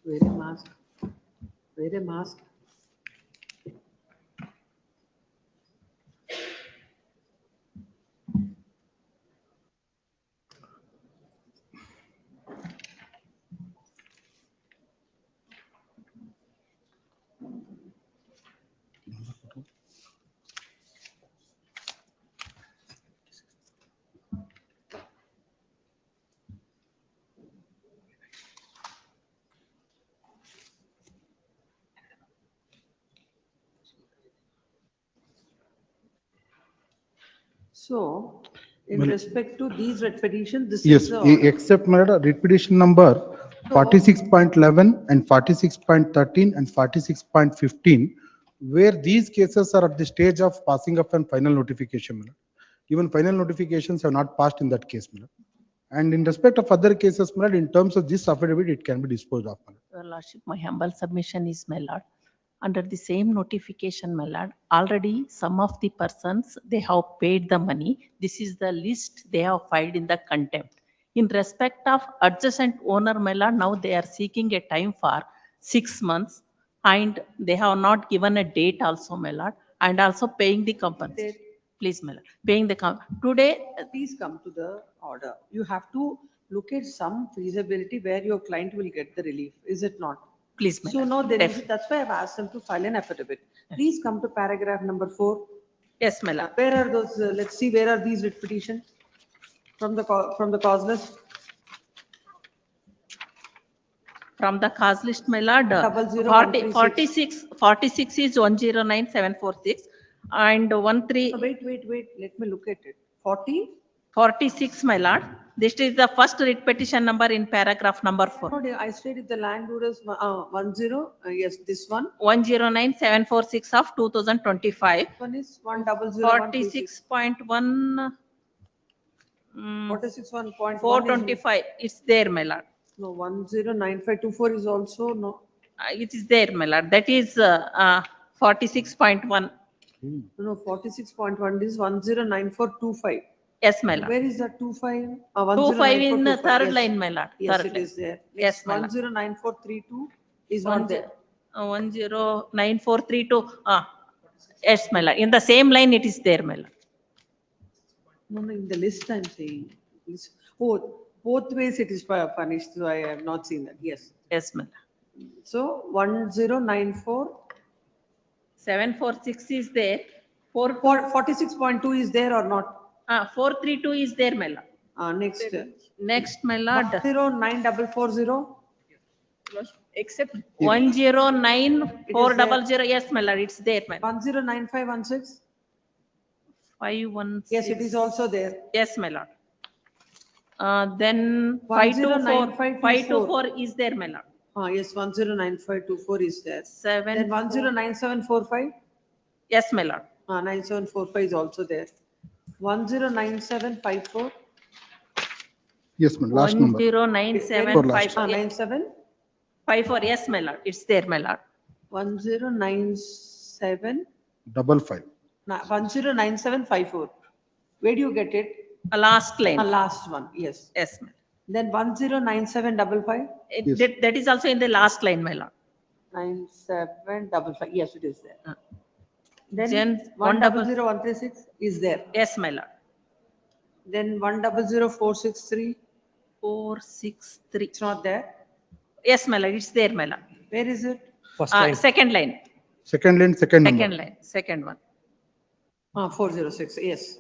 Wear a mask. Wear a mask. So, in Well- respect to these red petitions, this Yes, is the order. except my lord, writ petition number 46.11 and 46.13 and 46.15, where these cases are at the stage of passing of a final notification. my lord. Even final notifications have not passed in that case. my lord. And in respect of other cases, my lord, in terms of this affidavit, it can be disposed of. my lord. Your lordship, my humble submission is, my lord, under the same notification, my lord, already some of the persons, they have paid the money. This is the list they have filed in the contempt. In respect of adjacent owner, my lord, now they are seeking a time for 6 months and they have not given a date also, my lord, and also paying the compensation. Please, my lord, paying the, today, Please come to the order. You have to look at some feasibility where your client will get the relief, is it not? please, my So lord. no, there is, that's why I've asked them to file an affidavit. Please come to paragraph number 4. Yes, my lord. Where are those, let's see, where are these writ petitions? From the cause list? From the cause list, my lord, 00136. 46 is 109746 and 13. Wait, let me look at it. 40? 46, my lord. This is the first writ petition number in paragraph number 4. No, I stated the landowners, 10, yes, this one. 109746 of 2025. One is 100. 46.1. 46.1. 425. It's there, my lord. No, 109524 is also no. It is there, my lord. That is 46.1. No, 46.1 is 109425. Yes, my lord. Where is that 25? 25 in the 109425, third yes. line, my lord. Yes, Third it line. is there. Yes, my lord. 109432 is not there. 109432. Yes, my lord. In the same line, it is there, my lord. No, no, in the list I'm saying. Oh, both ways it is furnished, so I have not seen that, yes. Yes, my lord. So 1094. 746 is there. 46.2 is there or not? 432 is there, my lord. Next. Next, my lord. 109440. Except 109400. Yes, my lord. It's there, my lord. 109516. 516. Yes, it is also there. Yes, my lord. Then 524. 524 is there, my lord. Yes, 109524 is there. Then 7. 109745. Yes, my lord. 9745 is also there. 109754. Yes, ma'am, last number. 109754. 9754. Yes, my lord. It's there, my lord. 1097. 55. 109754. Where do you get it? Last line. Last one, yes. Yes, ma'am. Then 109755. That is also in the last line, my lord. 9755. Yes, it is there. Then 100136 is there. Yes, my lord. Then 100463. 463. It's not there. Yes, my lord. It's there, my lord. Where is it? Second line. Second line, second number. Second line. Second one. 406. Yes.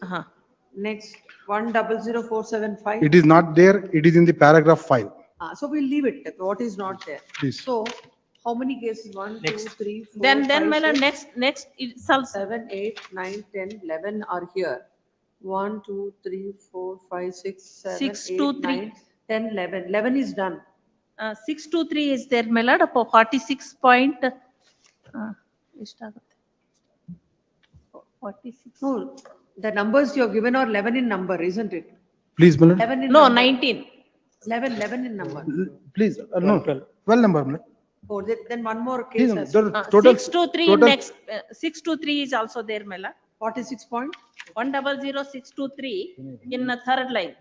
Next 100475. It is not there. It is in the paragraph 5. So we'll leave it. What is not there? Please. So how many cases? 1, 2, 3, 4, Then 5, my lord, 6, next it's also 7, 8, 9, 10, 11 are here. 1, 2, 3, 4, 5, 6, 7, 6, 8, 2, 3. 9, 10, 11. 11 is done. 623 is there, my lord. 46 point. 46. No, the numbers you have given are 11 in number, isn't it? Please, madam. 11 in No, number. 19. 11 in number. Please, no, 12 number, madam. Oh, then one more Please, case. no, has- there- total- 623 total- next. 623 is also there, my lord. 46 point. 100623 in the third line.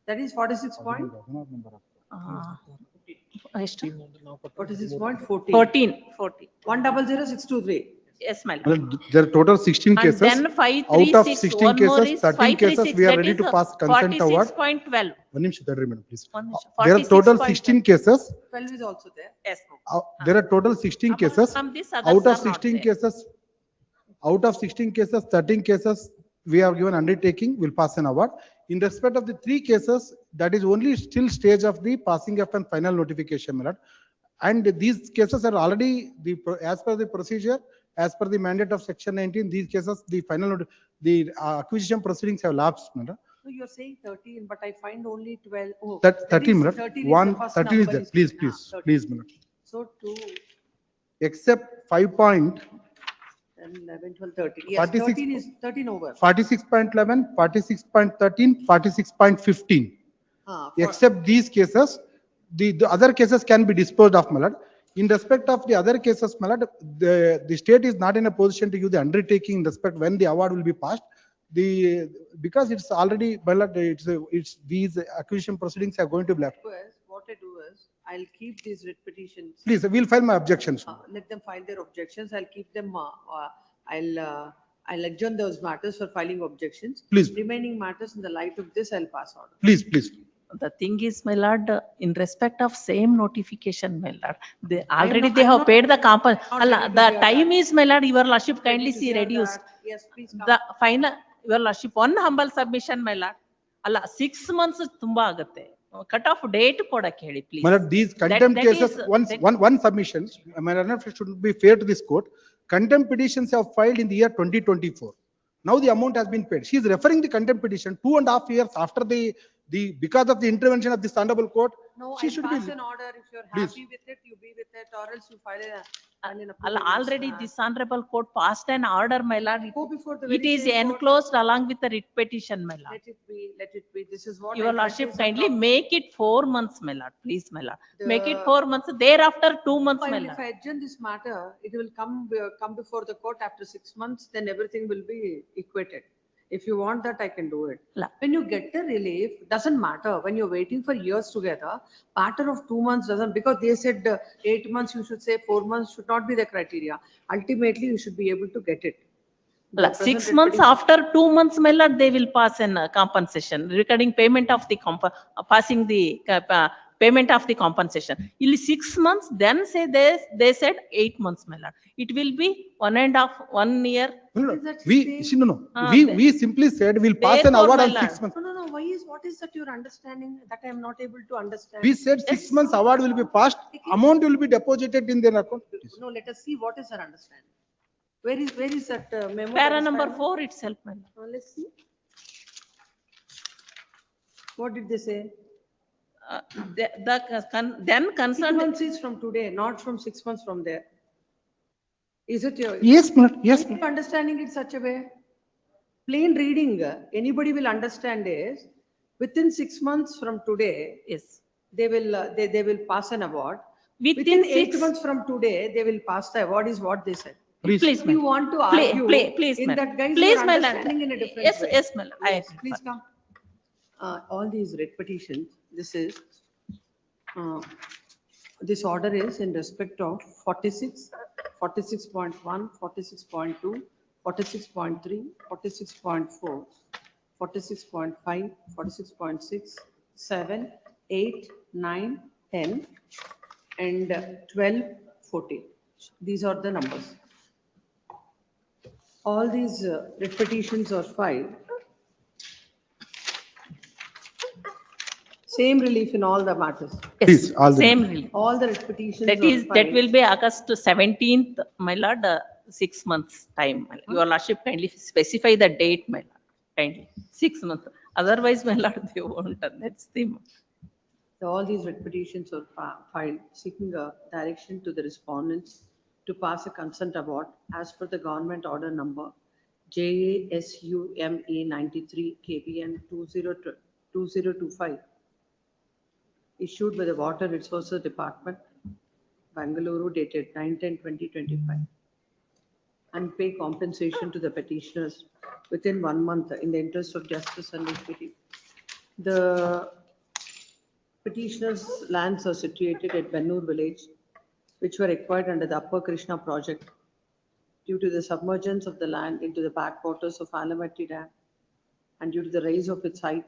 That is 46 point. 46 point 14. 14. 100623. Yes, my lord. Madam, there are total 16 And cases. then Out of 536, 16 one more cases, is 13 cases, 536. we are That ready is to pass consent award. 46.12. One minute, that remain, please. One minute. There are total 46.12. 16 cases. 12 is also there. Yes. There are total 16 cases. From this, others Out are of not 16 there. cases, 13 cases, we have given undertaking, will pass an award. In respect of the 3 cases, that is only still stage of the passing of an final notification, my lord. And these cases are already, as per the procedure, as per the mandate of section 19, these cases, the final, the acquisition proceedings have lapsed, my lord. No, you're saying 13, but I find only 12. Oh, That 13, my lord. 13 is One, the first 13 is number there. is Please, given. please, 13. please, my lord. So 2, Except 5 point, 10, 11, 12, 13. Yes, 46 13 is 13 over. 46.11, 46.13, 46.15. For- Except these cases, the other cases can be disposed of, my lord. In respect of the other cases, my lord, the state is not in a position to give the undertaking in respect when the award will be passed. Because it's already, my lord, it's these acquisition proceedings are going to be left. What I do is, I'll keep these writ petitions. Please, we'll file my objections. Let them file their objections. I'll keep them, I'll adjourn those matters for filing objections. Please. Remaining matters in the light of this, I'll pass order. Please, please. The thing is, my lord, in respect of same notification, my lord, they I am already not- they I'm have not- paid the comp. not Allah, ready to the hear time that. is, my lord, your lordship kindly to see hear reduced. that. Yes, please come. The final, your lordship, one humble submission, my lord. Allah, 6 months tumba agate. Cut off date koda keli, please. My lord, these contempt that cases, is- one submission, my lord, should be fair to this court. Contempt petitions have filed in the year 2024. Now the amount has been paid. She is referring the contempt petition 2.5 years after because of the intervention of this honorable court. No, She I'll should pass be. an order. If you're Please. happy with it, you be with it, or else you file an Allah, approval. already this honorable court passed an order, my lord. Go before the It very is same court. enclosed along with the writ petition, my lord. Let it be, let it be. This is what. Your I tried lordship to kindly say. make it 4 months, my lord, please, my lord. Make it The- 4 months, thereafter 2 months, my If lord. I adjourn this matter, it will come before the court after 6 months, then everything will be equated. If you want that, I can do it. La. When you get the relief, doesn't matter. When you're waiting for years together, matter of 2 months doesn't, because they said 8 months, you should say 4 months should not be the criteria. Ultimately, you should be able to get it. present 6 months petition- after 2 months, my lord, they will pass an compensation regarding payment of the passing the payment of the compensation. In 6 months, then say they said 8 months, my lord. It will be 1 year. We, see, no, Ah, we simply said we'll pass an Therefore, award my on lord. 6 months. No, what is that you're understanding that I am not able to understand? We said 6 months award will be passed, amount will be deposited in their account. No, let us see what is our understanding. Where is that memo? Para that is number filed? 4 itself, my lord. Let's see. What did they say? Then concerned. 6 months is from today, not from 6 months from there. Is it your? Yes, ma'am. Yes, Are you understanding it such a way? Plain reading, anybody will understand is within 6 months from today. Yes. They will pass an award. Within 8 6 months from today, they will pass the award is what they said. Please, If you want to argue please, in ma'am. that guise, Please, you're my lord. understanding in a different Yes, way. yes, my lord. I Yes, agree. please come. All these writ petitions, this order is in respect of 46, 46.1, 46.2, 46.3, 46.4, 46.5, 46.6, 7, 8, 9, 10, and 12, 14. These are the numbers. All these writ petitions are filed. Same relief in all the matters. Please, all the. Same relief. All the writ petitions That are is, that filed. will be August 17th, my lord, 6 months time. My lord. Your lordship kindly specify the date, my lord, kindly. 6 months. Otherwise, my lord, they won't. That's the. So all these writ petitions are filed seeking a direction to the respondents to pass a consent award as per the government order number JASUMA 93 KBN 2025 issued by the Water Resources Department, Bangalore, dated 9/10/2025, and pay compensation to the petitioners within 1 month in the interest of justice and equity. The petitioners' lands are situated at Bennur village, which were acquired under the Upper Krishna project due to the submergence of the land into the backwaters of Alamatti Dam and due to the rise of its height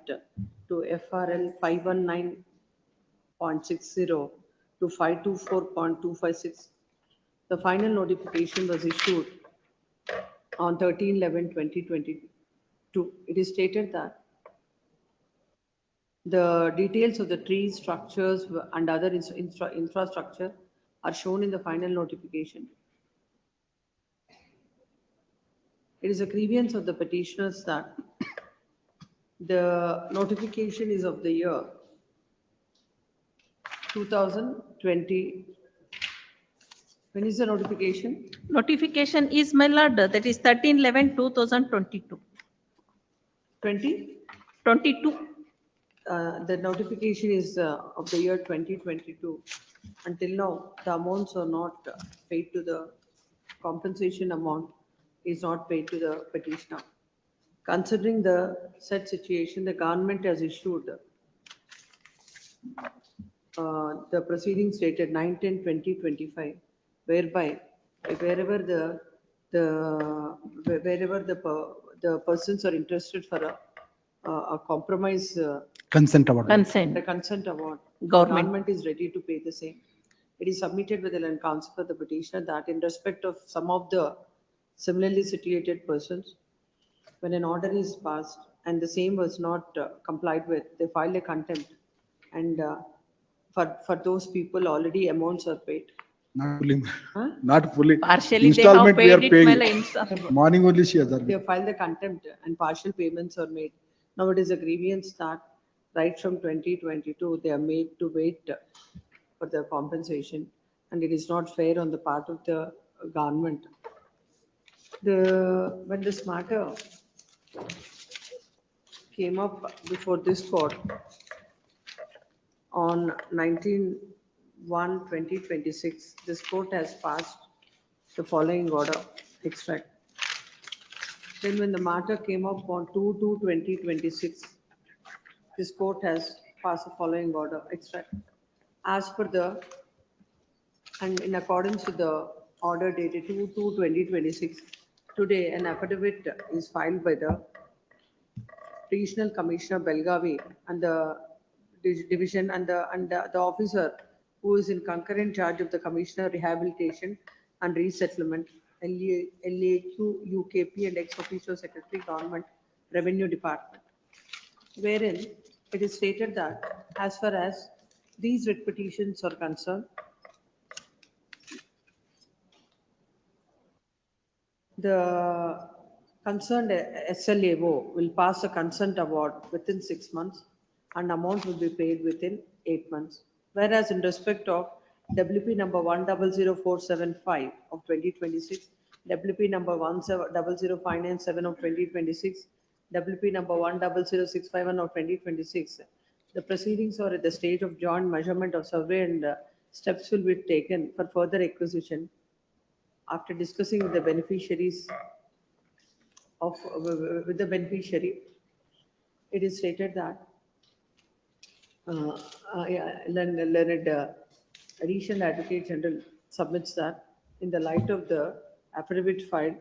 to FRL 519.60 to 524.256. The final notification was issued on 13/11/2022. It is stated that the details of the trees, structures, and other infrastructure are shown in the final notification. It is a grievance of the petitioners that the notification is of the year 2020. When is the notification? Notification is, my lord, that is 13/11/2022. 20? 22. The notification is of the year 2022. Until now, the amounts are not paid to the compensation amount is not paid to the petitioner. Considering the said situation, the government has issued the proceedings dated 9/10/2025, whereby wherever the persons are interested for a compromise Consent award. the consent award, Government is ready to pay the same. It is submitted with the land counsel for the petitioner that in respect of some of the similarly situated persons, when an order is passed and the same was not complied with, they file a contempt. And for those people, already amounts are paid. Not fully. Huh? Not fully. Partially they have Installment we are paid it, paying. my lord. Morning only she has They done. have filed the contempt and partial payments are made. Now it is a grievance that right from 2022, they are made to wait for the compensation, and it is not fair on the part of the government. When this matter came up before this court on 19/1/2026, this court has passed the following order, extract. Then when the matter came up on 2/2/2026, this court has passed the following order, extract. As per the, and in accordance with the order dated 2/2/2026, today an affidavit is filed by the Regional Commissioner Belgavi and the division and the officer who is in concurrent charge of the Commissioner Rehabilitation and Resettlement, LAQ, UKP and ex officio Secretary Government Revenue Department, wherein it is stated that as far as these writ petitions are concerned, the concerned SLAO will pass a consent award within 6 months and amount will be paid within 8 months. Whereas in respect of WP number 100475 of 2026, WP number 1000597 of 2026, WP number 100651 of 2026, the proceedings are at the stage of joint measurement of survey and steps will be taken for further acquisition. After discussing with the beneficiaries with the beneficiary, it is stated that learned Additional Advocate General submits that in the light of the affidavit filed,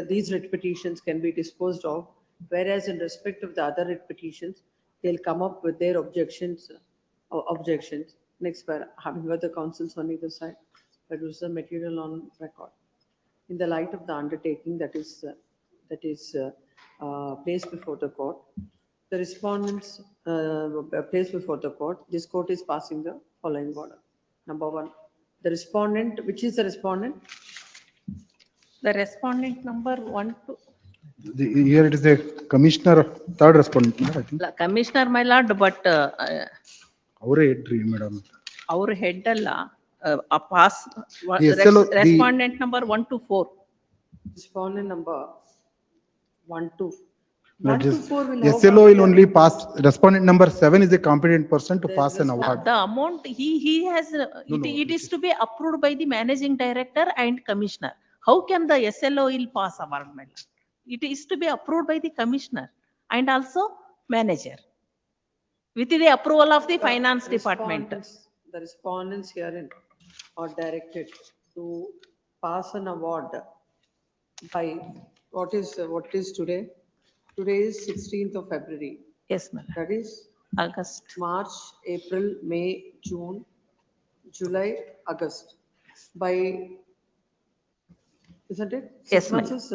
these writ petitions can be disposed of, whereas in respect of the other writ petitions, they'll come up with their objections. Next, by having heard the counsels on either side, produce the material on record. In the light of the undertaking that is placed before the court, the respondents placed before the court, this court is passing the following order. Number one, the respondent, which is the respondent? The respondent number 1 to. Here it is the commissioner, third respondent, I think. Commissioner, my lord, but Our head, madam. our head pass SLO, respondent number 1 to 4. Respondent number 1 to 1 to 4 will SLO will only pass, respondent number 7 is a competent person to pass an award. The amount he has, it is to be approved by the managing director and commissioner. How can the SLO will pass award? It is to be approved by the commissioner and also manager with the approval of the finance department. The respondents herein are directed to pass an award by what is today? Today is 16th of February. Yes, ma'am. That is August, March, April, May, June, July, August. By, isn't it? Yes, ma'am. August.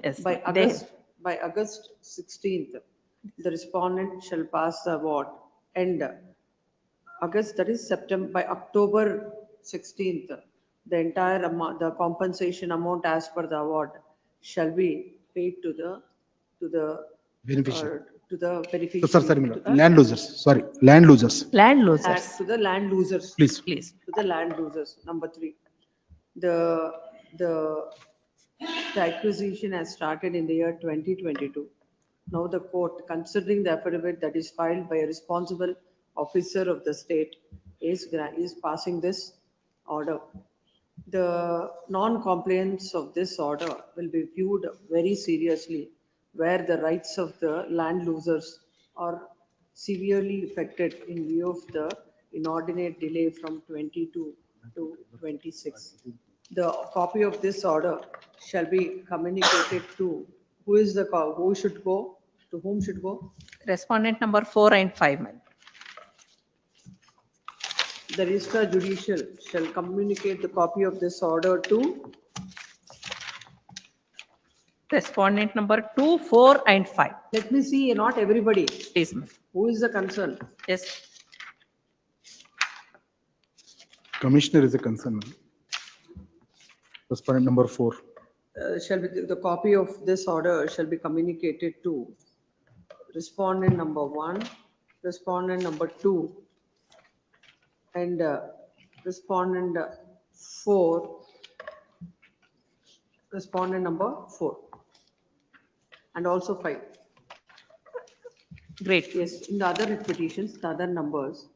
Yes. By August 16th, the respondent shall pass the award. And August, that is September, by October 16th, the entire amount, the compensation amount as per the award shall be paid to the Beneficiary. To the beneficiary. Sorry, land losers, sorry, land losers. Land losers. To the land losers. Please. Please. To the land losers. Number 3. The acquisition has started in the year 2022. Now the court, considering the affidavit that is filed by a responsible officer of the state, is passing this order. The non-compliance of this order will be viewed very seriously, where the rights of the land losers are severely affected in view of the inordinate delay from 22 to 26. The copy of this order shall be communicated to who should go, to whom should go? Respondent number 4 and 5, ma'am. The Registrar Judicial shall communicate the copy of this order to Respondent number 2, 4 and 5. Let me see, not everybody. Please, ma'am. Who is the concern? Yes. Commissioner is a concern. Respondent number 4. Shall be the copy of this order shall be communicated to respondent number 1, respondent number 2, and respondent 4, respondent number 4, and also 5. Great. Yes, in the other petitions, the other numbers,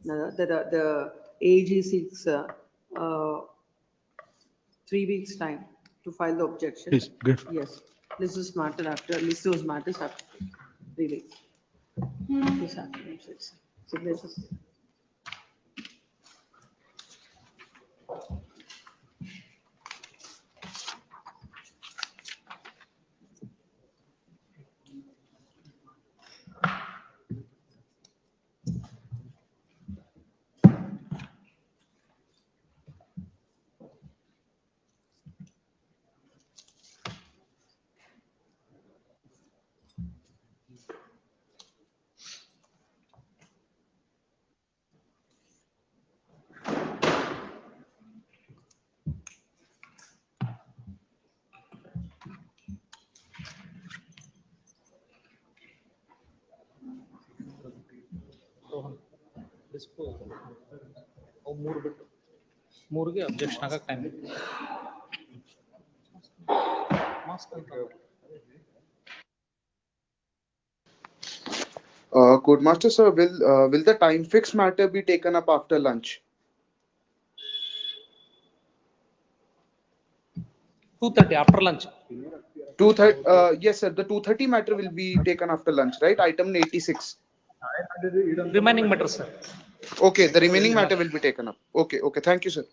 the AG seeks 3 weeks time to file the objection. Please, good. Yes, list those matters after 3 weeks. This afternoon, signatures. ಅವು ಮೂರು ಬಿಟ್ಟು ಮೂರಿಗೆ objection ಆಗಕ್ಕೆ time Code Master sir, will the time fixed matter be taken up after lunch? 2:30 after lunch. 2:30, yes sir, the 2:30 matter will be taken after lunch, right? Item 86. Remaining matters, sir. Okay, the remaining matter will be taken up. Okay, okay, thank you sir.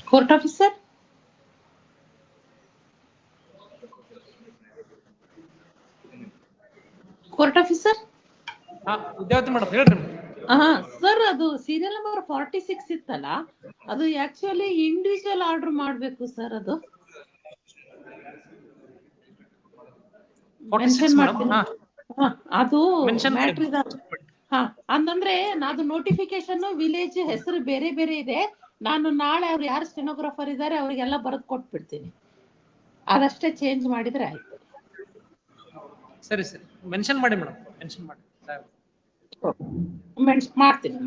Court officer? Court officer? Vidyavati madam ಹೇಳ್ರಿ. Sir ಅದು serial number 46 ಇತ್ತಲ್ಲ, ಅದು actually individual order ಮಾಡ್ಬೇಕು sir, ಅದು mention ಮಾಡ್ತೀನಿ. ಅದು matter ಇದೆ. ಅಂತಂದ್ರೆ ಅದು ನೋಟಿಫಿಕೇಶನ್ ವಿಲೇಜ್ ಹೆಸರು ಬೇರೆ ಬೇರೆ ಇದೆ. ನಾನು ನಾಳೆ ಅವ್ರು ಯಾರು ಸ್ಟೆನೋಗ್ರಾಫರ್ ಇದ್ದಾರೆ ಅವ್ರಿಗೆಲ್ಲ ಬರೆದು ಕೊಟ್ಬಿಡ್ತೀನಿ. ಅದಷ್ಟೇ ಚೇಂಜ್ ಮಾಡಿದ್ರೆ ಆಯ್ತು. ಸರಿ ಸರಿ, ಮೆನ್ಷನ್ ಮಾಡಿ ಮೇಡಮ್, ಮೆನ್ಷನ್ ಮಾಡಿ. ಮಾಡ್ತೀನಿ.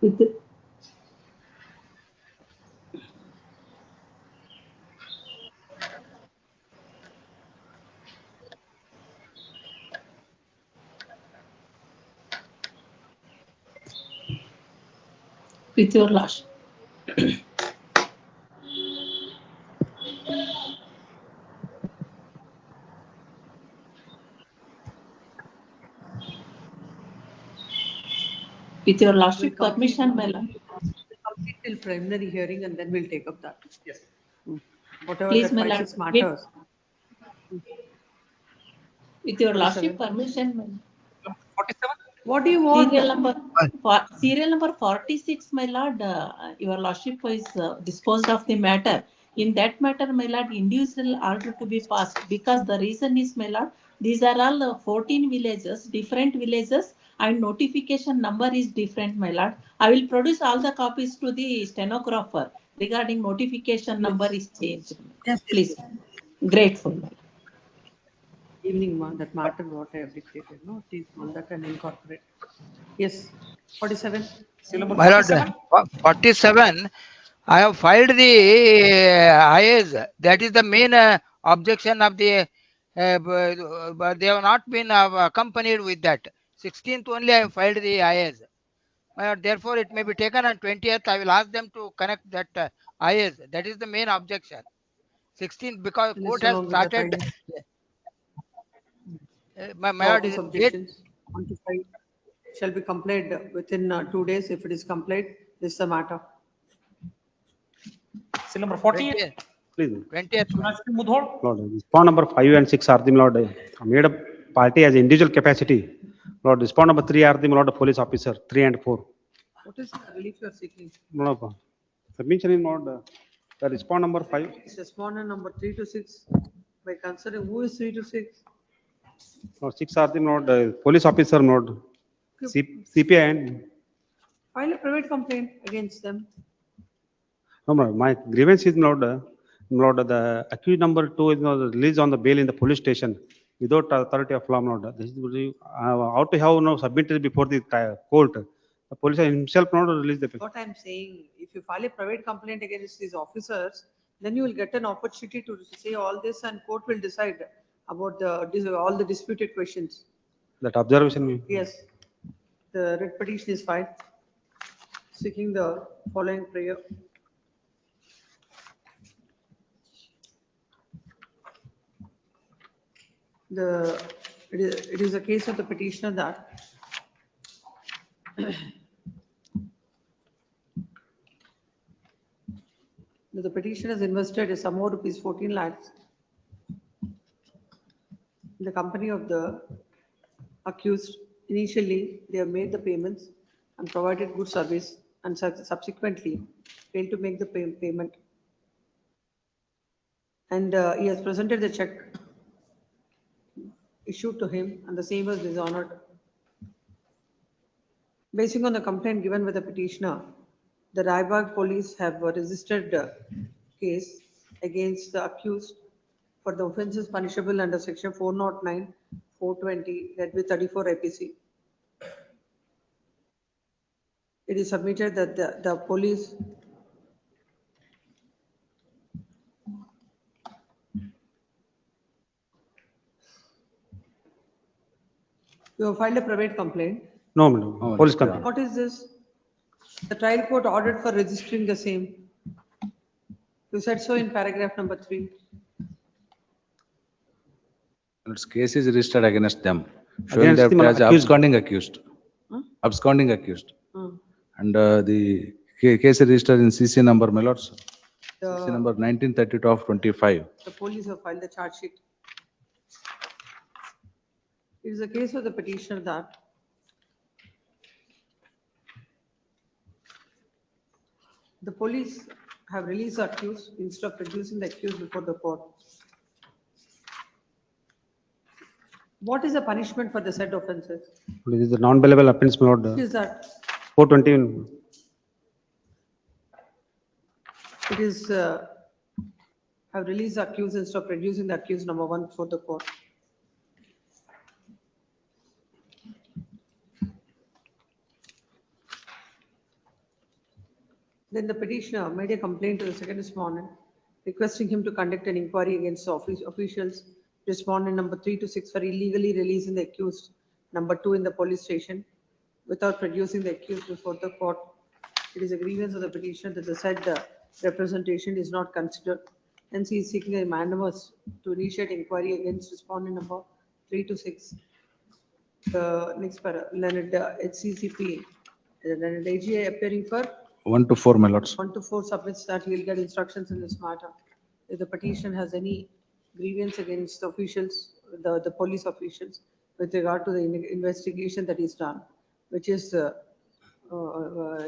With your lordship. With your lordship permission, my lord. Complete till preliminary hearing and then we'll take up that. Yes. Whatever Please, that my 5, lord, 6 matters. With your 47. lordship permission, my lord. What do you want? Serial number 46, my lord, your lordship is disposed of the matter. In that matter, my lord, individual order to be passed because the reason is, my lord, these are all 14 villages, different villages, and notification number is different, my lord. I will produce all the copies to the stenographer regarding notification number is changed. Yes, Please, grateful, my lord. Evening one, that matter what I have dictated, no, please all that and incorporate. Yes, 47. My lord, 47, I have filed the IAs. That is the main objection of the, but they have not been accompanied with that. 16th only I have filed the IAs. My lord, therefore, it may be taken on 20th. I will ask them to connect that IAs. That is the main objection. 16th, because court has along with that started. My The lord, office objections 1 to 5 shall be complied within 2 days. If it is complied, this is the matter. Seal number 48. Please. 20th. Lord, respond number 5 and 6 are the Lord made up party as individual capacity. Lord, respond number 3 are the Lord police officer 3 and 4. What is the relief you are seeking? No, submission is not the respond number 5. It's respondent number 3 to 6. By considering who is 3 to 6? Or 6 are the Lord police officer node CPI and File a private complaint against them. no, my grievance is not the accused number 2 is not released on the bail in the police station without authority of law. Not this is how to have no submitted before the court. The police himself not release the. What I'm saying, if you file a private complaint against these officers, then you will get an opportunity to say all this and court will decide about all the disputed questions. That observation. Yes, the writ petition is filed, seeking the following prayer. It is a case of the petitioner that the petitioner has invested a sum of rupees 14 lakhs in the company of the accused. Initially, they have made the payments and provided good service and subsequently failed to make the payment. And he has presented the check issued to him and the same was dishonored. Basing on the complaint given by the petitioner, the Dharwad police have registered a case against the accused for the offences punishable under section 409, 420, read with 34 IPC. It is submitted that the police you have filed a private complaint. No, madam. Police complaint. What is this? The trial court ordered for registering the same. You said so in paragraph number 3. Its case is registered against them, showing Against that the as accused. absconding accused. Absconding accused. And the case is registered in CC number, my lords. CC number 1932 of 25. The police have filed the charge sheet. It is a case of the petitioner that the police have released the accused instead of producing the accused before the court. What is the punishment for the said offences? This is the non-bailable offense, my lord. What is that? 420. It is have released the accused instead of producing the accused number 1 before the court. Then the petitioner made a complaint to the second respondent requesting him to conduct an inquiry against the officials, respondent number 3 to 6 for illegally releasing the accused number 2 in the police station without producing the accused before the court. It is a grievance of the petitioner that the said representation is not considered. Hence, he is seeking a mandamus to initiate inquiry against respondent number 3 to 6. The next para, Leonard HCCP, Leonard AGA appearing for 1 to 4, my lords. 1 to 4 submits that he will get instructions in this matter. If the petition has any grievance against the officials, the police officials, with regard to the investigation that is done, which is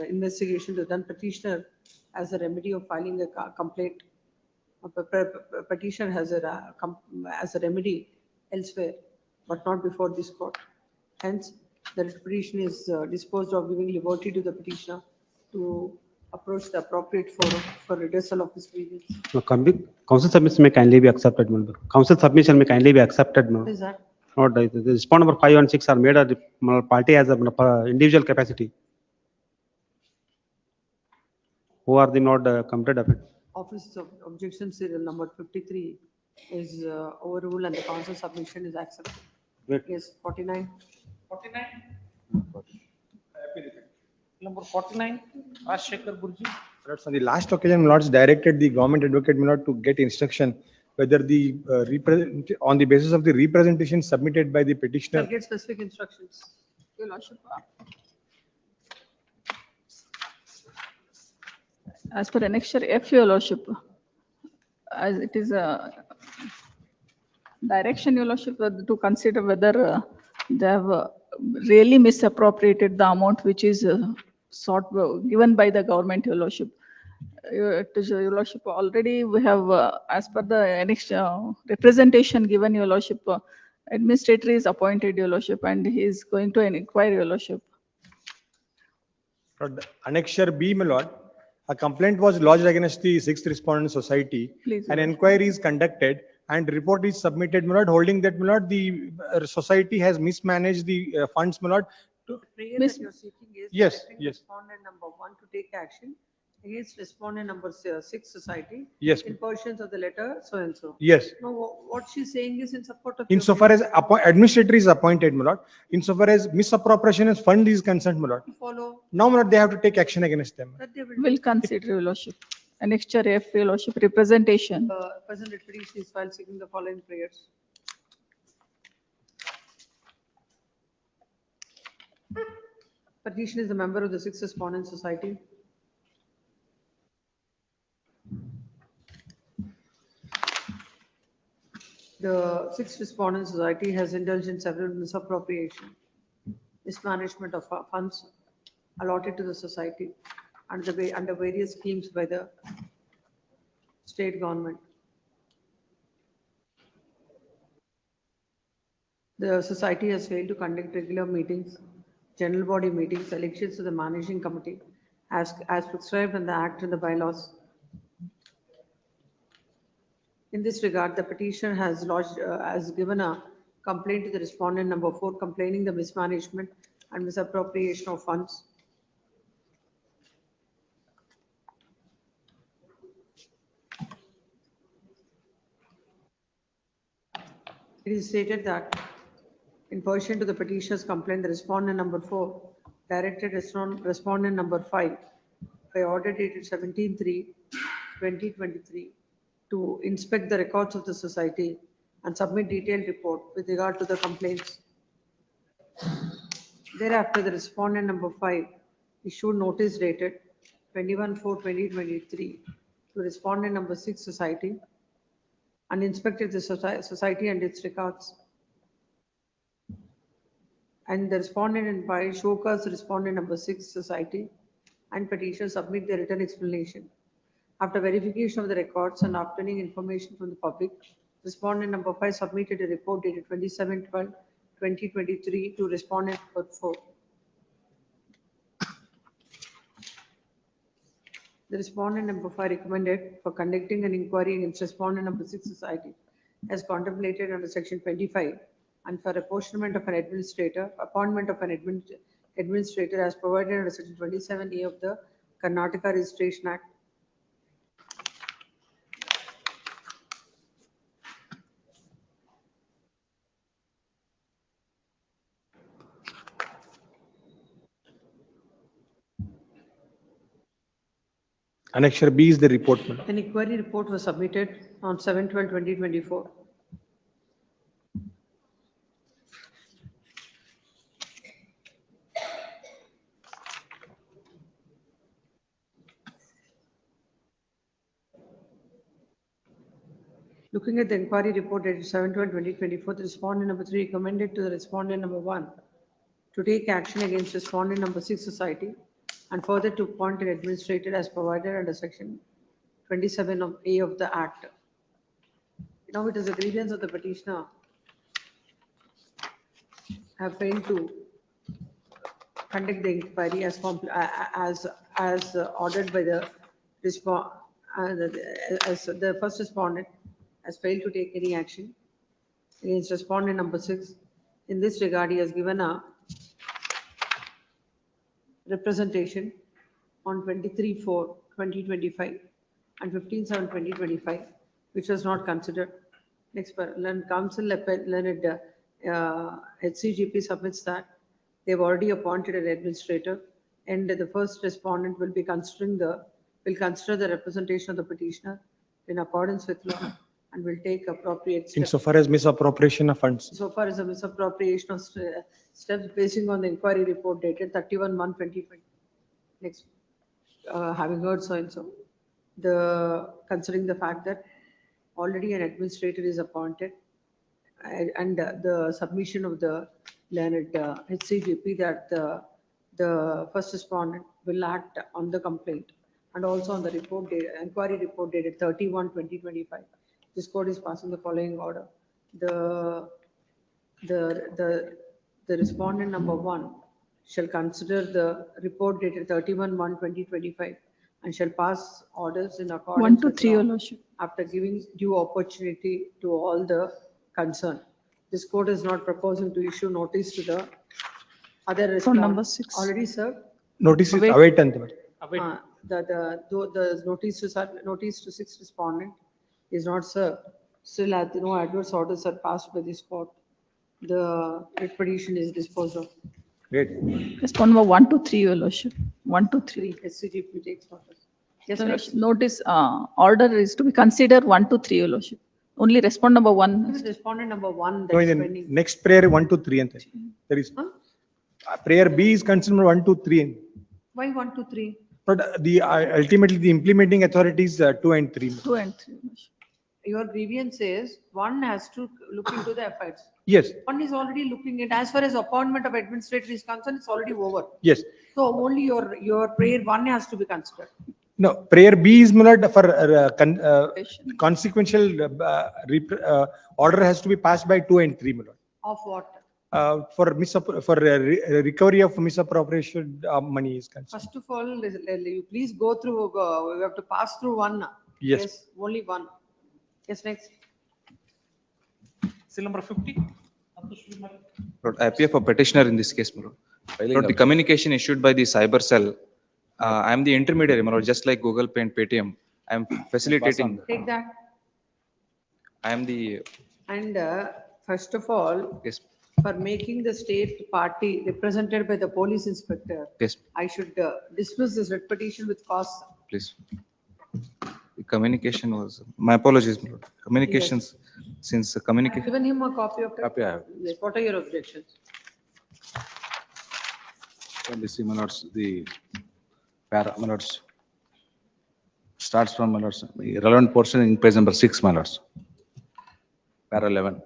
investigation to done, petitioner as a remedy of filing a complaint. Petitioner has a remedy elsewhere, but not before this court. Hence, the petition is disposed of giving liberty to the petitioner to approach the appropriate forum for redressal of his grievance. Council submission may kindly be accepted, member. Council submission may kindly be accepted, What member. is that? Not the respond number 5 and 6 are made at the party as a individual capacity. Who are the not committed of it? Office of objection serial number 53 is overruled and the council submission is accepted. Wait. Yes, 49. 49. Number 49, Rajshekhar Burji. On the last occasion, my lords directed the government advocate my lord to get instruction whether the on the basis of the representation submitted by the Shall petitioner. get specific instructions. Your Lordship. As per annexure F, Your Lordship, as it is a direction, Your Lordship, to consider whether they have really misappropriated the amount which is sought, given by the government, Your Lordship. It is, Your Lordship, already we have, as per the annexure representation given, Your Lordship, administrator is appointed, Your Lordship, and he is going to inquire, Your Lordship. Annexure B, my lord, a complaint was lodged against the 6th respondent society. Please, An Your inquiry is conducted and report is submitted, my lord, holding that, my lord, the society has mismanaged the funds, my lord. The prayer that you're seeking is Yes, directing yes. respondent number 1 to take action against respondent number 6 society. Yes. In portions of the letter, so and so. Yes. No, what she's saying is in support of. your Insofar as administrator is appointed, my lord, insofar as misappropriation of fund is concerned, my lord. Follow. Now, my lord, they have to take action against them. That they will. Will consider, Your Lordship. Annexure F, Your Lordship, representation. Present petition is filed seeking the following prayers. Petition is a member of the 6th respondent society. The 6th respondent society has indulged in several misappropriation, mismanagement of funds allotted to the society under various schemes by the state government. The society has failed to conduct regular meetings, general body meetings, elections to the managing committee as prescribed in the act and the bylaws. In this regard, the petitioner has lodged, has given a complaint to the respondent number 4 complaining the mismanagement and misappropriation of funds. It is stated that in pursuant to the petitioner's complaint, the respondent number 4 directed respondent number 5 by order dated 17/3/2023 to inspect the records of the society and submit detailed report with regard to the complaints. Thereafter, the respondent number 5 issued notice dated 21/4/2023 to respondent number 6 society and inspected the society and its records. And the respondent and by show cause respondent number 6 society and petitioner submit their written explanation. After verification of the records and obtaining information from the public, respondent number 5 submitted a report dated 27/12/2023 to respondent number 4. The respondent number 5 recommended for conducting an inquiry against respondent number 6 society as contemplated under section 25 and for apportionment of an administrator, appointment of an administrator as provided under section 27A of the Karnataka Registration Act. Annexure B is the report, madam. An inquiry report was submitted on 7/12/2024. Looking at the inquiry report dated 7/12/2024, the respondent number 3 recommended to the respondent number 1 to take action against respondent number 6 society and further to appoint an administrator as provided under section 27 of A of the Act. Now it is the grievance of the petitioner have failed to conduct the inquiry as ordered by the as the first respondent has failed to take any action against respondent number 6. In this regard, he has given a representation on 23/4/2025 and 15/7/2025, which was not considered. Next, Council Learned HCGP submits that they've already appointed an administrator, and the first respondent will consider the representation of the petitioner in accordance with law and will take appropriate steps. Insofar as misappropriation of funds. So far as a misappropriation of steps basing on the inquiry report dated 31/1/2020. Next, having heard so and so, considering the fact that already an administrator is appointed and the submission of the learned HCGP that the first respondent will act on the complaint and also on the inquiry report dated 31/2025. This court is passing the following order. The respondent number 1 shall consider the report dated 31/1/2025 and shall pass orders in accordance 1 to with 3, law Your Lordship. after giving due opportunity to all the concerned. This court is not proposing to issue notice to the other respondent. number 6. Already served. Notice is Await. awaitant, madam. The notice to 6 respondent is not served. Still, no adverse orders are passed by this court. The writ petition is disposed of. Great. Respond number 1 to 3, Your Lordship. 1 to 3. SCGP takes notice. Yes, Your next. Lordship, notice, order is to be considered 1 to 3, Your Lordship. Only respond number 1. This is respondent number 1 No, that is in the pending. next prayer 1 to 3 and there is prayer B is considered 1 to 3. Why 1 to 3? But the ultimately the implementing authorities 2 and 3. 2 and 3. Your Lordship. Your grievance says 1 has to look into the efforts. Yes, 1 is already looking at, as far as appointment of administrator is concerned, it's already over. yes. So only your prayer 1 has to be considered. No, prayer B is not for consequential order has to be passed by 2 and 3. My lord. Of what? For recovery of misappropriation money is concerned. First of all, you please go through, we have to pass through 1. Yes. Only 1. Yes, next. Seal number 50. Lord, I appear for petitioner in this case, my lord. Lord, the communication issued by the cyber cell, I am the intermediary, my lord, just like Google Pay and Paytm. I am facilitating. Take that. I am the, And first of all, yes, for making the state party represented by the police inspector, yes, I should dismiss this writ petition with cause. please. The communication was, my apologies, my lord. Communications, since the I've communication. given him a copy of it. Copy I have. Yes, what are your objections? Can you see, my lords, the my lords, starts from, my lords, the relevant portion in page number 6, my lords. Para 11.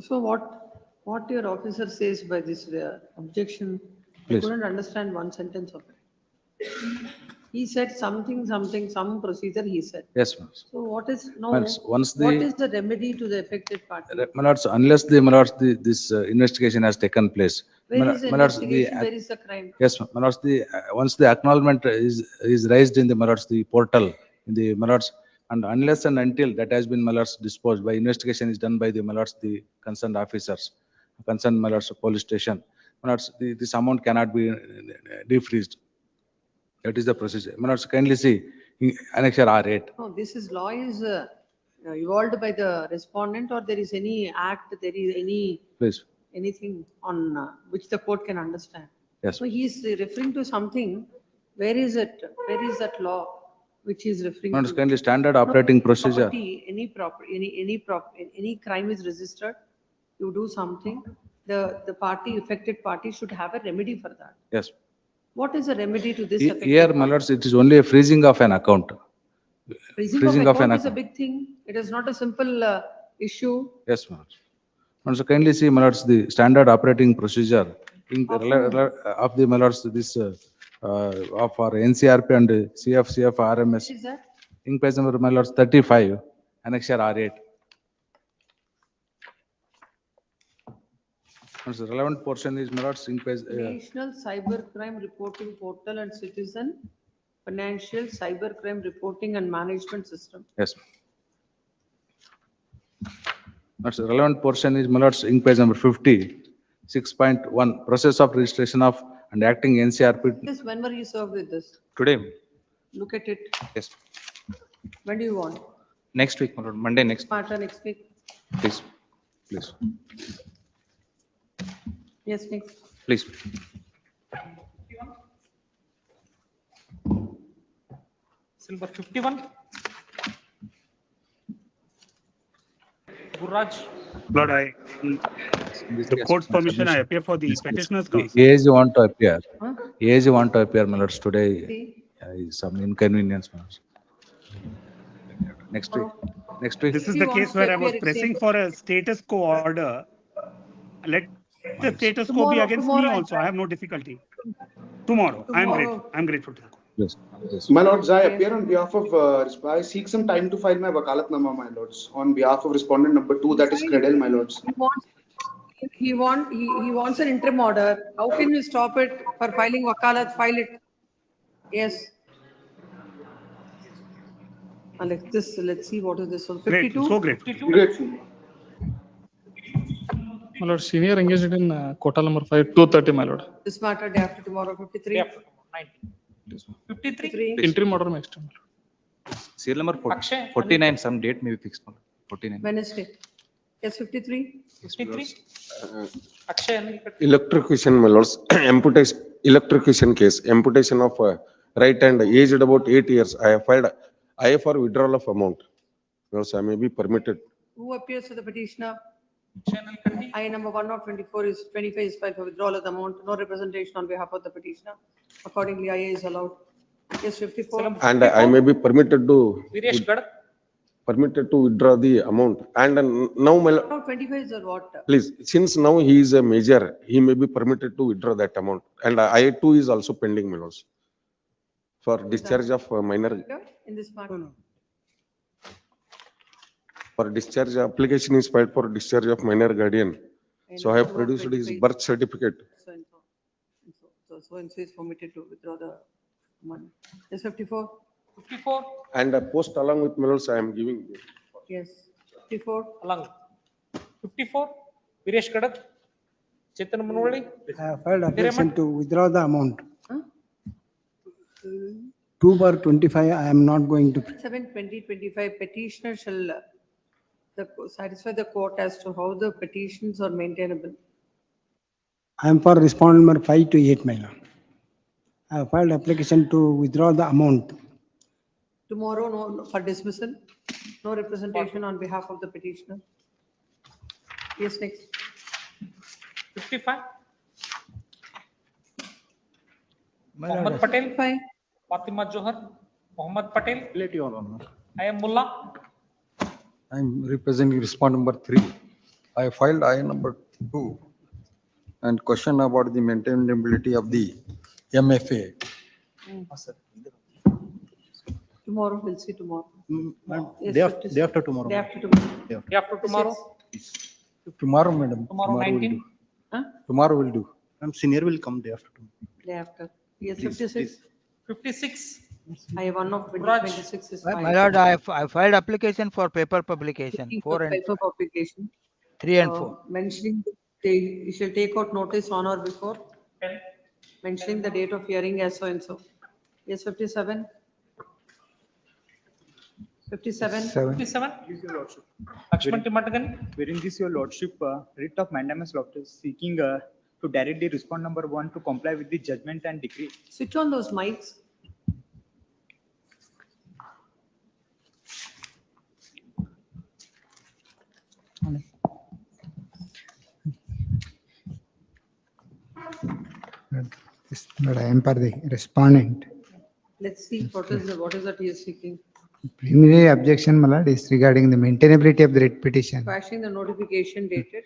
So what your officer says by this objection, I Please. couldn't understand one sentence of it. He said something, some procedure he said. Yes, my lords. So what is now, Once what the- is the remedy to the affected party? My lords, unless this investigation has taken place. Where my- is the my lords, investigation, where is the crime? Yes, my lords, once the acknowledgement is raised in the, my lords, the portal, in the, my lords, and unless and until that has been, my lords, disposed by investigation is done by the, my lords, the concerned officers, concerned, my lords, police station, my lords, this amount cannot be defreezed. That is the procedure. My lords, kindly see annexure R8. No, this is law is evolved by the respondent, or there is any act, there is any, Please, anything on which the court can understand. yes. So he is referring to something, where is it, where is that law which he is referring My lords, to? kindly standard operating procedure. Any crime is registered, you do something, the party, affected party should have a remedy for that. Yes. What is the remedy to this Here, affected my party? lords, it is only a freezing of an account. Freezing of an account is a big thing. It is not a simple issue. Yes, my lords. And so kindly see, my lords, the standard operating procedure of the, my lords, this of our NCRP and CF RMS. What is that? In page number, my lords, 35, annexure R8. And so relevant portion is, my lords, in page. National Cybercrime Reporting Portal and Citizen Financial Cybercrime Reporting and Management System. Yes. That's the relevant portion is, my lords, in page number 50, 6.1, process of registration of and acting NCRP. Yes, when were you served with this? Today, Look at it. yes, When do you want? next week, my lord, Monday next, Smarter next week? please, please, Yes, next. please. Silver 51. Gurraj. Lord, the court's permission, I appear for the petitioner's counsel. Age you want to appear. Huh? Age you want to appear, my lords, today See? is some inconvenience, my lords. Next week, next week. This is He the wants case to where I appear was at pressing same- for a status quo order. Let the status quo be Tomorrow- against me tomorrow I also. I have no difficulty. Tomorrow, I am Tomorrow. grateful. I am grateful to the court. Yes. My lords, I appear on behalf of, I seek some time to file my wakalatnama, my lords, on behalf of respondent number 2, that is Credel, my lords. He wants an interim order. How can you stop it for filing wakalat? File it. Yes. Let's see what is this one. Grateful, 52? so grateful. Grateful. My lord, senior engaged in quota number 5, 230, my lord. This matter day after tomorrow, 53? 53. Interim order next time. Serial number Akshay, 49, some date may be fixed, my lord. 49. Wednesday. Yes, 53? 53. Akshay. Electrocution, my lords, amputation, electrocution case, amputation of right hand, aged about 8 years. I have filed I for withdrawal of amount. Lords, I may be permitted. Who appears to the petitioner? I number 1024 is 25 is filed for withdrawal of the amount. No representation on behalf of the petitioner. Accordingly, IA is allowed. Yes, 54. And I may be permitted to Viresh Gad. withdraw the amount. And now, my lord, No, 25 is what? please, since now he is a major, he may be permitted to withdraw that amount. And I too is also pending, my lords, for discharge of minor. In this matter? For discharge, application is filed for discharge of minor guardian. So I have produced his birth certificate. So and so is permitted to withdraw the money. Yes, 54? 54. And post along with my lords, I am giving. Yes, 54? Along. 54. Viresh Gad. Chetan Manoli. I have filed application to withdraw the amount. 2/25, I am not going to. 7/20/25 petitioner shall satisfy the court as to how the petitions are maintainable. I am for respondent number 5 to 8, my lord. I have filed application to withdraw the amount. Tomorrow, no, for dismissal, no representation on behalf of the petitioner. Yes, next. 55. Mohammed Patel. Fatima Johar. Mohammed Patel. Let you on. I am Mullah. I am representing respondent number 3. I filed I number 2 and question about the maintainability of the MFA. Tomorrow, we'll see tomorrow. Yes, Day 56. after tomorrow. Day after tomorrow. Day after tomorrow? Tomorrow, madam. Tomorrow we'll 19? do. Huh? Tomorrow will do. Ma'am, senior will come day after tomorrow. Day after. Yes, Please, 56. 56. I have one of Raj. 2026 is My fine. lord, I filed application for paper publication, Looking 4 for and paper publication. 3 and 4. Mentioning, you shall take out notice on or before. Mentioning the date of hearing as so and so. Yes, 57. 57. 57? Lakshman Timatagani? Wherein this your lordship, writ of mandamus lordship seeking to directly respond number 1 to comply with the judgment and decree. Switch on those mics. But I am for the respondent. Let's see what is that he is seeking. Preliminary objection, my lord, is regarding the maintainability of the writ petition. Quashing the notification dated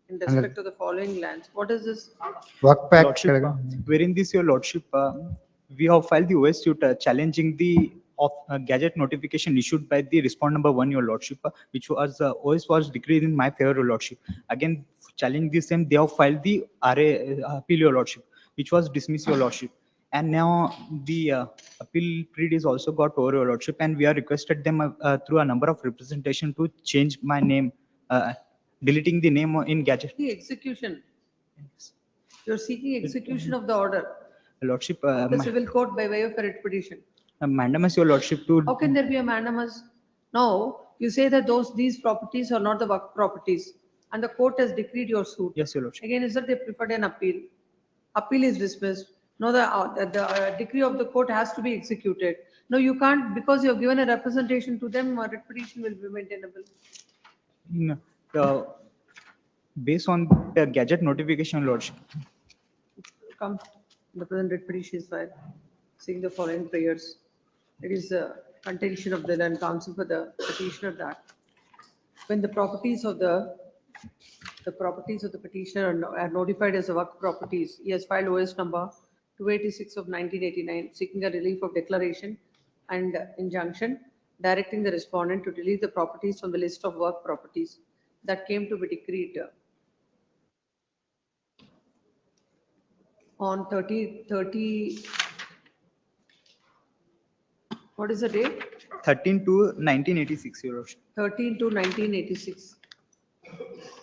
in respect to the following lands. What is this? Waqf Act. Lordship, wherein this your lordship, we have filed the OS suit challenging the gadget notification issued by the respond number 1, your lordship, which was OS was decreed in my favor, your lordship. Again, challenging the same, they have filed the RA appeal, your lordship, which was dismissed, your lordship. And now the appeal period is also got over, your lordship, and we are requested them through a number of representation to change my name, deleting the name in gadget. The execution. You're seeking execution of the order. Lordship, The civil court by way of a writ petition. mandamus, your lordship, to How can there be a mandamus? No, you say that these properties are not the Waqf properties and the court has decreed your suit. Yes, your lordship. Again, is that they preferred an appeal? Appeal is dismissed. No, the decree of the court has to be executed. No, you can't, because you have given a representation to them, a writ petition will be maintainable. Based on the gadget notification, lordship. Come, the present writ petition is filed, seeing the following prayers. It is the contention of the land council for the petitioner that when the properties of the petitioner are notified as a Waqf properties, he has filed OS number 286 of 1989, seeking a relief of declaration and injunction, directing the respondent to delete the properties from the list of Waqf properties that came to be decreed on 30, what is the date? 13 to 1986, your lordship. 13 to 1986.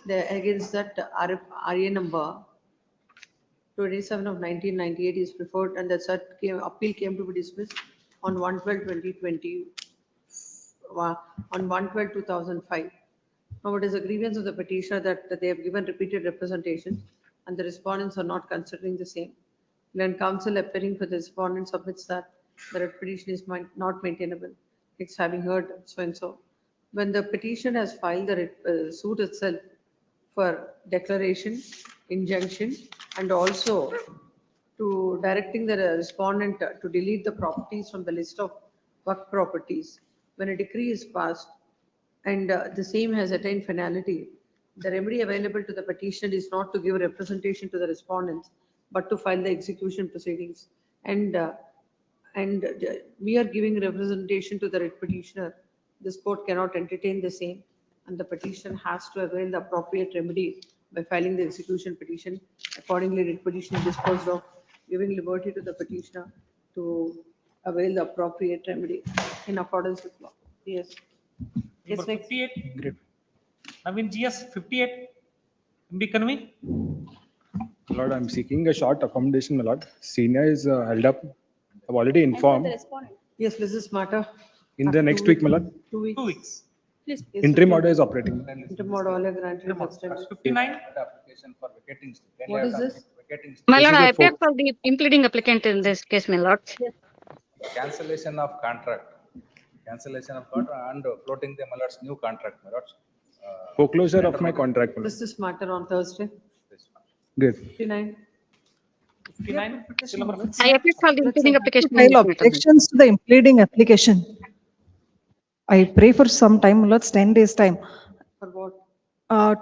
Against that RA number 27 of 1998 is preferred, and that appeal came to be dismissed on 1/12/2020, on 1/12/2005. Now, it is a grievance of the petitioner that they have given repeated representations and the respondents are not considering the same. Land counsel appearing for the respondent submits that the writ petition is not maintainable. It's having heard so and so. When the petition has filed the suit itself for declaration, injunction, and also to directing the respondent to delete the properties from the list of Waqf properties, when a decree is passed and the same has attained finality, the remedy available to the petitioner is not to give representation to the respondents, but to file the execution proceedings. And we are giving representation to the writ petitioner. This court cannot entertain the same, and the petitioner has to avail the appropriate remedy by filing the execution petition. Accordingly, writ petition is disposed of, giving liberty to the petitioner to avail the appropriate remedy in accordance with law. Yes. Yes, Number next. 58. Great. Naveen GS 58. MB Kanvi. Lord, I'm seeking a short accommodation, my lord. Senior is held up. I've already informed. Yes, this is matter. In the next week, my lord. 2 weeks. 2 weeks. Please. Interim order is operating. Interim order all are granted. 59. Application for vacating. What is this? My lord, This is I a appear for the impleading applicant in this case, my lord. Cancellation of contract. Cancellation of contract and floating the Mallard's new contract, my lords. Foreclosure of my contract, my lord. This is matter on Thursday. Great. 59. 59. Still number I appear for the impleading application. in File this matter. objections to the impleading application. I pray for some time, let's 10 days time. For what?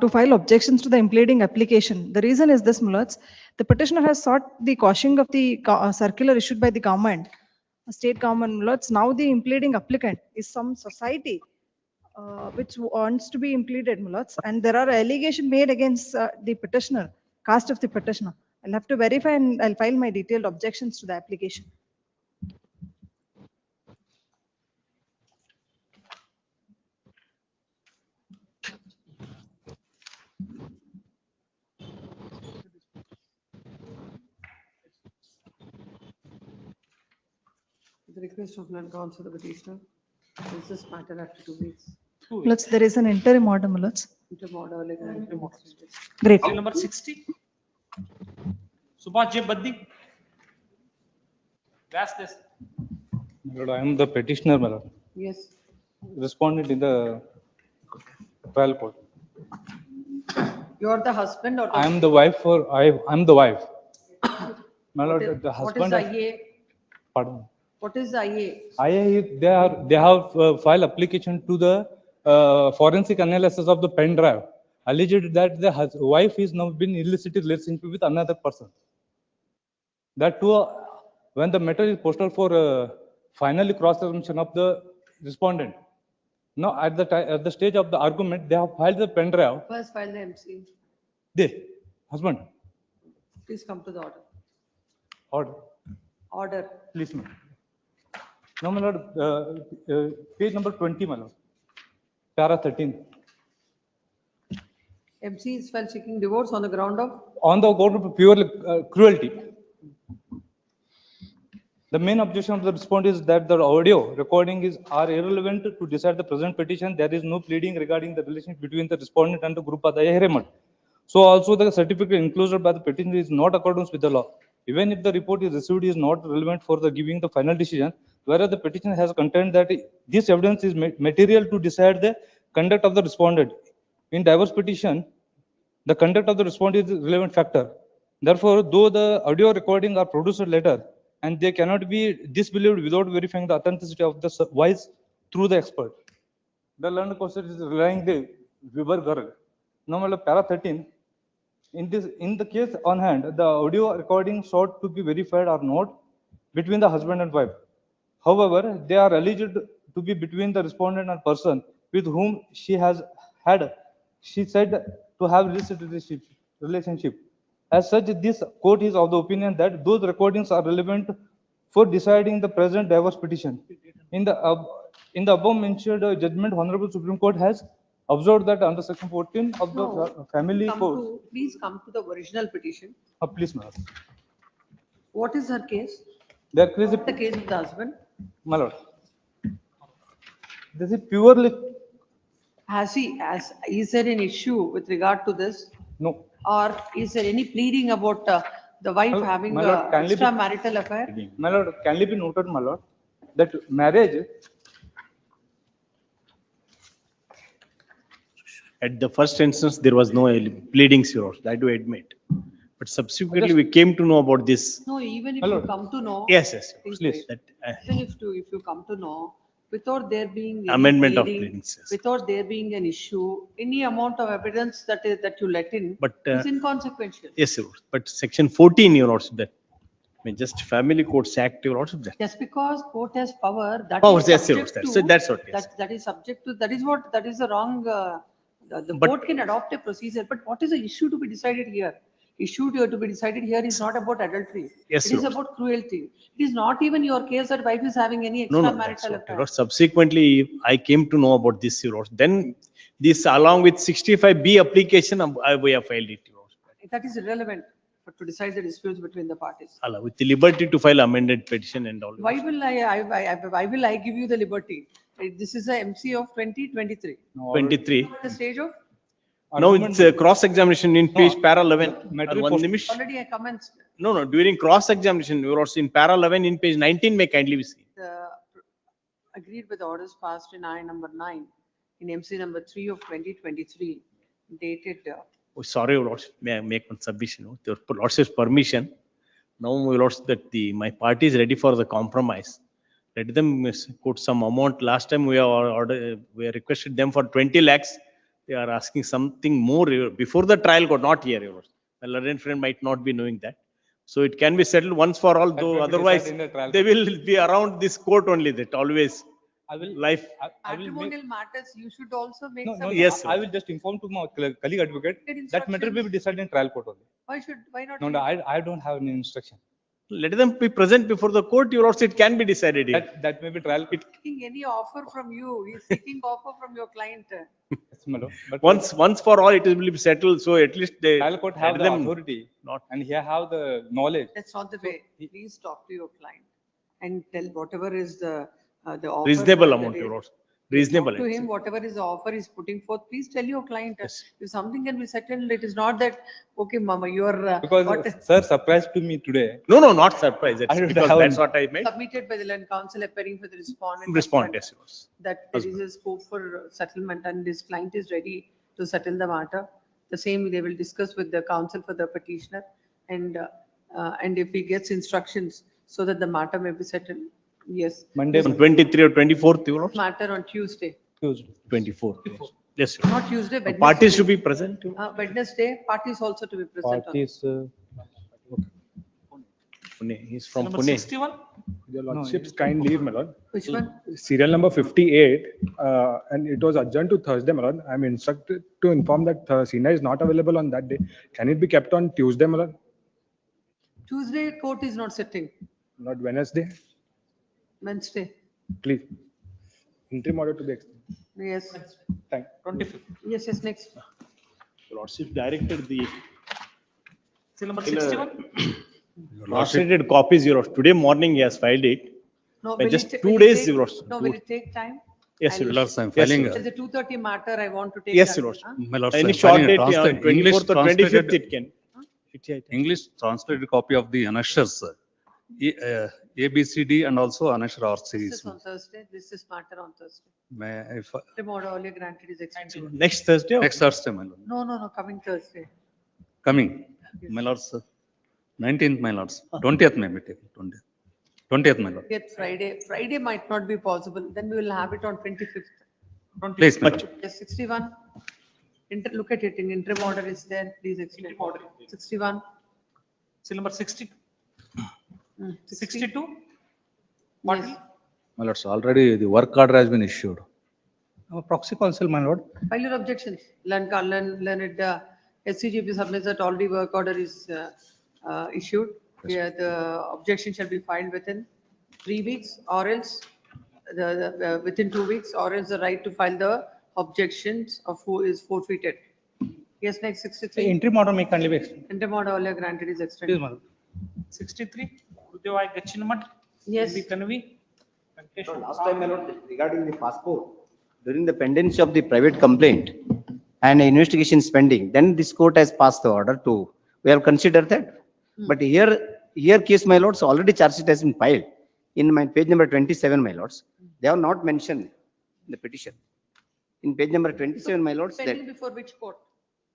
to file objections to the impleading application. The reason is this, my lords. The petitioner has sought the quashing of the circular issued by the government, state government, my lords. Now the impleading applicant is some society which wants to be impleaded, my lords. And there are allegations made against the petitioner, caste of the petitioner. I'll have to verify and I'll file my detailed objections to the application. The request of non-counsel to the petitioner. Is this matter after 2 weeks? Lords, there is an interim order, my lords. Interim order, like, Great. Seal number 60. Subhash J. Baddi. Ask this. My lord, I am the petitioner, my lord. Yes. Respondent in the trial court. You are the husband or? I am the wife I am the wife. My lord, the What husband. is IA? Pardon. What is IA? They have filed application to the forensic analysis of the pen drive, alleged that the wife is now been illicit relationship with another person. That too, when the matter is posted for finally cross-examination of the respondent. Now at the stage of the argument, they have filed the pen drive. First file the MC. They, husband, Please come to the order. order, Order. please, ma'am. No, my lord, page number 20, my lord, para 13. MC is file seeking divorce on the ground of? On the ground of pure cruelty. The main objection of the respondent is that the audio recording are irrelevant to decide the present petition. There is no pleading regarding the relationship between the respondent and the group of the Ahremat. So also the certificate enclosed by the petitioner is not accordance with the law. Even if the report is received is not relevant for the giving the final decision, whereas the petitioner has contended that this evidence is material to decide the conduct of the respondent. In divorce petition, the conduct of the respondent is a relevant factor. Therefore, though the audio recording are produced later, and they cannot be disbelieved without verifying the authenticity of the voice through the expert. The learned question is relying the Weber Garg. Now, para 13. In the case on hand, the audio recording sought to be verified or not between the husband and wife. However, they are alleged to be between the respondent and person with whom she said to have illicit relationship. As such, this court is of the opinion that those recordings are relevant for deciding the present divorce petition. In the above mentioned judgment, Honorable Supreme Court has observed that under section 14 of the family code. Please come to the original petition. Please, ma'am. What is her case? Their case is The case of the husband. my lord. This is purely Is there an issue with regard to this? no. Or is there any pleading about the wife having my lord, can extramarital affair? My lord, can it be noted, my lord, that marriage at the first instance, there was no pleadings, your Honor, that do admit. But subsequently, we came to know about this. No, even if My you lord. come to know. Yes, yes, please please. wait. That, Even if you come to know, without there being. any Amendment of pleading, pleadings, yes. Without there being an issue, any amount of evidence that you let in But, is inconsequential. Yes, your Honor. But section 14, your Honor, that, I mean, just Family Courts Act, your Honor, that. Just because court has power, that Powers, is yes, your subject Honor. to. So that's what, yes. That is subject to, that is the wrong, the But- court can adopt a procedure, but what is the issue to be decided here? Issue to be decided here is not about adultery. Yes, It is Your about cruelty. It is not even your case that wife is having any No, no, that's extramarital what, affair. Your Honor. Subsequently, I came to know about this, your Honor. Then this along with 65B application, we have filed it, your Honor. That is irrelevant to decide the disputes between the parties. With the liberty to file amended petition and all. Why will I give you the liberty? This is a MC of 2023. 23. The stage of, No, it's a cross-examination in page para 11. One nimish. already I commenced. No, during cross-examination, you were in para 11 in page 19, may kindly be seen. Agreed with orders passed in I number 9 in MC number 3 of 2023 dated. Oh, sorry, your Lordship, may I make one submission? With your Lordship's permission, now, my Lordship, that my party is ready for the compromise. Let them put some amount. Last time we requested them for 20 lakhs. They are asking something more before the trial court, not here, Your Lordship. The learned friend might not be knowing that. So it can be settled once for all, though otherwise they will be around this court only, that always I will, life. I will make, Matrimonial matters, you should also make no, some. no, Yes, I will just inform to my colleague advocate Get that matter will be decided in trial court only. Why not? No, no, I don't have any instruction. Let them be present before the court, Your Lordship, it can be decided here. That may be trial. Seeking any offer from you, he's seeking offer from your client. Yes, my lord. But Once for all, it will be settled, so at least they. trial court have let the them authority not- and here have the knowledge. That's not the way. Please talk to your client and tell whatever is the offer. Reasonable that amount, is. Your Lordship. Reasonable. Talk to him, whatever is the offer he's putting forth, please tell your client. If something can be settled, it is not that, okay, mama, you are. Because sir surprised to me today. No, not surprised. I don't Because have that's any- what I meant. Submitted by the land council appearing for the respondent. Respond, yes, Your Lordship. That there is a scope for settlement and this client is ready to settle the matter. The same they will discuss with the counsel for the petitioner and if he gets instructions so that the matter may be settled. Yes. Monday, on 23 or 24th, Your Lordship. Matter on Tuesday. 24th. Yes, Your Lordship. Not Tuesday, Wednesday. Parties should be present. Your Lordship. Wednesday, parties also to be present. on- Parties, Pune, he's from Number Pune. 61? Your Lordship's kind leave, my lord. Which one? Serial number 58, and it was adjourned to Thursday, my lord. I'm instructed to inform that Sina is not available on that day. Can it be kept on Tuesday, my lord? Tuesday, court is not sitting. Not Wednesday? Wednesday. Please. Interim order to be extended. Yes. Thank. 25th. Yes, next. Your Lordship directed the Seal number 61? translated copies, Your Lordship. Today morning he has filed it. No, By will just it- 2 will it days, take- Your Lordship. No, will it take time? Yes, Your I'll- Lordship. I'm Yes, filing Your There's a 2:30 matter I want to take. Yes, that, Your Lordship. huh? My lord, Any I'm short filing a date, translate- 24th or 25th it can. English translated copy of the annexures, ABCD and also annexure R This series. is on Thursday. This is matter on Thursday. May I Tomorrow only granted is extended. Next Thursday? Next Thursday, my lord. No, coming Thursday. Coming, my lords, 19th, my lords, 20th may be taken, 20th, my lord. Get Friday. Friday might not be possible. Then we will have it on 25th. Please, my lord. Yes, 61. Look at it. In interim order is there. Please explain. 61. Seal number 60? 62? Yes. My lords, already the work order has been issued. Proxy counsel, my lord. File your objections. Learned, SCGP submits that already work order is issued. Yeah, the objection shall be filed within 3 weeks or else within 2 weeks or else the right to file the objections of who is forfeited. Yes, next 63. Interim order may kindly be extended. Interim order earlier granted is extended. Please, my lord. 63? Udyavai Gachinamat? Yes. Kanvi? Last time, my lord, regarding the passport, during the pendency of the private complaint and investigation is pending, then this court has passed the order to, we have considered that. But here case, my lords, already charge sheet has been filed. In my page number 27, my lords, they have not mentioned in the petition. In page number 27, my lords, that Pending before which court?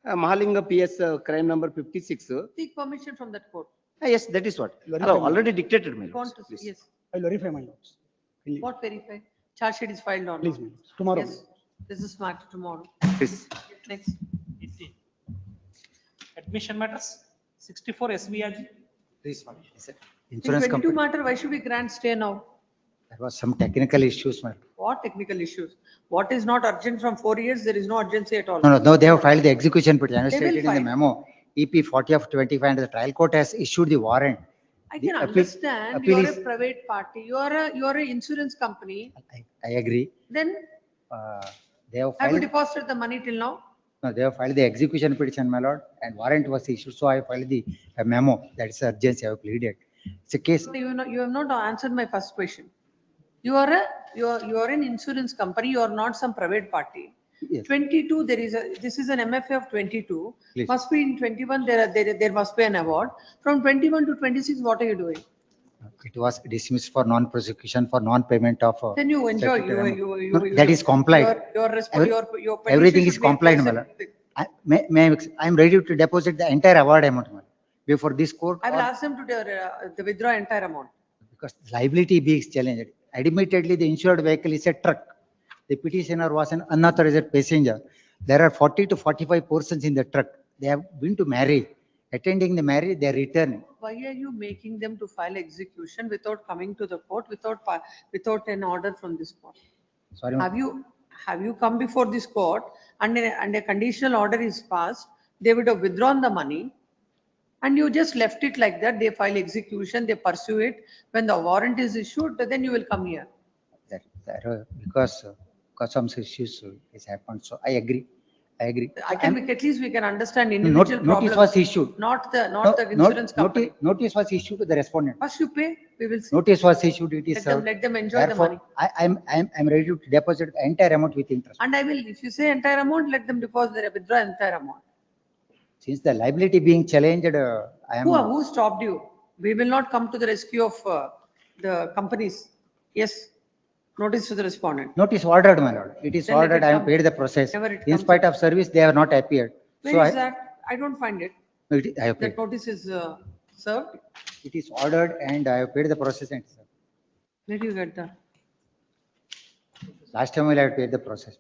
Mahalinga PS crime number 56. Seek permission from that court. Yes, that is what. Already dictated, my lords. Want to see? Please. Yes. I'll verify, my lords. What verify? Charge sheet is filed on. Please, my lords. Tomorrow. Yes. This is matter tomorrow. Please. Next. Admission matters? 64 SBRG? Please, my lord. In Insurance 22 company, matter, why should we grant stay now? there was some technical issues, my lord. What technical issues? What is not urgent from 4 years? There is no urgency at all. No, they have filed the execution petition, as They will stated in the file. memo, EP 40 of 25, and the trial court has issued the warrant. I The can appeal- understand, you appeal are a is- private party, you are an insurance company, I agree. then They have have you filed, deposited the money till now? no, they have filed the execution petition, my lord, and warrant was issued, so I filed the memo, that is urgency, I have pleaded. It's a case, You have not answered my first question. You are an insurance company, you are not some private party. Yes. 22, this is an MFA of 22, Please. must be in 21, there must be an award. From 21 to 26, what are you doing? it was dismissed for non-prosecution, for non-payment of. Then you enjoy, statutory you. amount. No, that is complied. Your petition Everything is should be complied, my accepted. lord. I am ready to deposit the entire award amount, my lord, before this court. I will or- ask them to withdraw entire amount. Because liability being challenged. Admittedly, the insured vehicle is a truck. The petitioner was an unauthorized passenger. There are 40 to 45 persons in the truck. They have been to marriage, attending the marriage, they are returning. Why are you making them to file execution without coming to the court, without an order from this court? Sorry, Have you come before this court and a conditional order is passed, they would have withdrawn the money and you just left it like that, they file execution, they pursue it. When the warrant is issued, then you will come here. because some issues has happened. So I agree. At least we can understand Notice individual problems. was issued. Not the insurance company. Notice was issued to the respondent. First you pay, we will see. Notice was issued, it is served. Let them enjoy the money. Therefore, I'm ready to deposit the entire amount with interest. And I will, if you say entire amount, let them deposit, withdraw entire amount. Since the liability being challenged, I am. Who stopped you? We will not come to the rescue of the companies. Yes, notice to the respondent. Notice ordered, my lord. It is Then let ordered, it I have come. paid the process. Whenever it In comes. spite of service, they have not appeared. So Where is that? I don't find it. I have paid. That notice is served. It is ordered and I have paid the process and served. Where do you get that? Last time I have paid the process.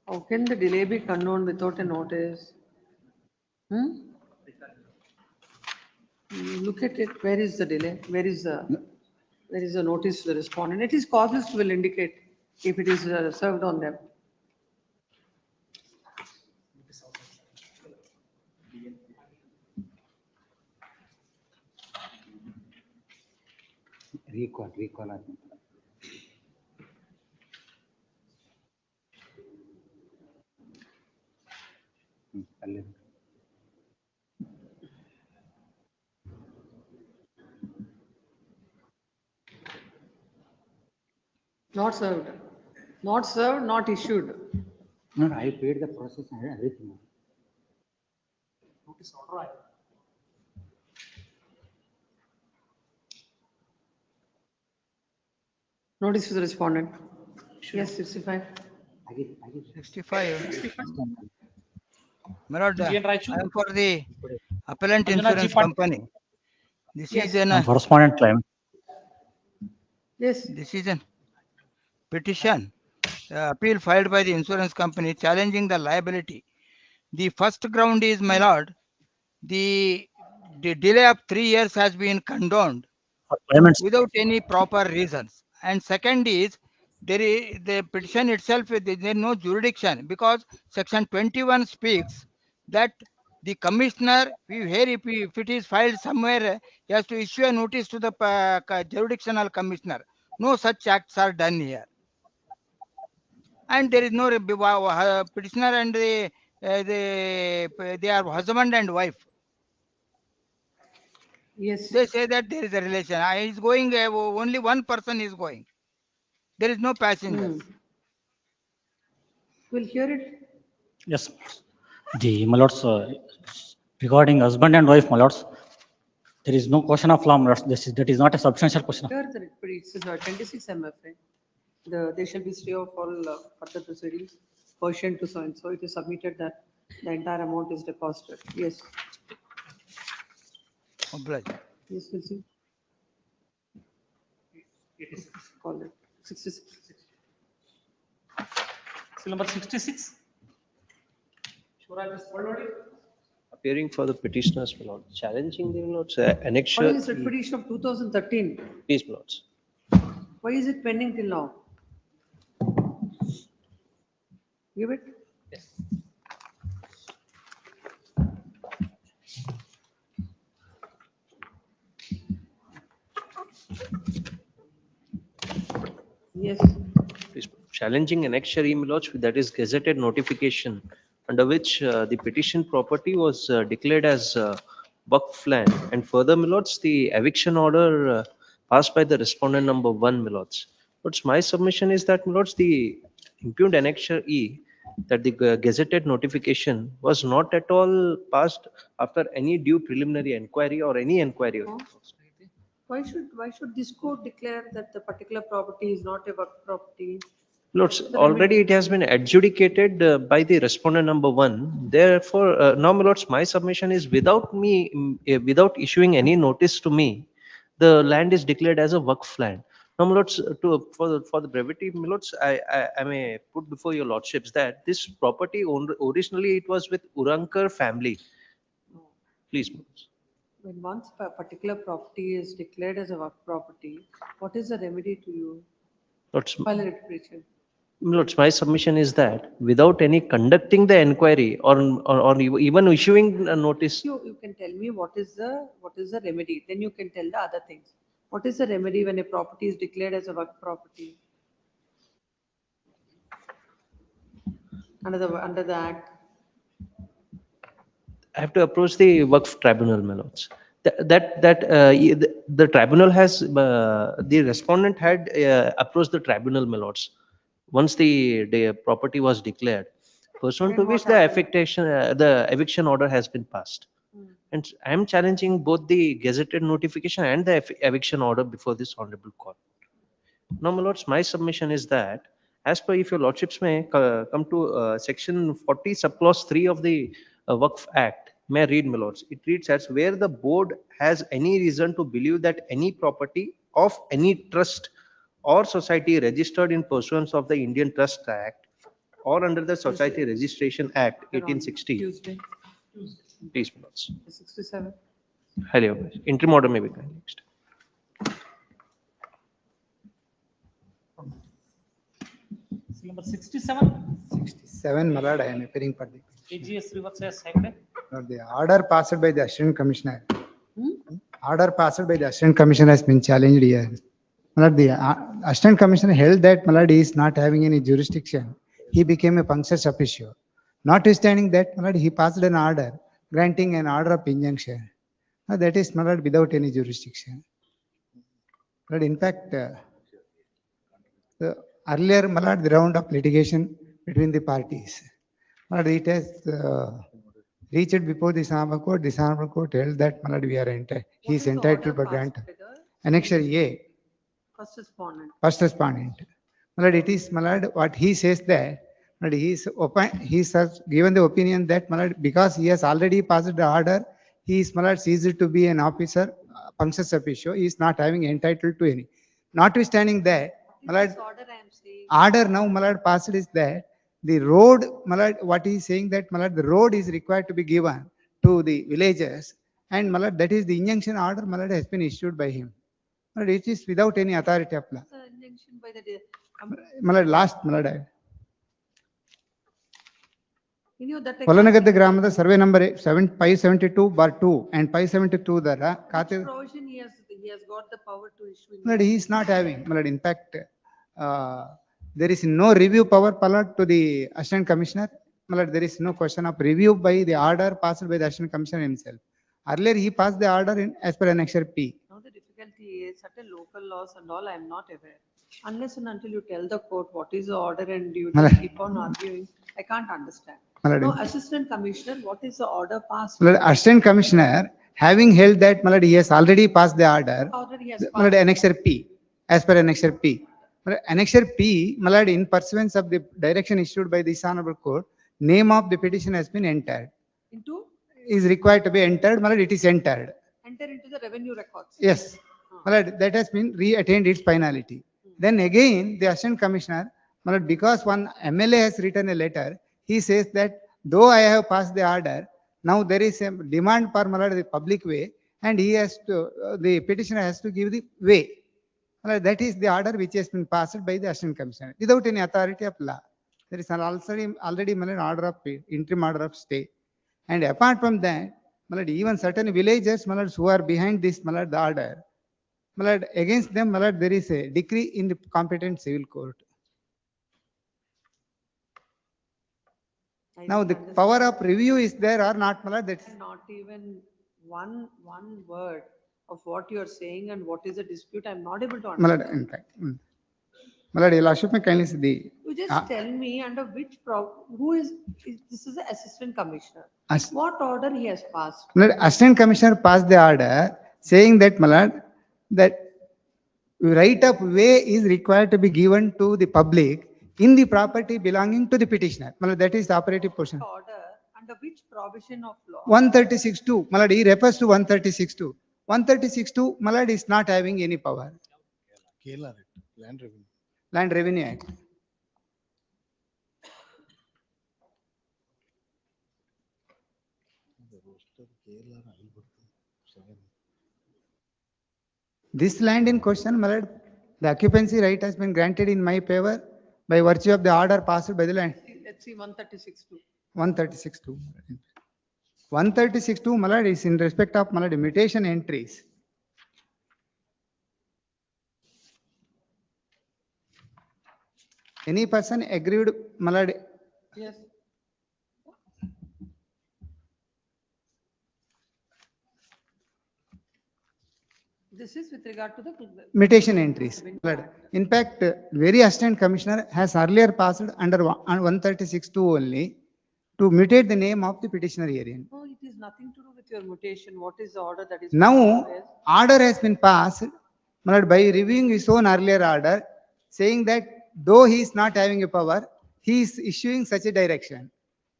How can the delay be condoned without a notice? Look at it. Where is the delay? Where is the notice to the respondent? It is causes will indicate if it is served on them. Recall. Not served. Not served, not issued. No, I paid the process and everything. Notice to the respondent. Yes, 65. 65. My lord, I Raichu. am for the appellant Anjana insurance G. Pat- company. This Yes. is an Correspondent claim. Yes. this is an petition, appeal filed by the insurance company challenging the liability. The first ground is, my lord, the delay of 3 years has been condoned Claimants. without any proper reasons. And second is, the petition itself, there is no jurisdiction because section 21 speaks that the commissioner, if it is filed somewhere, he has to issue a notice to the jurisdictional commissioner. No such acts are done here. And there is no petitioner and they are husband and wife. Yes. They say that there is a relation. Is going, only one person is going. There is no passengers. We'll hear it. Yes. My lords, regarding husband and wife, my lords, there is no question of law, my lords. That is not a substantial question. Here, it's 26 MFA. There shall be stay of all further proceedings pursuant to so and so. It is submitted that the entire amount is deposited. Yes. Obliged. Yes, we'll see. Call it 66. Seal number 66. Sure, I just followed it. Appearing for the petitioners, my lord, challenging the lords annexure. What is the petition of 2013? Please, my lords. Why is it pending till now? Give it. Yes. Yes. Please, challenging annexure, my lords, that is gazetted notification under which the petition property was declared as Waqf land, and further, my lords, the eviction order passed by the respondent number 1, my lords. But my submission is that, my lords, the impugned annexure E that the gazetted notification was not at all passed after any due preliminary inquiry or any inquiry. Why should this court declare that the particular property is not a Waqf property? Lords, The already it has been adjudicated by the respondent number one. Therefore, now, my lords, my submission is without issuing any notice to me, the land is declared as a Waqf land. Now, my lords, for the brevity, my lords, I may put before your lordships that this property originally it was with Urankar family. Please, my lords. When once a particular property is declared as a Waqf property, what is the remedy to you? Lords, File a writ petition. Lords, my submission is that without any conducting the inquiry or even issuing a notice. You can tell me what is the remedy, then you can tell the other things. What is the remedy when a property is declared as a Waqf property? Under the act. I have to approach the Waqf tribunal, my lords. The tribunal has, the respondent had approached the tribunal, my lords. Once the property was declared, pursuant to which the eviction order has been passed. And I am challenging both the gazetted notification and the eviction order before this honorable court. Now, my lords, my submission is that, as per, if your lordships may come to section 40 subclause 3 of the Waqf Act, may I read, my lords? It reads as where the board has any reason to believe that any property of any trust or society registered in pursuance of the Indian Trust Act or under the Society Registration Act 1860. Tuesday. Please, my lords. 67. Highly obliged. Interim order may be kindly next. Number 67, 67, my lord, I am appearing for the. AGS reverse as Hegde. The order passed by the Assistant Commissioner. Order passed by the Assistant Commissioner has been challenged here. My lord, the Assistant Commissioner held that my lord is not having any jurisdiction. He became a punctus officio. Notwithstanding that, my lord, he passed an order granting an order of injunction. Now, that is, my lord, without any jurisdiction. But in fact, the earlier, my lord, the round of litigation between the parties, my lord, it has reached before this honorable court. This honorable court held that, my lord, we are entitled. He is entitled for grant. Annexure A. First respondent. First respondent. My lord, it is, my lord, what he says that, my lord, he has given the opinion that, my lord, because he has already passed the order, he is, my lord, ceased to be an officer, punctus officio. He is not having entitled to any. Notwithstanding that, my lord, order now, my lord, passed is that the road, my lord, what he is saying that, my lord, the road is required to be given to the villagers, and my lord, that is the injunction order, my lord, has been issued by him. My lord, it is without any authority of law. Injunction by the My lord, last, my lord, you know that Polanagadda Gramada survey number 572/2 and 572 dara which provision he has got the power to issue. my lord, he is not having, my lord, in fact, there is no review power, my lord, to the Assistant Commissioner. My lord, there is no question of review by the order passed by the Assistant Commissioner himself. Earlier, he passed the order as per Annexure P. Now the difficulty is certain local laws and all, I am not aware. Unless and until you tell the court what is the order and you just keep on arguing, I can't understand. No, Assistant Commissioner, what is the order passed? My lord, Assistant Commissioner, having held that, my lord, he has already passed the order, my lord, Annexure P, as per Annexure P. My lord, Annexure P, my lord, in pursuance of the direction issued by this honorable court, name of the petition has been entered. Into? Is required to be entered, my lord, it is entered. Enter into the revenue records. Yes, my lord, that has been re-attained its finality. Then again, the Assistant Commissioner, my lord, because one MLA has written a letter, he says that though I have passed the order, now there is a demand for, my lord, the public way, and he has to, the petitioner has to give the way. My lord, that is the order which has been passed by the Assistant Commissioner without any authority of law. There is already my lord, order of interim order of stay. And apart from that, my lord, even certain villagers, my lord, who are behind this, my lord, the order, my lord, against them, my lord, there is a decree in the competent civil court. Now the power of review is there or not, my lord? That's not even one word of what you are saying and what is the dispute. I am not able to my understand. lord, in fact. My lord, your lordship may kindly see the You just tell me under which this is the assistant commissioner. As- What order he has passed? My lord, Assistant Commissioner passed the order saying that, my lord, that right of way is required to be given to the public in the property belonging to the petitioner. My lord, that is the operative portion. Order under which provision of law? 136(2), my lord, he refers to 136(2). 136(2), my lord, is not having any power. Land revenue. Land Revenue Act. This land in question, my lord, the occupancy right has been granted in my favor by virtue of the order passed by the land. Let's see 136(2). 136(2). 136(2), my lord, is in respect of, my lord, mutation entries. Any person aggrieved, my lord, Yes. This is with regard to the. mutation entries. My lord, in fact, very assistant commissioner has earlier passed under 136(2) only to mutate the name of the petitioner herein. No, it is nothing to do with your mutation. What is the order that is? Now, passed? order has been passed, my lord, by reviewing his own earlier order, saying that though he is not having a power, he is issuing such a direction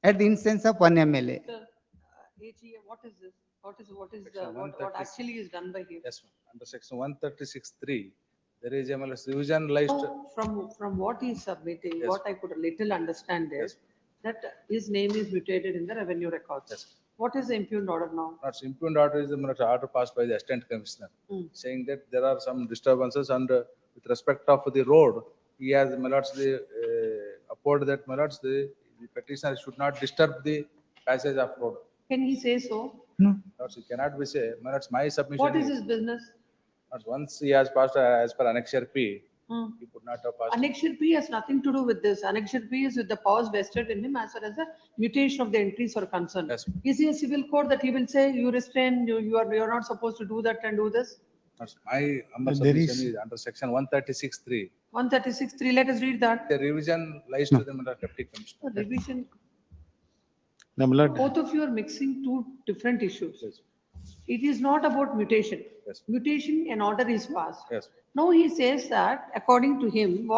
at the instance of one MLA. AGA, what is this? What is Section what actually is done by him? Yes, ma'am. Under section 136(3), there is a revision list. So, from what he is submitting, Yes. what I could a little understand is that his name is mutated in the revenue records. What is the impugned order now? Not impugned order is the order passed by the assistant commissioner, saying that there are some disturbances and with respect of the road, he has, my lords, upward that, my lords, the petitioner should not disturb the passage of road. Can he say so? No. Lords, it cannot be say, my lords, my submission What is his business? lords, once he has passed as per Annexure P, Hmm. he could not have passed. Annexure P has nothing to do with this. Annexure P is with the powers vested in him as far as the mutation of the entries are concerned. Yes. Is he a civil court that he will say, you restrain, you're not supposed to do that and do this? Lords, my humble There is- submission is under section 136(3). 136(3), let us read that. The revision lies to the, my lord, deputy commissioner. Revision, No, my lord, both of you are mixing two different issues. It is not about mutation. Yes. Mutation, an order is passed. Yes. Now he says that according to him,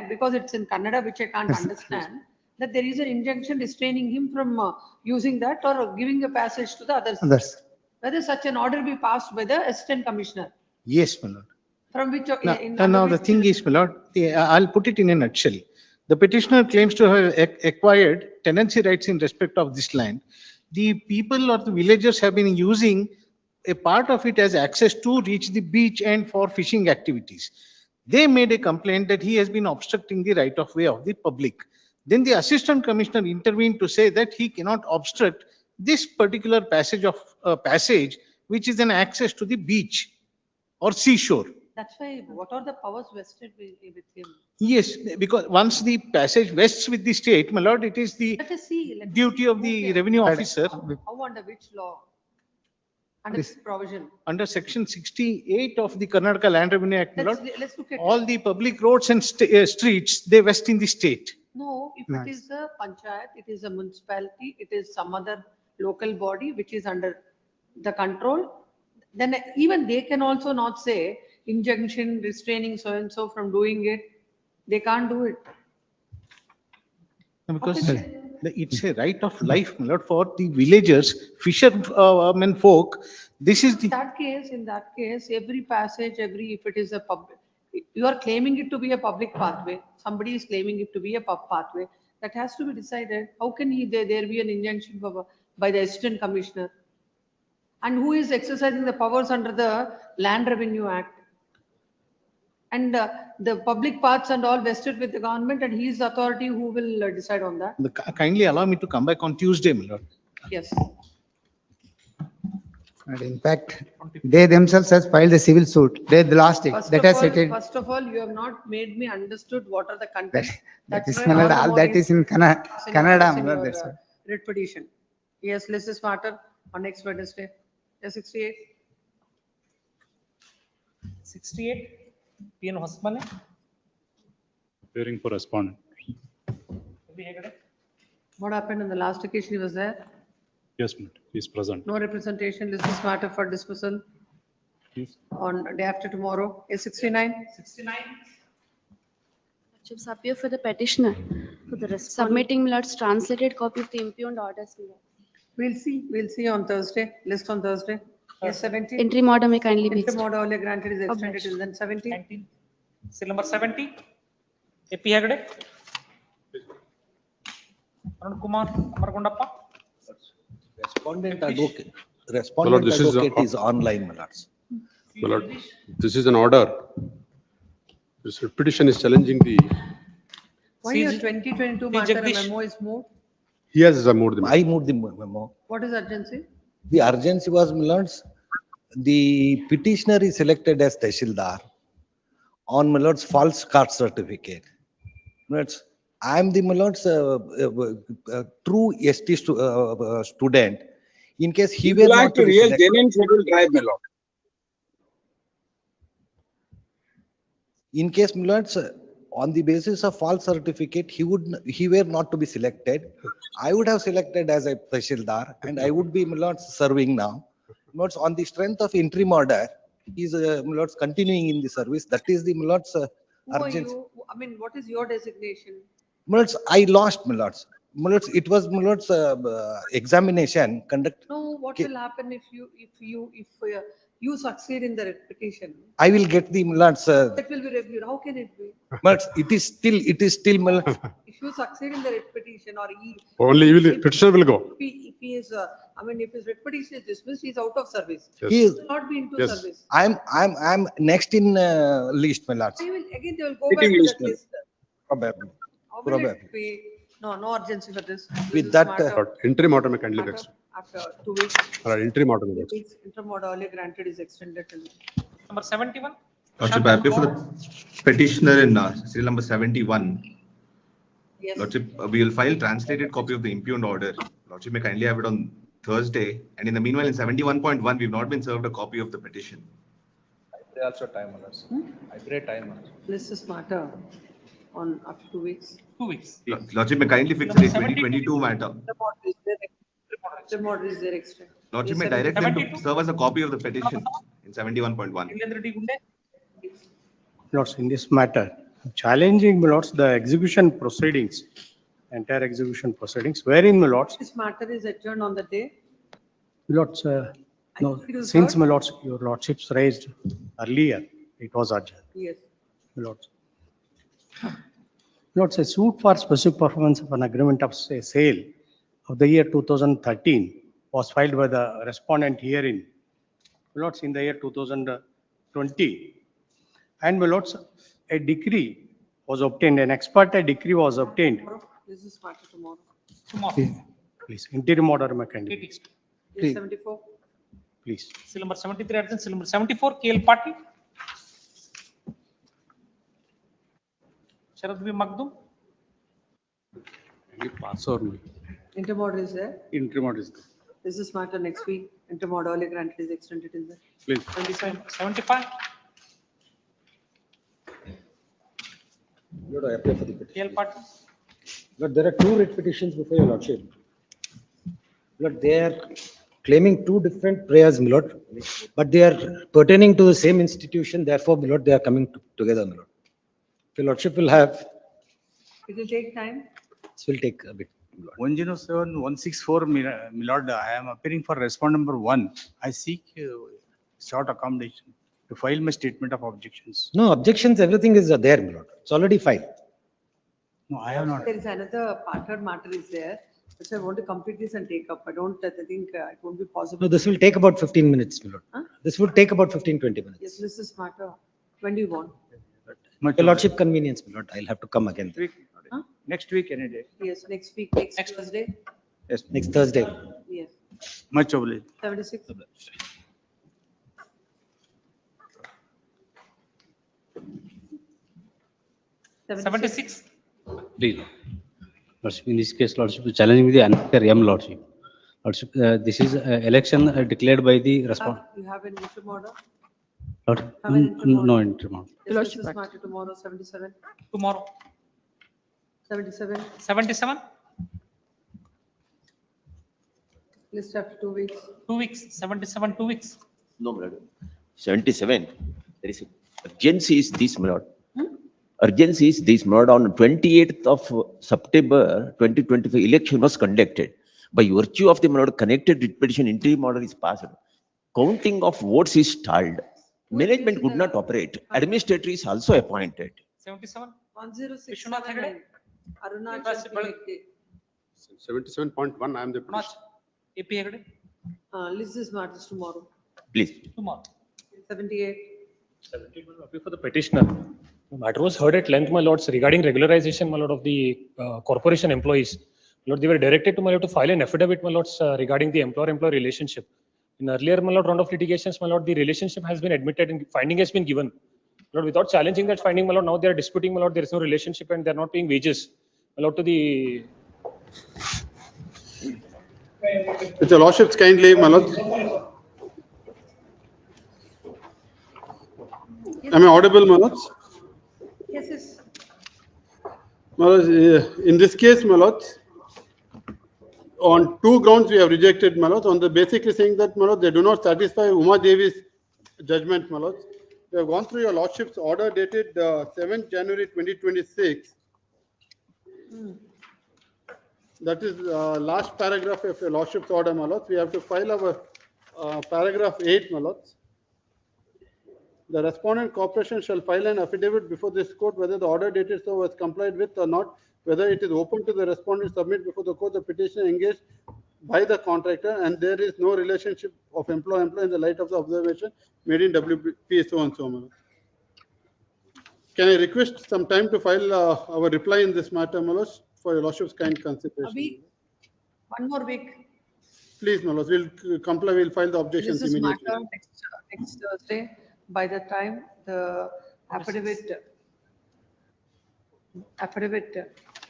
because it's in Kannada, which I can't understand, that there is an injunction restraining him from using that or giving a passage to the others. Others. Whether such an order be passed by the assistant commissioner, yes, my lord. from which. Now the thing is, my lord, I'll put it in a nutshell. The petitioner claims to have acquired tenancy rights in respect of this land. The people or the villagers have been using a part of it as access to reach the beach and for fishing activities. They made a complaint that he has been obstructing the right of way of the public. Then the assistant commissioner intervened to say that he cannot obstruct this particular passage, which is an access to the beach or seashore. That's why, what are the powers vested with him? Yes, because once the passage vests with the state, my lord, it is the Let us see. duty of the revenue officer How under which law? Under this provision. under section 68 of the Karnataka Land Revenue Act, my lord. Let's look at. All the public roads and streets, they vest in the state. No, if Nice. it is a panchayat, it is a municipality, it is some other local body which is under the control, then even they can also not say injunction restraining so and so from doing it. They can't do it. Because it's a right of life, my lord, for the villagers, fishermen folk. This is the, In that case, every passage, if it is a public, you are claiming it to be a public pathway, somebody is claiming it to be a pathway, that has to be decided. How can there be an injunction by the assistant commissioner? And who is exercising the powers under the Land Revenue Act? And the public paths and all vested with the government, and he is the authority who will decide on that. kindly allow me to come back on Tuesday, my lord. Yes. And in fact, they themselves has filed a civil suit. They lost it. First of all, you have not made me understood what are the contents. That is, why my lord, all the all that more is in Kannada, my in lord, your, that's all. writ petition. Yes, less is smarter on next Wednesday. Yes, 68. 68, P.N. Hosmane. Appearing for respondent. What happened on the last occasion he was there? Yes, ma'am, he is present. No representation, this is matter for disposal Yes. on day after tomorrow. A 69? 69. Lordships appear for the petitioner, submitting Milord's translated copy of the impugned orders. Milord. We'll see on Thursday, list on Thursday. Yes, 70? Interim order may kindly be Interim extended. order only granted is extended till then 70? 19. Seal number 70. AP Hegde. Arun Kumar Amargondappa. Respondent Please. advocate, My respondent lord, this is, advocate is online, my lords. My lord, this is an order. This petition is challenging the, Why your 2022 matter memo is moved? he has moved the. I moved the memo. What is urgency? The urgency was, my lords, the petitioner is selected as Tehsildar on my lord's false caste certificate. My lords, I am the my lord's true ST student. In case he You were belong not to to be real selected. genuine scheduled tribe, my lord. In case Millards, on the basis of false certificate, he were not to be selected. I would have selected as a Tehsildar and I would be Millards serving now. Millards, on the strength of interim order, is Millards continuing in the service. That is the Millards Who are urgency. you? I mean, what is your designation? Millards, I lost Millards. Millards, it was Millards examination conduct. No, what will happen if you succeed in the petition? I will get the Millards. That will be reviewed. How can it be? Millards, it is still Millards. If you succeed in the writ petition or Only petitioner will go. if he is, if his writ petition is dismissed, he is out of service. Yes. He He is, will not be into Yes. service. I'm next in list, Millards. Again, they will go back Waiting to list, that list. Probably. How will Probably. it be? No urgency for this. This With is that, matter Interim order may kindly be matter extended. after 2 weeks. Interim order may be 2 extended. weeks, interim order earlier granted is extended till. Number 71. Lordship, I appear for the petitioner in serial number 71. Yes. Lordship, we will file translated copy of the impugned order. Lordship may kindly have it on Thursday. And in the meanwhile, in 71.1, we've not been served a copy of the petition. They also time on us. I pray time on us. This is matter on after 2 weeks. 2 weeks. Lordship may kindly fix the 2022 matter. Interim order is there extra. Lordship Yes, may direct them to 72. serve as a copy of the petition in 71.1. Nilendra Reddy Gunde. Lords, in this matter, challenging, my lords, the execution proceedings, entire execution proceedings, wherein, my lords, This matter is adjourned on the day. my lords, no, think it was since, heard. my lords, your lordships raised earlier, it was adjourned, Yes. my lords. Lords, a suit for specific performance of an agreement of sale of the year 2013 was filed by the respondent herein. My lords, in the year 2020. And my lords, a decree was obtained, an expert decree was obtained. This is matter tomorrow. Tomorrow. Please, interim order, my candidate, 80. Yes, 74. please. Seal number 73 urgent. Seal number 74. KL Patil. Sharad B. Magdum. Pass or no? Interim order is there. Interim order is there. This is matter next week. Interim order earlier granted is extended till the. Please. 75. Lord, I appear for the petition. KL Patil. Lord, there are two writ petitions before your lordship. Lord, they are claiming two different prayers, my lord, but they are pertaining to the same institution. Therefore, my lord, they are coming together, my lord. Your lordship will have, It will take time. this will take a bit. 107, 164, my lord, I am appearing for respondent number 1. I seek short accommodation to file my statement of objections. No objections, everything is there, my lord. It's already filed. No, I have not. There is another partner matter is there, which I want to complete this and take up. I think it won't be possible. No, this will take about 15 minutes, my lord. Huh? This will take about 15-20 minutes. Yes, this is matter. When do you want? Your lordship convenience, my lord. I'll have to come again. Huh? Next week, any day. Yes, next week, next Thursday. Yes. Next Thursday. Yes, Much obliged. 76. Seventy-six. Please. Lordship, in this case, Lordship is challenging the unfair M Lordship. Lordship, this is election declared by the respond. You have an interim order? Lord, Have an interim order? no interim order. Yes, this is matter tomorrow, 77. Tomorrow. 77. 77. List after 2 weeks. 2 weeks, 77, 2 weeks. No, my lord. 77, there is urgency is this, my lord. Urgency is this, my lord. On 28th of September 2025, election was conducted. By virtue of the, my lord, connected writ petition, interim order is passed. Counting of votes is stalled. Management could not operate. Administrator is also appointed. 77. 1067. Arunachal P. 77.1, I am the petitioner. AP Hegde. List these matters tomorrow. Please. Tomorrow. 78. For the petitioner, the matter was heard at length, my lords, regarding regularization, my lord, of the corporation employees. Lord, they were directed to, my lord, to file an affidavit, my lords, regarding the employer-employee relationship. In earlier, my lord, round of litigations, my lord, the relationship has been admitted and finding has been given. Lord, without challenging that finding, my lord, now they are disputing, my lord, there is no relationship and they are not paying wages, my lord, to the. With your lordships, kindly, my lord. Am I audible, my lords? Yes, yes. My lords, in this case, my lords, on 2 grounds we have rejected, my lords, on the basically saying that, my lords, they do not satisfy Uma Devi's judgment, my lords. We have gone through your lordship's order dated 7th January 2026. That is last paragraph of your lordship's order, my lords. We have to file our paragraph 8, my lords. The respondent corporation shall file an affidavit before this court whether the order dated so was complied with or not, whether it is open to the respondent to submit before the court the petition engaged by the contractor and there is no relationship of employer-employee in the light of the observation made in WP so and so. My lord. Can I request some time to file our reply in this matter, my lords, for your lordship's kind consideration? A week. 1 more week. Please, my lords, we'll comply, we'll file the objections This is immediately. matter next Thursday. By the time the affidavit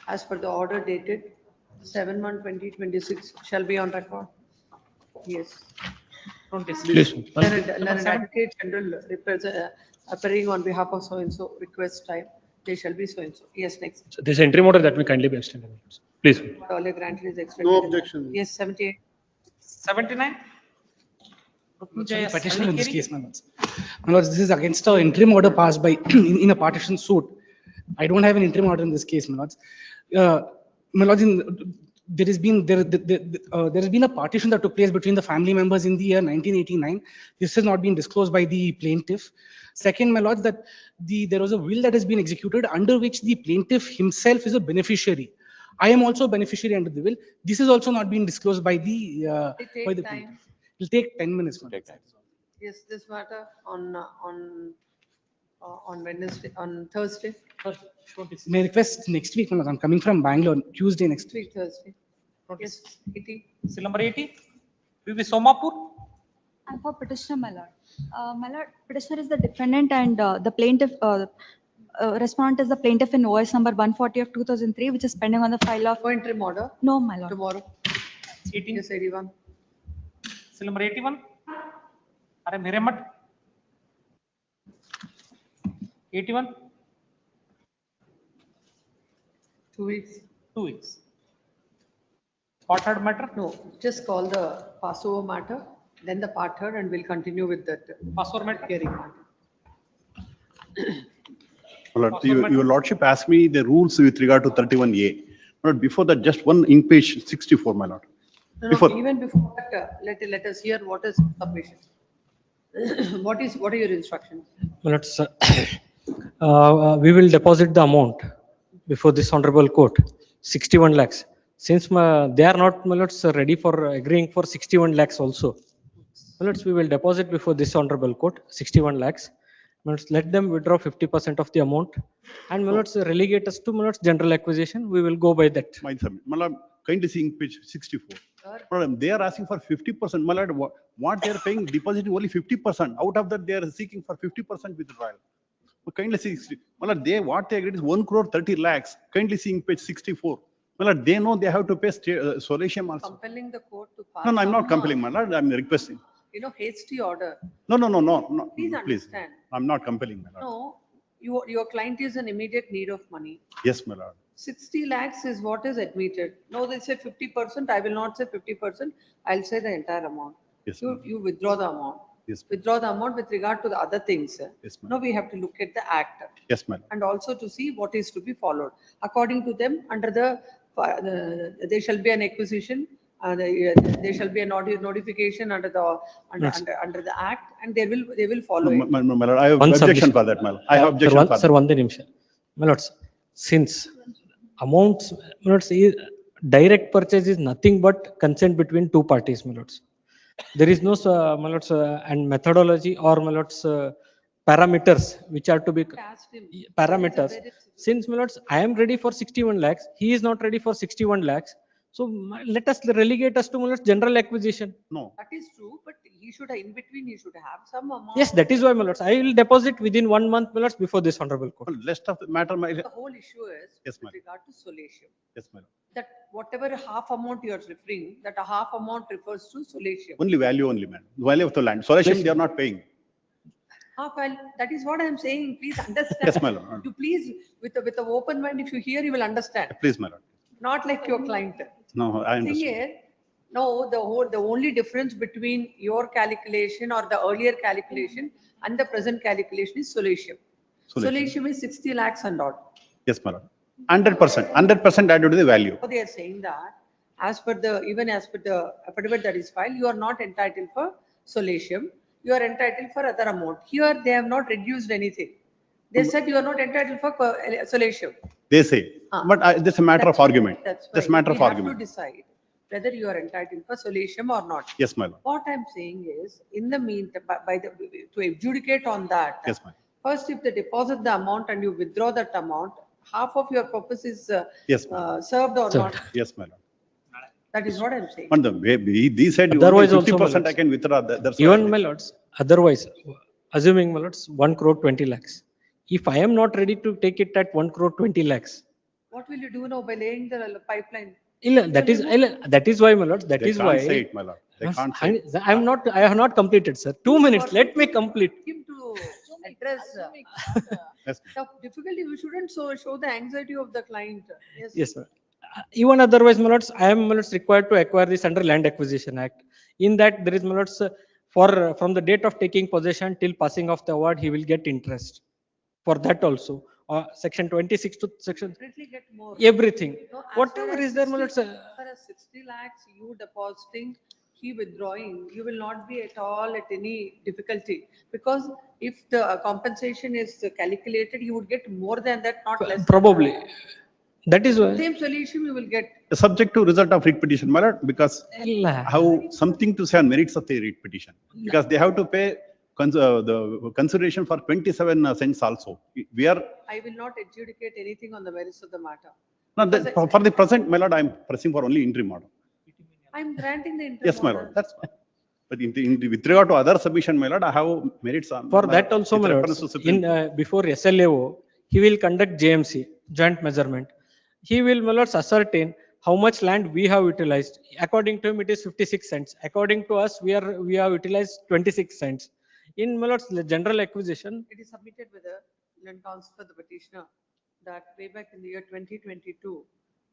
as per the order dated 7/1/2026 shall be on record. Yes. Please. Then an advocate general appearing on behalf of so and so request time, they shall be so and so. Yes, next. So this interim order that may kindly be extended. Please. All granted is expected. No objection. Yes, 78. 79. Petitioner in this case, my lords. My lords, this is against an interim order passed by in a partition suit. I don't have an interim order in this case, my lords. My lords, there has been a partition that took place between the family members in the year 1989. This has not been disclosed by the plaintiff. Second, my lords, that there was a will that has been executed under which the plaintiff himself is a beneficiary. I am also a beneficiary under the will. This has also not been disclosed by the plaintiff. It will take 10 minutes. Yes, this matter on Wednesday, on Thursday. May I request next week, my lords, I'm coming from Bangalore, Tuesday next week. Thursday. Yes, 80. Seal number 80. VV Somapur. And for petitioner, my lord. My lord, petitioner is the defendant and the plaintiff, respondent is the plaintiff in OS number 140 of 2003, which is pending on the file of. No interim order. No, my lord. Tomorrow. 18. Yes, 81. Seal number 81. Are Miramat. 81. 2 weeks. 2 weeks. Part heard matter? No, just call the Passover matter, then the part heard, and we'll continue with that. Passover matter? Hearing matter. Well, your lordship asked me the rules with regard to 31A. But before that, just one ink page 64, my lord. No, even before that, let us hear what is submission. What are your instructions? Let's, we will deposit the amount before this honorable court, 61 lakhs. Since they are not ready for agreeing for 61 lakhs also. We will deposit before this honorable court, 61 lakhs. Let them withdraw 50% of the amount and relegate us to general acquisition. We will go by that. Madam, kindly see ink page 64. Madam, they are asking for 50%. Madam, what they are paying, depositing only 50%. Out of that, they are seeking for 50% withdrawal. Kindly see, what they agreed is 1 crore 30 lakhs. Kindly see ink page 64. They know they have to pay solatium also. Compelling the court to pass. No, I'm not compelling, my lord. I'm requesting. Hasty order. No. Please understand. I'm not compelling, my lord. No, your client is in immediate need of money. Yes, my lord. 60 lakhs is what is admitted. No, they say 50%, I will not say 50%, I'll say the entire amount. Yes, You withdraw the amount. Yes, Withdraw the amount with regard to the other things. Yes, Now we have to look at the act. Yes, madam. And also to see what is to be followed. According to them, under there shall be an acquisition, there shall be a notification under the act, and they will follow it. My lord, I have One objection submission. for that, madam. I have objection for Sir, that. one nimsham. My lords, since amounts, my lords, direct purchase is nothing but consent between two parties, my lords. There is no, my lords, and methodology or my lords, parameters which are to be parameters. Since my lords, I am ready for 61 lakhs, he is not ready for 61 lakhs. So let us relegate us to my lords general acquisition. No. That is true, but he should have, in between, he should have some amount. Yes, that is why, my lords, I will deposit within 1 month, my lords, before this honorable court. Rest of the matter, my. The whole issue is Yes, with madam. regard to solatium. Yes, madam. That whatever half amount you are referring, that a half amount refers to solatium. Only value only, madam. Value of the land. Solation, they are not paying. Well, that is what I am saying. Please understand. Yes, my lord. You please, with an open mind, if you hear, you will understand. Please, my lord. Not like your client. No, I Thing understand. is, no, the only difference between your calculation or the earlier calculation and the present calculation is solatium. Solatium is 60 lakhs and odd. Yes, my lord. 100% added to the value. So they are saying that even as per the affidavit that is filed, you are not entitled for solatium. You are entitled for other amount. Here, they have not reduced anything. They said you are not entitled for solatium. They say, but this is a matter of argument. That's This why matter we of have argument. to decide whether you are entitled for solatium or not. Yes, my lord. What I'm saying is, in the meantime, to adjudicate on that, Yes, ma'am. first, if they deposit the amount and you withdraw that amount, half of your purpose is Yes, served or not. Yes, my lord. That is what I'm saying. On the way, these said Otherwise only also, my 50% I lords. can withdraw. That's what Even I my did. lords, otherwise, assuming my lords, 1 crore 20 lakhs. If I am not ready to take it at 1 crore 20 lakhs, What will you do now by laying the pipeline? that is why, my lords, that They is can't why. say it, my lord. They can't say it. I have not completed, sir. 2 minutes, let me complete. Him to address the difficulty, we shouldn't show the anxiety of the client. Yes, sir. Even otherwise, my lords, I am, my lords, required to acquire this under Land Acquisition Act. In that, there is, my lords, from the date of taking possession till passing of the award, he will get interest. For that also, section 26 to section Definitely get more. everything. No, as Whatever far as is there, my 60 lords. as far as 60 lakhs, you depositing, he withdrawing, you will not be at all at any difficulty. Because if the compensation is calculated, you would get more than that, not less. Probably. That is why. Same solution you will get. Subject to result of writ petition, my lord, because how something to say on merits of the writ petition. Because they have to pay the consideration for 27 cents also. We are, I will not adjudicate anything on the merits of the matter. for the present, my lord, I am pressing for only interim order. I am granting the interim Yes, my order. lord, that's fine. But with regard to other submission, my lord, I have merits on. For that also, with my reference lords, to Supreme in before SLAO, he will conduct JMC, joint measurement. He will, my lords, ascertain how much land we have utilized. According to him, it is 56 cents. According to us, we have utilized 26 cents. In, my lords, the general acquisition, It is submitted with the land counsel for the petitioner that way back in the year 2022,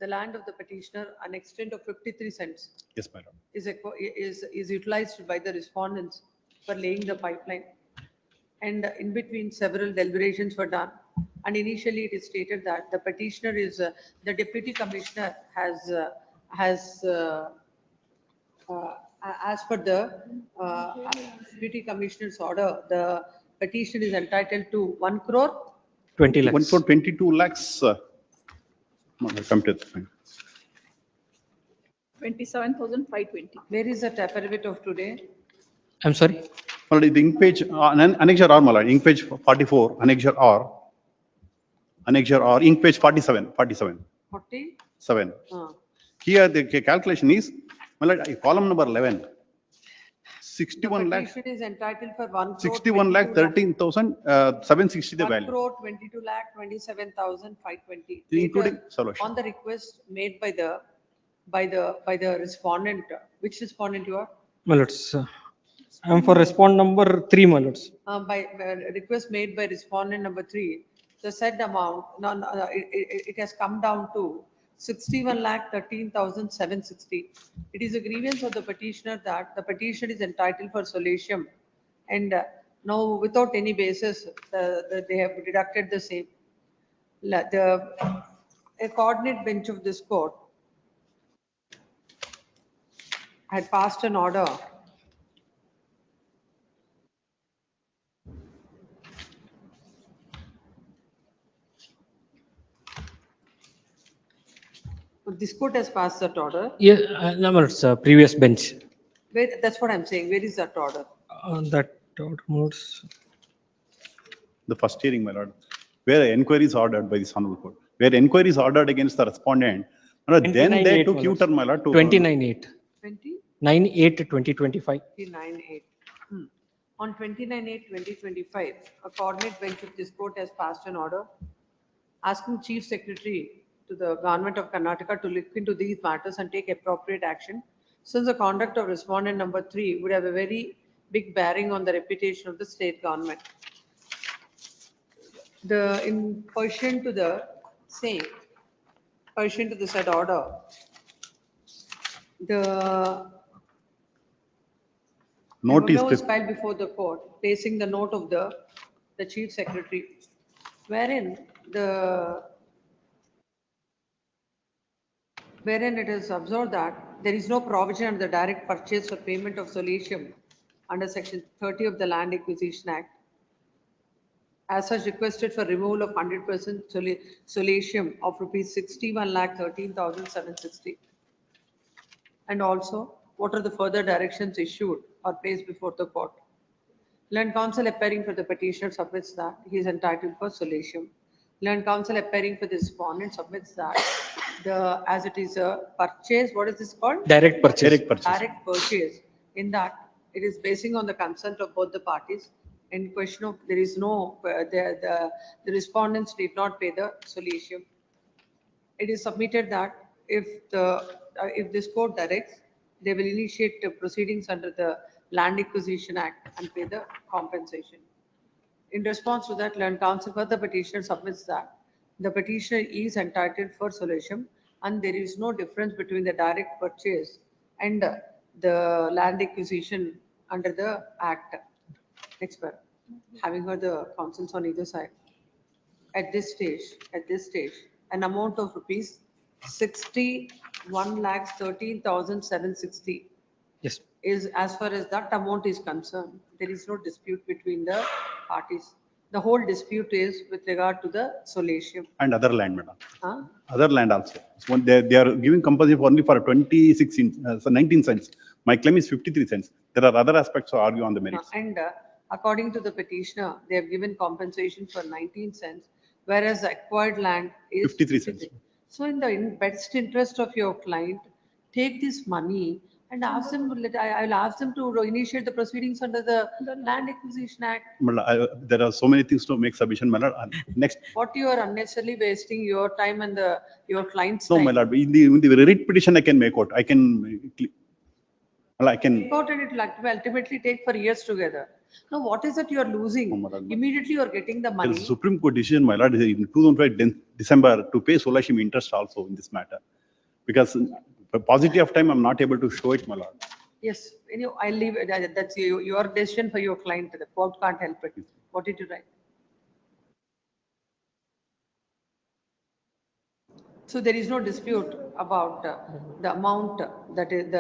the land of the petitioner, an extent of 53 cents Yes, my lord. is utilized by the respondents for laying the pipeline. And in between, several deliberations were done. And initially, it is stated that the petitioner is, the deputy commissioner has, as per the deputy commissioner's order, the petition is entitled to 1 crore 20 lakhs. 1 crore 22 lakhs. Come to the point. 27,520. Where is the affidavit of today? I'm sorry. Well, the ink page, annexure R, my lord, ink page 44, annexure R. Annexure R, ink page 47. 40? 7. Here, the calculation is, my lord, column number 11. 61 lakh, Petition is entitled for 1 crore. 61 lakh 13,760 the 1 value, crore 22 lakh 27,520. including Later, solution. on the request made by the respondent, which respondent you are? My lords, I am for respond number 3, my lords. By request made by respondent number 3, the said amount, it has come down to 61,13,760. It is a grievance of the petitioner that the petition is entitled for solatium, and now without any basis, they have deducted the same. A coordinate bench of this court had passed an order this court has passed that order. Yeah, no, it's previous bench. Where, that's what I'm saying. Where is that order? That order moves. The first hearing, my lord, where inquiry is ordered by this honorable court, where inquiry is ordered against the respondent, my lord, then they 29/8, took my U-turn, my lord, to. 29/8. 20? 9/8/2025. 29/8. On 29/8/2025, a coordinate bench of this court has passed an order asking Chief Secretary to the Government of Karnataka to look into these matters and take appropriate action, since the conduct of respondent number 3 would have a very big bearing on the reputation of the state government. In pursuant to the same, pursuant to the said order, the Notice memo was this- filed before the court, placing the note of the Chief Secretary, wherein it is observed that there is no provision under the direct purchase or payment of solatium under section 30 of the Land Acquisition Act. As such, requested for removal of 100% solatium of rupees 61,13,760. And also, what are the further directions issued or placed before the court? Learned counsel appearing for the petitioner submits that he is entitled for solatium. Learned counsel appearing for the respondent submits that as it is a purchase, what is this called? Direct purchase. Direct purchase. In that, it is basing on the consent of both the parties. In question of there is no, the respondents did not pay the solatium. It is submitted that if this court directs, they will initiate the proceedings under the Land Acquisition Act and pay the compensation. In response to that, Learned counsel for the petitioner submits that the petitioner is entitled for solatium and there is no difference between the direct purchase and the land acquisition under the Act. Next paragraph. Having heard the counsels on either side, at this stage, an amount of rupees 61,13,760 Yes. is, as far as that amount is concerned, there is no dispute between the parties. The whole dispute is with regard to the solatium. And other land, madam. Huh? Other land also. So they are giving compensation only for 26, so 19 cents. My claim is 53 cents. There are other aspects to argue on the merits. And according to the petitioner, they have given compensation for 19 cents, whereas the acquired land is 53 cents. So in the best interest of your client, take this money and ask them, I will ask them to initiate the proceedings under the Land Acquisition Act. There are so many things to make submission, my lord. Next. What you are unnecessarily wasting your time and your client's No, time. my lord, in the writ petition, I can make out. I can. Court and it will ultimately take for years together. Now, what is it you are losing? Immediately you are getting the There money. is a Supreme Court decision, my lord, in 2005 December to pay solatium interest also in this matter. Because for paucity of time, I'm not able to show it, my lord. Yes, I leave it. That's your decision for your client. The court can't help it. What did you write? So there is no dispute about the amount that is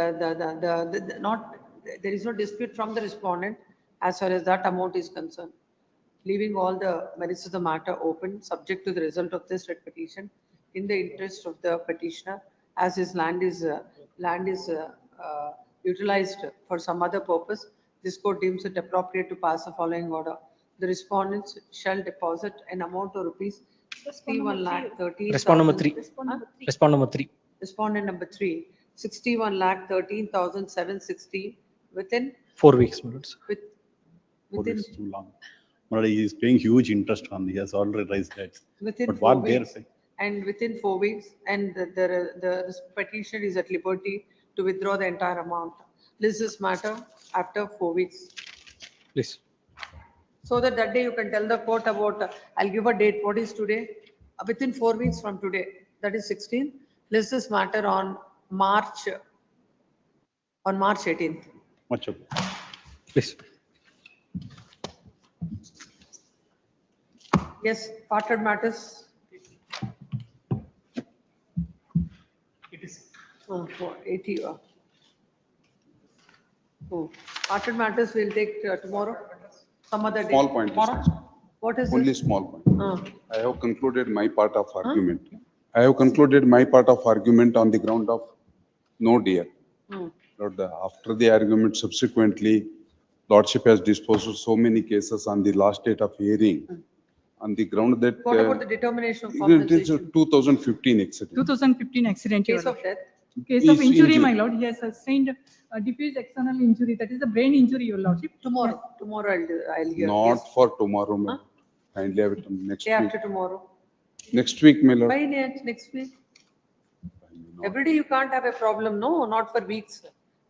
there is no dispute from the respondent as far as that amount is concerned. Leaving all the merits of the matter open, subject to the result of this writ petition, in the interest of the petitioner, as his land is utilized for some other purpose, this court deems it appropriate to pass the following order. The respondents shall deposit an amount of rupees 61,13,000. Respond number 3. Respond number 3. Respondent number 3, 61,13,760 within 4 weeks, my lords. within It's too long. My lord, he is paying huge interest on, he has already raised that. within But 4 what they are weeks. saying. And within 4 weeks, and the petitioner is at liberty to withdraw the entire amount. This is matter after 4 weeks. Please. So that that day you can tell the court about, I'll give a date, what is today? Within 4 weeks from today, that is 16th, list this matter on March 18th. Much of. Please. Yes, parted matters. Oh, for 80. Oh, parted matters we'll take tomorrow, some other day. Small point. Tomorrow? What is Only this? small point. Uh, I have concluded my part of argument. I have concluded my part of argument on the ground of no dear. Lord, after the argument subsequently, Lordship has disposed of so many cases on the last date of hearing on the ground that. What about the determination of It is compensation? 2015 accident. 2015 accident. Your Case of Lordship. death? Case of Is injury, injury. my lord, he has sustained a diffuse external injury, that is the brain injury, your lordship. Tomorrow I'll hear. Not Yes. for tomorrow, my lord. Kindly have it on next Day week. after tomorrow. Next week, my lord. Why next week? Every day you can't have a problem, no, not for weeks.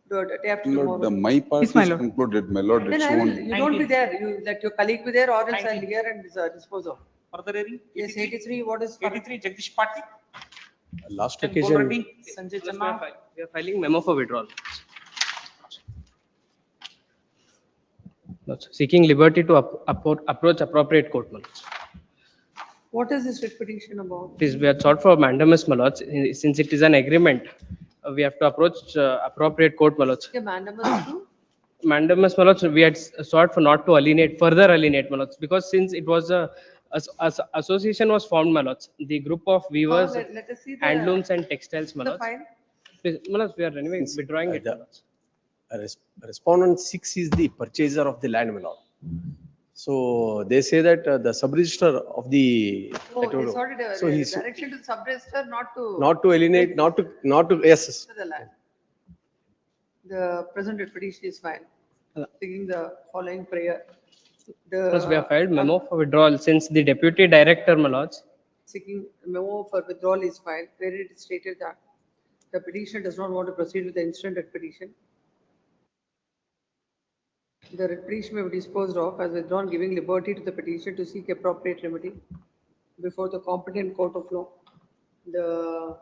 Do it day after Lord, tomorrow. my part is Yes, my lord. concluded, my lord. Then It's I will, own. you don't be there, you let your colleague be there or else I'll hear and dispose of. Further hearing? Yes, 83, what is? 83, Jagdish Patil. Last And occasion. Golreddy, Sanjay Channa. We are filing memo for withdrawal. Seeking liberty to approach appropriate court, my lords. What is this writ petition about? It is, we have sought for mandamus, my lords. Since it is an agreement, we have to approach appropriate court, my lords. Okay, mandamus to? Mandamus, my lords, we had sought for not to further alienate, my lords, because since it was association was formed, my lords, the group of weavers, Let us see the. handlooms and textiles, my The lords. file. Please, my lords, we are anyway withdrawing it, my lords. Respondent 6 is the purchaser of the land, my lord. So they say that the sub-register of the. Oh, they sought So a he's direction to sub-register not to. not to alienate, not to, yes. To the land. The present writ petition is filed, seeking the following prayer. Plus, we have filed memo for withdrawal since the deputy director, my lords. Seeking memo for withdrawal is filed, where it is stated that the petitioner does not want to proceed with the instant writ petition. The writ petition may be disposed of as withdrawn, giving liberty to the petitioner to seek appropriate remedy before the competent court of law.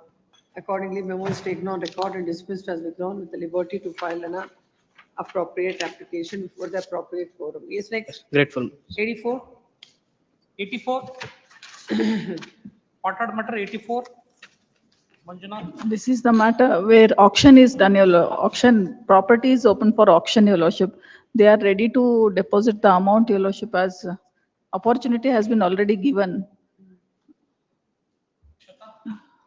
Accordingly, memo is taken on record and dismissed as withdrawn with the liberty to file an appropriate application before the appropriate forum. Yes, next. Grateful. 84. 84. Parted matter 84. Manjunath. This is the matter where auction is done, your auction, property is open for auction, your lordship. They are ready to deposit the amount, your lordship, as opportunity has been already given.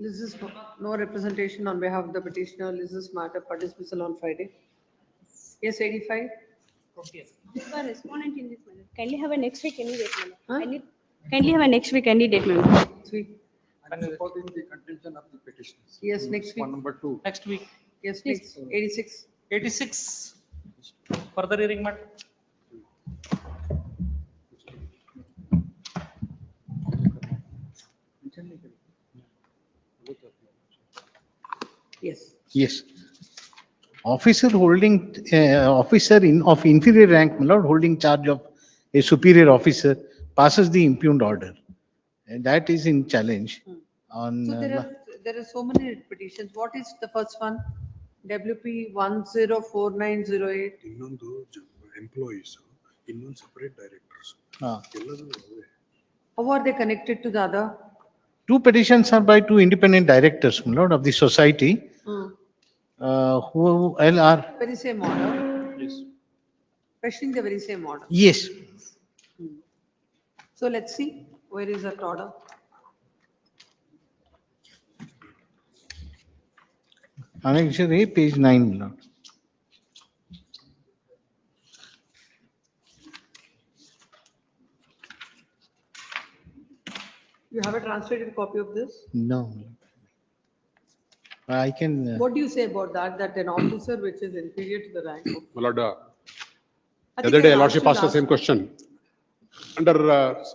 This is no representation on behalf of the petitioner. This is matter for dismissal on Friday. Yes, 85. For respondent in this matter, kindly have a next week any date, madam. Kindly have a next week any date, madam. Next week. I'm supporting the contention of the petitions. Yes, next week. One number 2. Next week. Yes, next. 86. 86. Further hearing matter. Yes. Yes. Officer holding, officer of inferior rank, my lord, holding charge of a superior officer passes the impugned order. And that is in challenge on. So there are so many petitions. What is the first one? WP 104908. Employees, in separate directors. How are they connected to the other? Two petitions are by two independent directors, my lord, of the society, who are. Very same order. Yes. Questioning the very same order. Yes. So let's see, where is that order? Annexure A, page 9, my lord. You have a translated copy of this? No. I can. What do you say about that? That an officer which is inferior to the rank of. My lord, I the think other day, I Lordship asked asked the you same question. Under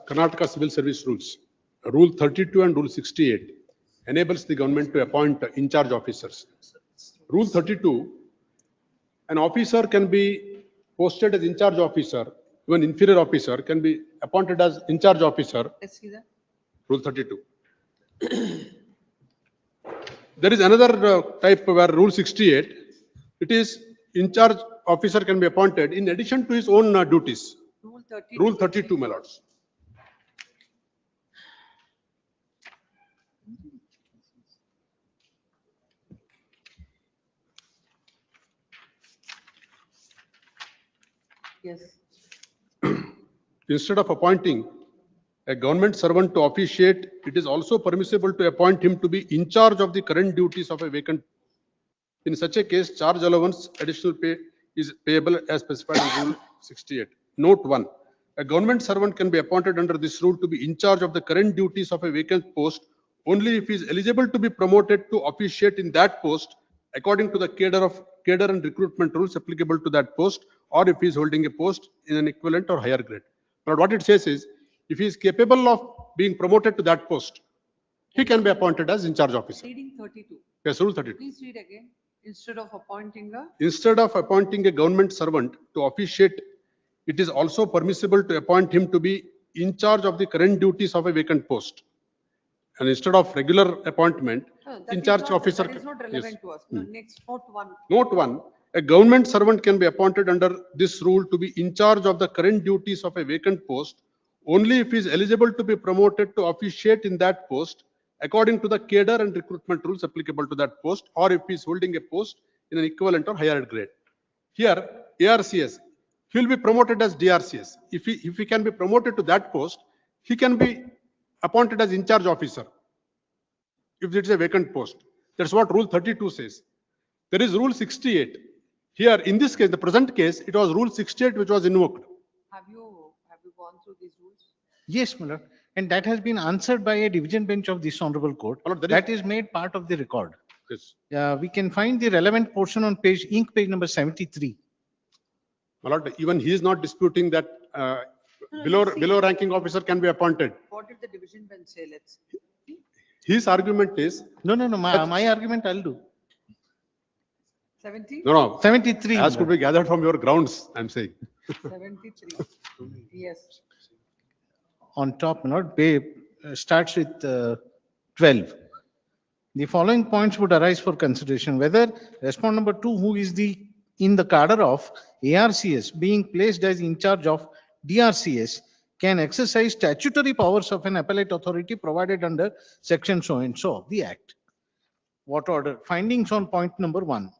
Karnataka Civil Service Rules, Rule 32 and Rule 68 enables the government to appoint in-charge officers. Rule 32, an officer can be posted as in-charge officer even inferior officer can be appointed as in charge officer, Let's see that. Rule 32. There is another type where Rule 68, it is in charge officer can be appointed in addition to his own duties. Rule 32. Rule 32, my lords. Yes. Instead of appointing a government servant to officiate, it is also permissible to appoint him to be in charge of the current duties of a vacant. In such a case, charge allowance additional pay is payable as specified in Rule 68. Note 1. A government servant can be appointed under this rule to be in charge of the current duties of a vacant post only if he is eligible to be promoted to officiate in that post according to the cadre and recruitment rules applicable to that post, or if he is holding a post in an equivalent or higher grade. But what it says is, if he is capable of being promoted to that post, he can be appointed as in charge officer. Reading 32. Yes, Rule 32. Please read again. Instead of appointing a government servant to officiate, it is also permissible to appoint him to be in charge of the current duties of a vacant post. And instead of regular appointment, in charge officer. That is not Yes. relevant to us. No, next, note 1. Note 1. A government servant can be appointed under this rule to be in charge of the current duties of a vacant post only if he is eligible to be promoted to officiate in that post according to the cadre and recruitment rules applicable to that post, or if he is holding a post in an equivalent or higher grade. Here, ARCS, he will be promoted as DRCS. If he can be promoted to that post, he can be appointed as in charge officer if it is a vacant post. That's what Rule 32 says. There is Rule 68. Here, in this case, the present case, it was Rule 68 which was invoked. Have you gone through these rules? Yes, my lord. And that has been answered by a division bench of this honorable court. That is made part of the record. Yes. We can find the relevant portion on page number 73. My lord, even he is not disputing that below ranking officer can be appointed. What did the division bench say? Let's see. His argument is. No. My argument I'll do. 70? No. 73. As could be gathered from your grounds, I'm saying. 73. Yes. On top, starts with 12. The following points would arise for consideration: whether respondent number 2, who is in the cadre of ARCS, being placed as in charge of DRCS, can exercise statutory powers of an appellate authority provided under section so and so of the Act. What order? Findings on point number 1.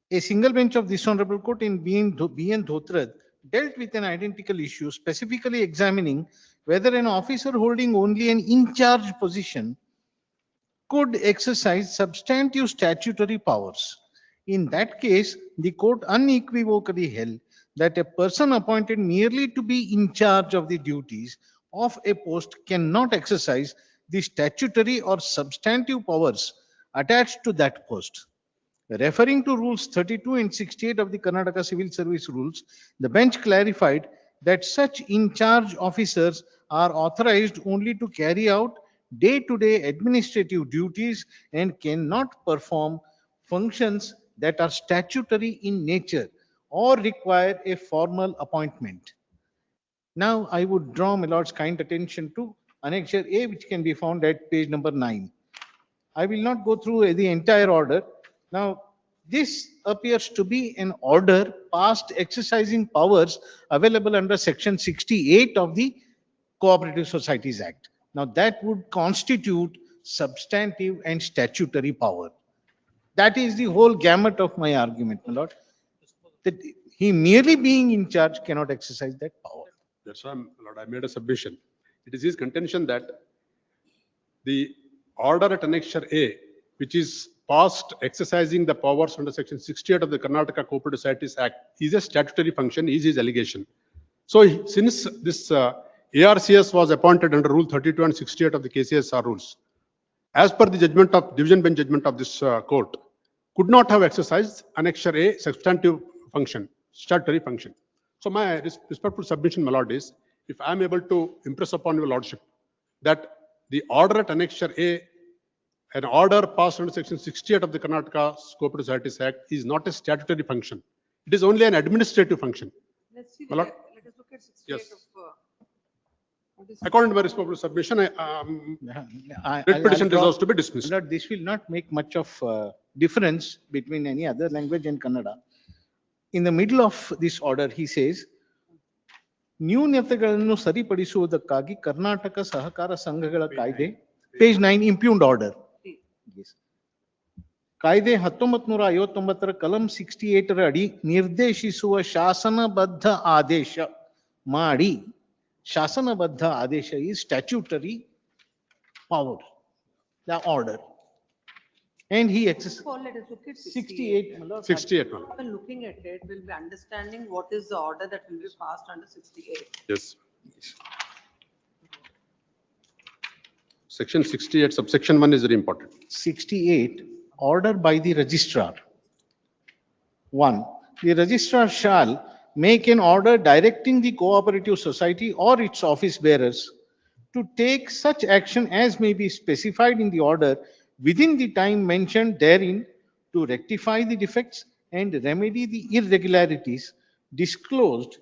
A single bench of this honorable court in B.N. Dhotrad dealt with an identical issue, specifically examining whether an officer holding only an in-charge position could exercise substantive statutory powers. In that case, the court unequivocally held that a person appointed merely to be in charge of the duties of a post cannot exercise the statutory or substantive powers attached to that post. Referring to rules 32 and 68 of the Karnataka Civil Service Rules, the bench clarified that such in-charge officers are authorized only to carry out day-to-day administrative duties and cannot perform functions that are statutory in nature or require a formal appointment. Now, I would draw my lord's kind attention to Annexure A, which can be found at page number 9. I will not go through the entire order. Now, this appears to be an order passed exercising powers available under section 68 of the Cooperative Societies Act. Now, that would constitute substantive and statutory power. That is the whole gamut of my argument, my lord. That he merely being in charge cannot exercise that power. That's why, Lord, I made a submission. It is his contention that the order at Annexure A, which is passed exercising the powers under section 68 of the Karnataka Cooperative Societies Act, is a statutory function, is his allegation. So since this ARCS was appointed under Rule 32 and 68 of the KCSR rules, as per the judgment of division bench judgment of this court, could not have exercised Annexure A substantive function, statutory function. So my respectful submission, my lord, is if I am able to impress upon your lordship that the order at Annexure A, an order passed under section 68 of the Karnataka Cooperative Societies Act, is not a statutory function. It is only an administrative function. Let's see. My lord. Let us look at 68 Yes. of, what is it? According to my responsible submission, I'll petition draw- deserves to be dismissed. Lord, this will not make much of difference between any other language and Kannada. In the middle of this order, he says, ನ್ಯೂನತೆಗಳನ್ನು ಸರಿಪಡಿಸುವುದಕ್ಕಾಗಿ ಕರ್ನಾಟಕ ಸಹಕಾರ ಸಂಘಗಳ ಕಾಯ್ದೆ page 9 ಇಂಪ್ಯೂನ್ಡ್ order ಕಾಯ್ದೆ 1959 ಕಲಂ 68 ಅಡಿ ನಿರ್ದೇಶಿಸುವ ಶಾಸನಬದ್ಧ ಆದೇಶ ಮಾಡಿ ಶಾಸನಬದ್ಧ ಆದೇಶ is statutory power, the order. And he exercises Paul, let us look at 68. my lord. 68, ma'am. When looking at it, we'll be understanding what is the order that will be passed under 68. Yes. Section 68, subsection 1 is very important. 68, order by the registrar. 1. The registrar shall make an order directing the cooperative society or its office bearers to take such action as may be specified in the order within the time mentioned therein to rectify the defects and remedy the irregularities disclosed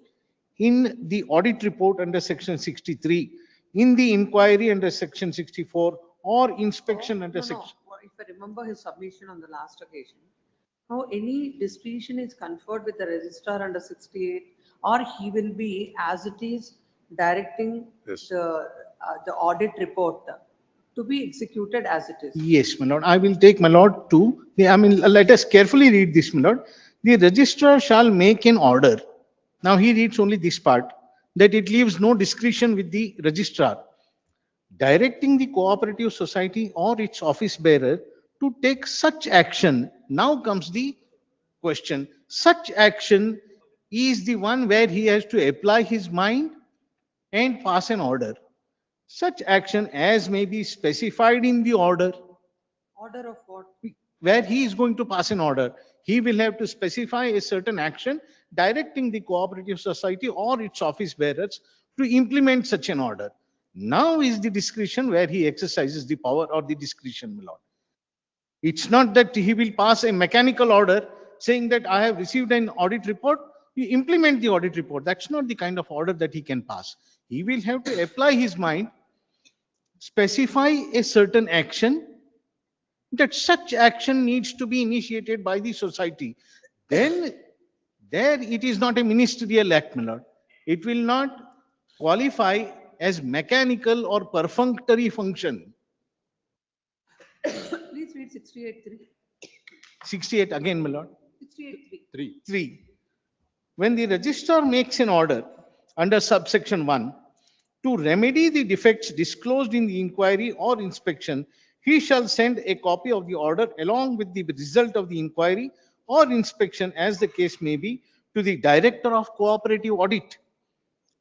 in the audit report under section 63, in the inquiry under section 64, or inspection under No, section. if I remember his submission on the last occasion, how any disposition is conferred with the registrar under 68, or he will be, as it is, directing Yes. the audit report to be executed as it is. Yes, my lord. I will take, my lord, to, let us carefully read this, my lord. The registrar shall make an order. Now he reads only this part, that it leaves no discretion with the registrar, directing the cooperative society or its office bearer to take such action. Now comes the question. Such action is the one where he has to apply his mind and pass an order. Such action as may be specified in the order. Order of what? Where he is going to pass an order, he will have to specify a certain action directing the cooperative society or its office bearers to implement such an order. Now is the discretion where he exercises the power or the discretion, my lord. It's not that he will pass a mechanical order saying that I have received an audit report, you implement the audit report. That's not the kind of order that he can pass. He will have to apply his mind, specify a certain action, that such action needs to be initiated by the society. Then there it is not a ministerial act, my lord. It will not qualify as mechanical or perfunctory function. Please read 68.3. 68 again, my lord. 68.3. 3. When the registrar makes an order under subsection 1 to remedy the defects disclosed in the inquiry or inspection, he shall send a copy of the order along with the result of the inquiry or inspection, as the case may be, to the director of cooperative audit,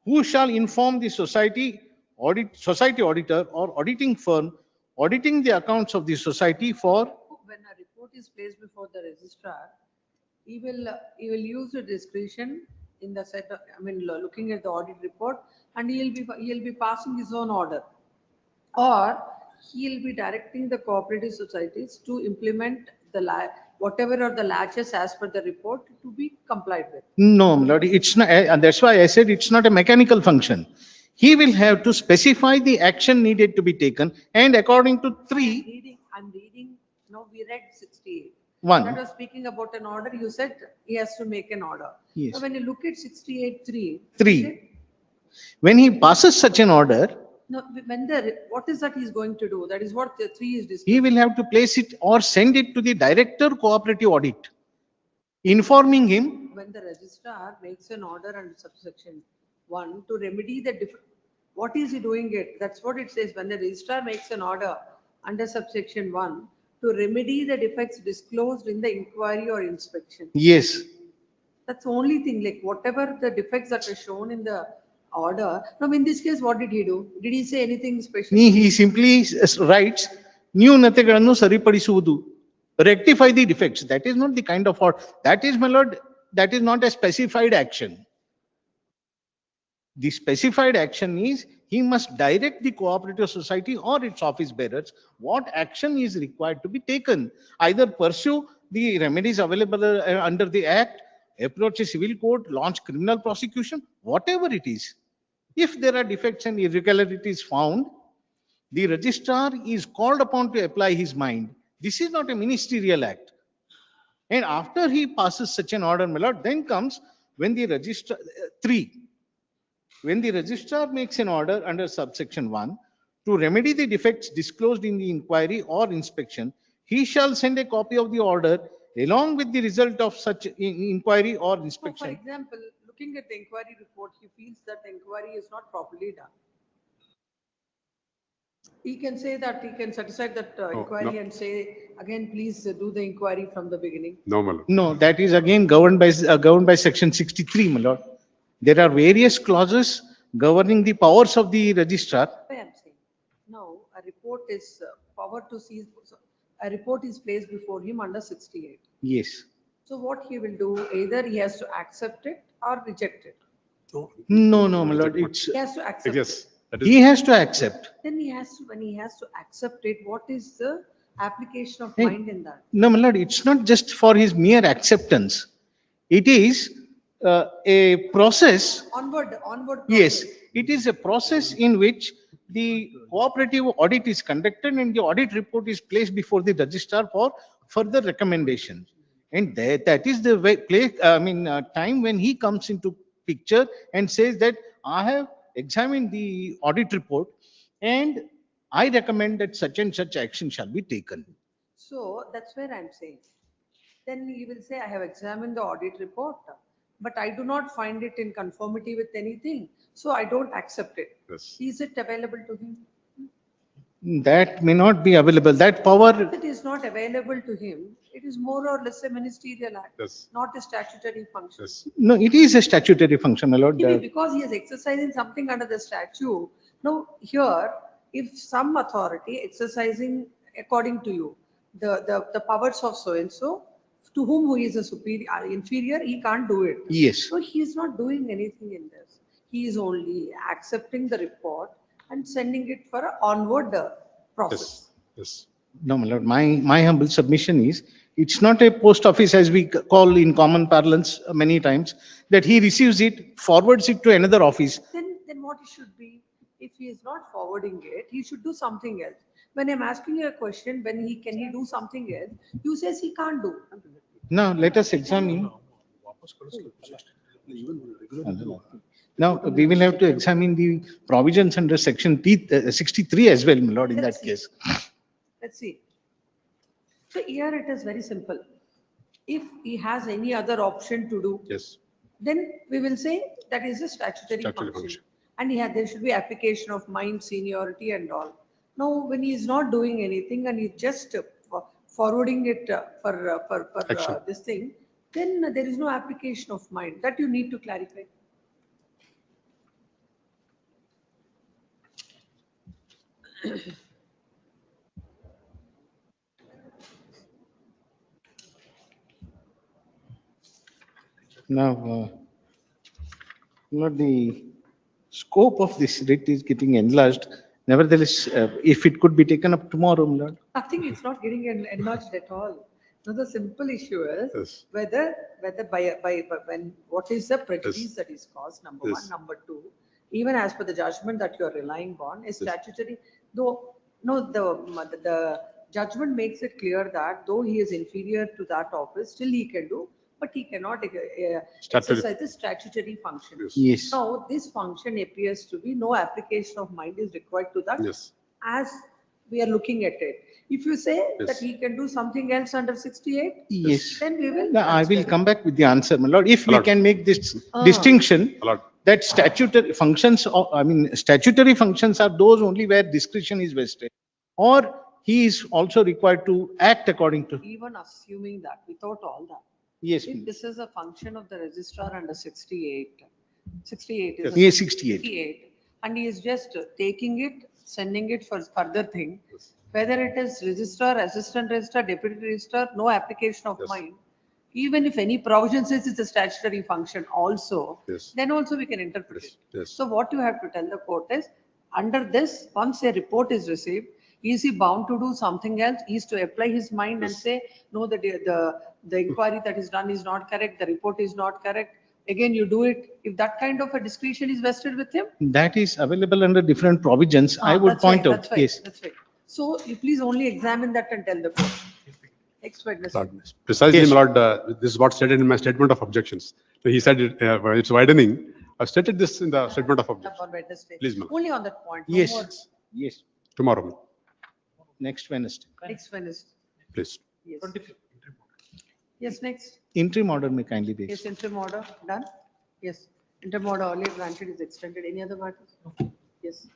who shall inform the society auditor or auditing firm auditing the accounts of the society for. When a report is placed before the registrar, he will use the discretion in the set of, looking at the audit report, and he'll be passing his own order. Or he'll be directing the cooperative societies to implement whatever are the latches as per the report to be complied with. No, my lord, it's not, and that's why I said it's not a mechanical function. He will have to specify the action needed to be taken, and according to 3. I'm reading, no, we read 68. 1. That was speaking about an order, you said he has to make an order. Yes. So when you look at 68.3. 3. When he passes such an order, No, what is that he's going to do? That is what the 3 is discussing. he will have to place it or send it to the director cooperative audit, informing him. When the registrar makes an order under subsection 1 to remedy the what is he doing it? That's what it says. When the registrar makes an order under subsection 1 to remedy the defects disclosed in the inquiry or inspection. Yes. That's the only thing, like whatever the defects that are shown in the order. Now, in this case, what did he do? Did he say anything special? He simply writes, ನ್ಯೂನತೆಗಳನ್ನು ಸರಿಪಡಿಸುವುದು, rectify the defects. That is not the kind of order. That is, my lord, that is not a specified action. The specified action is he must direct the cooperative society or its office bearers what action is required to be taken. Either pursue the remedies available under the act, approach a civil court, launch criminal prosecution, whatever it is. If there are defects and irregularities found, the registrar is called upon to apply his mind. This is not a ministerial act. And after he passes such an order, my lord, then comes when the registrar, 3, when the registrar makes an order under subsection 1 to remedy the defects disclosed in the inquiry or inspection, he shall send a copy of the order along with the result of such inquiry or So, for inspection. example, looking at the inquiry report, he feels that the inquiry is not properly done. He can say that, he can set aside that inquiry and say, again, please do the inquiry from the beginning. No, my lord. No, that is again governed by section 63, my lord. There are various clauses governing the powers of the registrar. That's why I'm saying. Now, a report is power to seize, so a report is placed before him under 68. Yes. So what he will do, either he has to accept it or reject it. No, my lord, it's, He has to accept Yes. it. That is- he has to accept. Then he has to, when he has to accept it, what is the application of Hey. mind in that? No, my lord, it's not just for his mere acceptance. It is a process. Onward. Yes, it is a process in which the cooperative audit is conducted and the audit report is placed before the registrar for further recommendation. And that is the way, time when he comes into picture and says that I have examined the audit report and I recommend that such and such action shall be taken. So that's where I'm saying. Then he will say, I have examined the audit report, but I do not find it in conformity with anything, so I don't accept it. Yes. Is it available to him? That may not be available. That power, If it is not available to him, it is more or less a ministerial act, Yes. not a statutory function. Yes. no, it is a statutory function, my lord. Maybe because he is exercising something under the statute. Now, here, if some authority exercising according to you, the powers of so-and-so, to whom who is a superior, inferior, he can't do it. Yes. So he is not doing anything in this. He is only accepting the report and sending it for an onward process. Yes. No, my lord, my humble submission is, it's not a post office as we call in common parlance many times, that he receives it, forwards it to another office. Then what it should be, if he is not forwarding it, he should do something else. When I'm asking you a question, can he do something else? You says he can't do. Now, let us examine. Now, we will have to examine the provisions under section 63 as well, my lord, in that case. Let's see. So here it is very simple. If he has any other option to do, Yes. then we will say that is a statutory function. And there should be application of mind, seniority and all. Now, when he is not doing anything and he's just forwarding it for this thing, then there is no application of mind. That you need to clarify. Now, not the scope of this writ is getting enlarged. Nevertheless, if it could be taken up tomorrow, my lord. I think it's not getting enlarged at all. Now, the simple issue is Yes. whether when what is the prejudice Yes. that is caused, number one. Yes. Number two, even as per the judgment that you are relying on, is statutory, though, no, the judgment makes it clear that though he is inferior to that office, still he can do, but he cannot exercise the statutory function. Yes. Now, this function appears to be no application of mind is required to that. Yes. As we are looking at it. If you say that Yes. he can do something else under 68, Yes. then we will. No, I will consider. come back with the answer, my lord. If we Lord. can make this Ah. distinction, Lord. that statutory functions, statutory functions are those only where discretion is vested. Or he is also required to act according to. Even assuming that, without all that. Yes, If please. this is a function of the registrar under 68, 68 is. Yes. a- Yes, 68. 68, and he is just taking it, sending it for further thing. Whether it is registrar, assistant registrar, deputy registrar, no application of mind. Even if any provision says it's a statutory function also, Yes. then also we can interpret it. Yes. So what you have to tell the court is, under this, once a report is received, Is he bound to do something else? Is to apply his mind and say, no, the inquiry that is done is not correct, the report is not correct. Again, you do it. If that kind of a discretion is vested with him. That is available under different provisions. I would That's right, point out, that's right, yes. That's right. So you please only examine that and tell the court. Next witness. Precisely, Yes. my lord, this is what stated in my statement of objections. So he said it's widening. I've stated this in the statement of objections. On Wednesday. Please, ma'am. Only on that point. no more. Yes, yes. Tomorrow, Next Wednesday. Next Wednesday. please. Yes. Yes, next. Interim order may kindly be. Yes, interim order, done? Yes, interim order earlier granted is extended. Any other matters? Yes.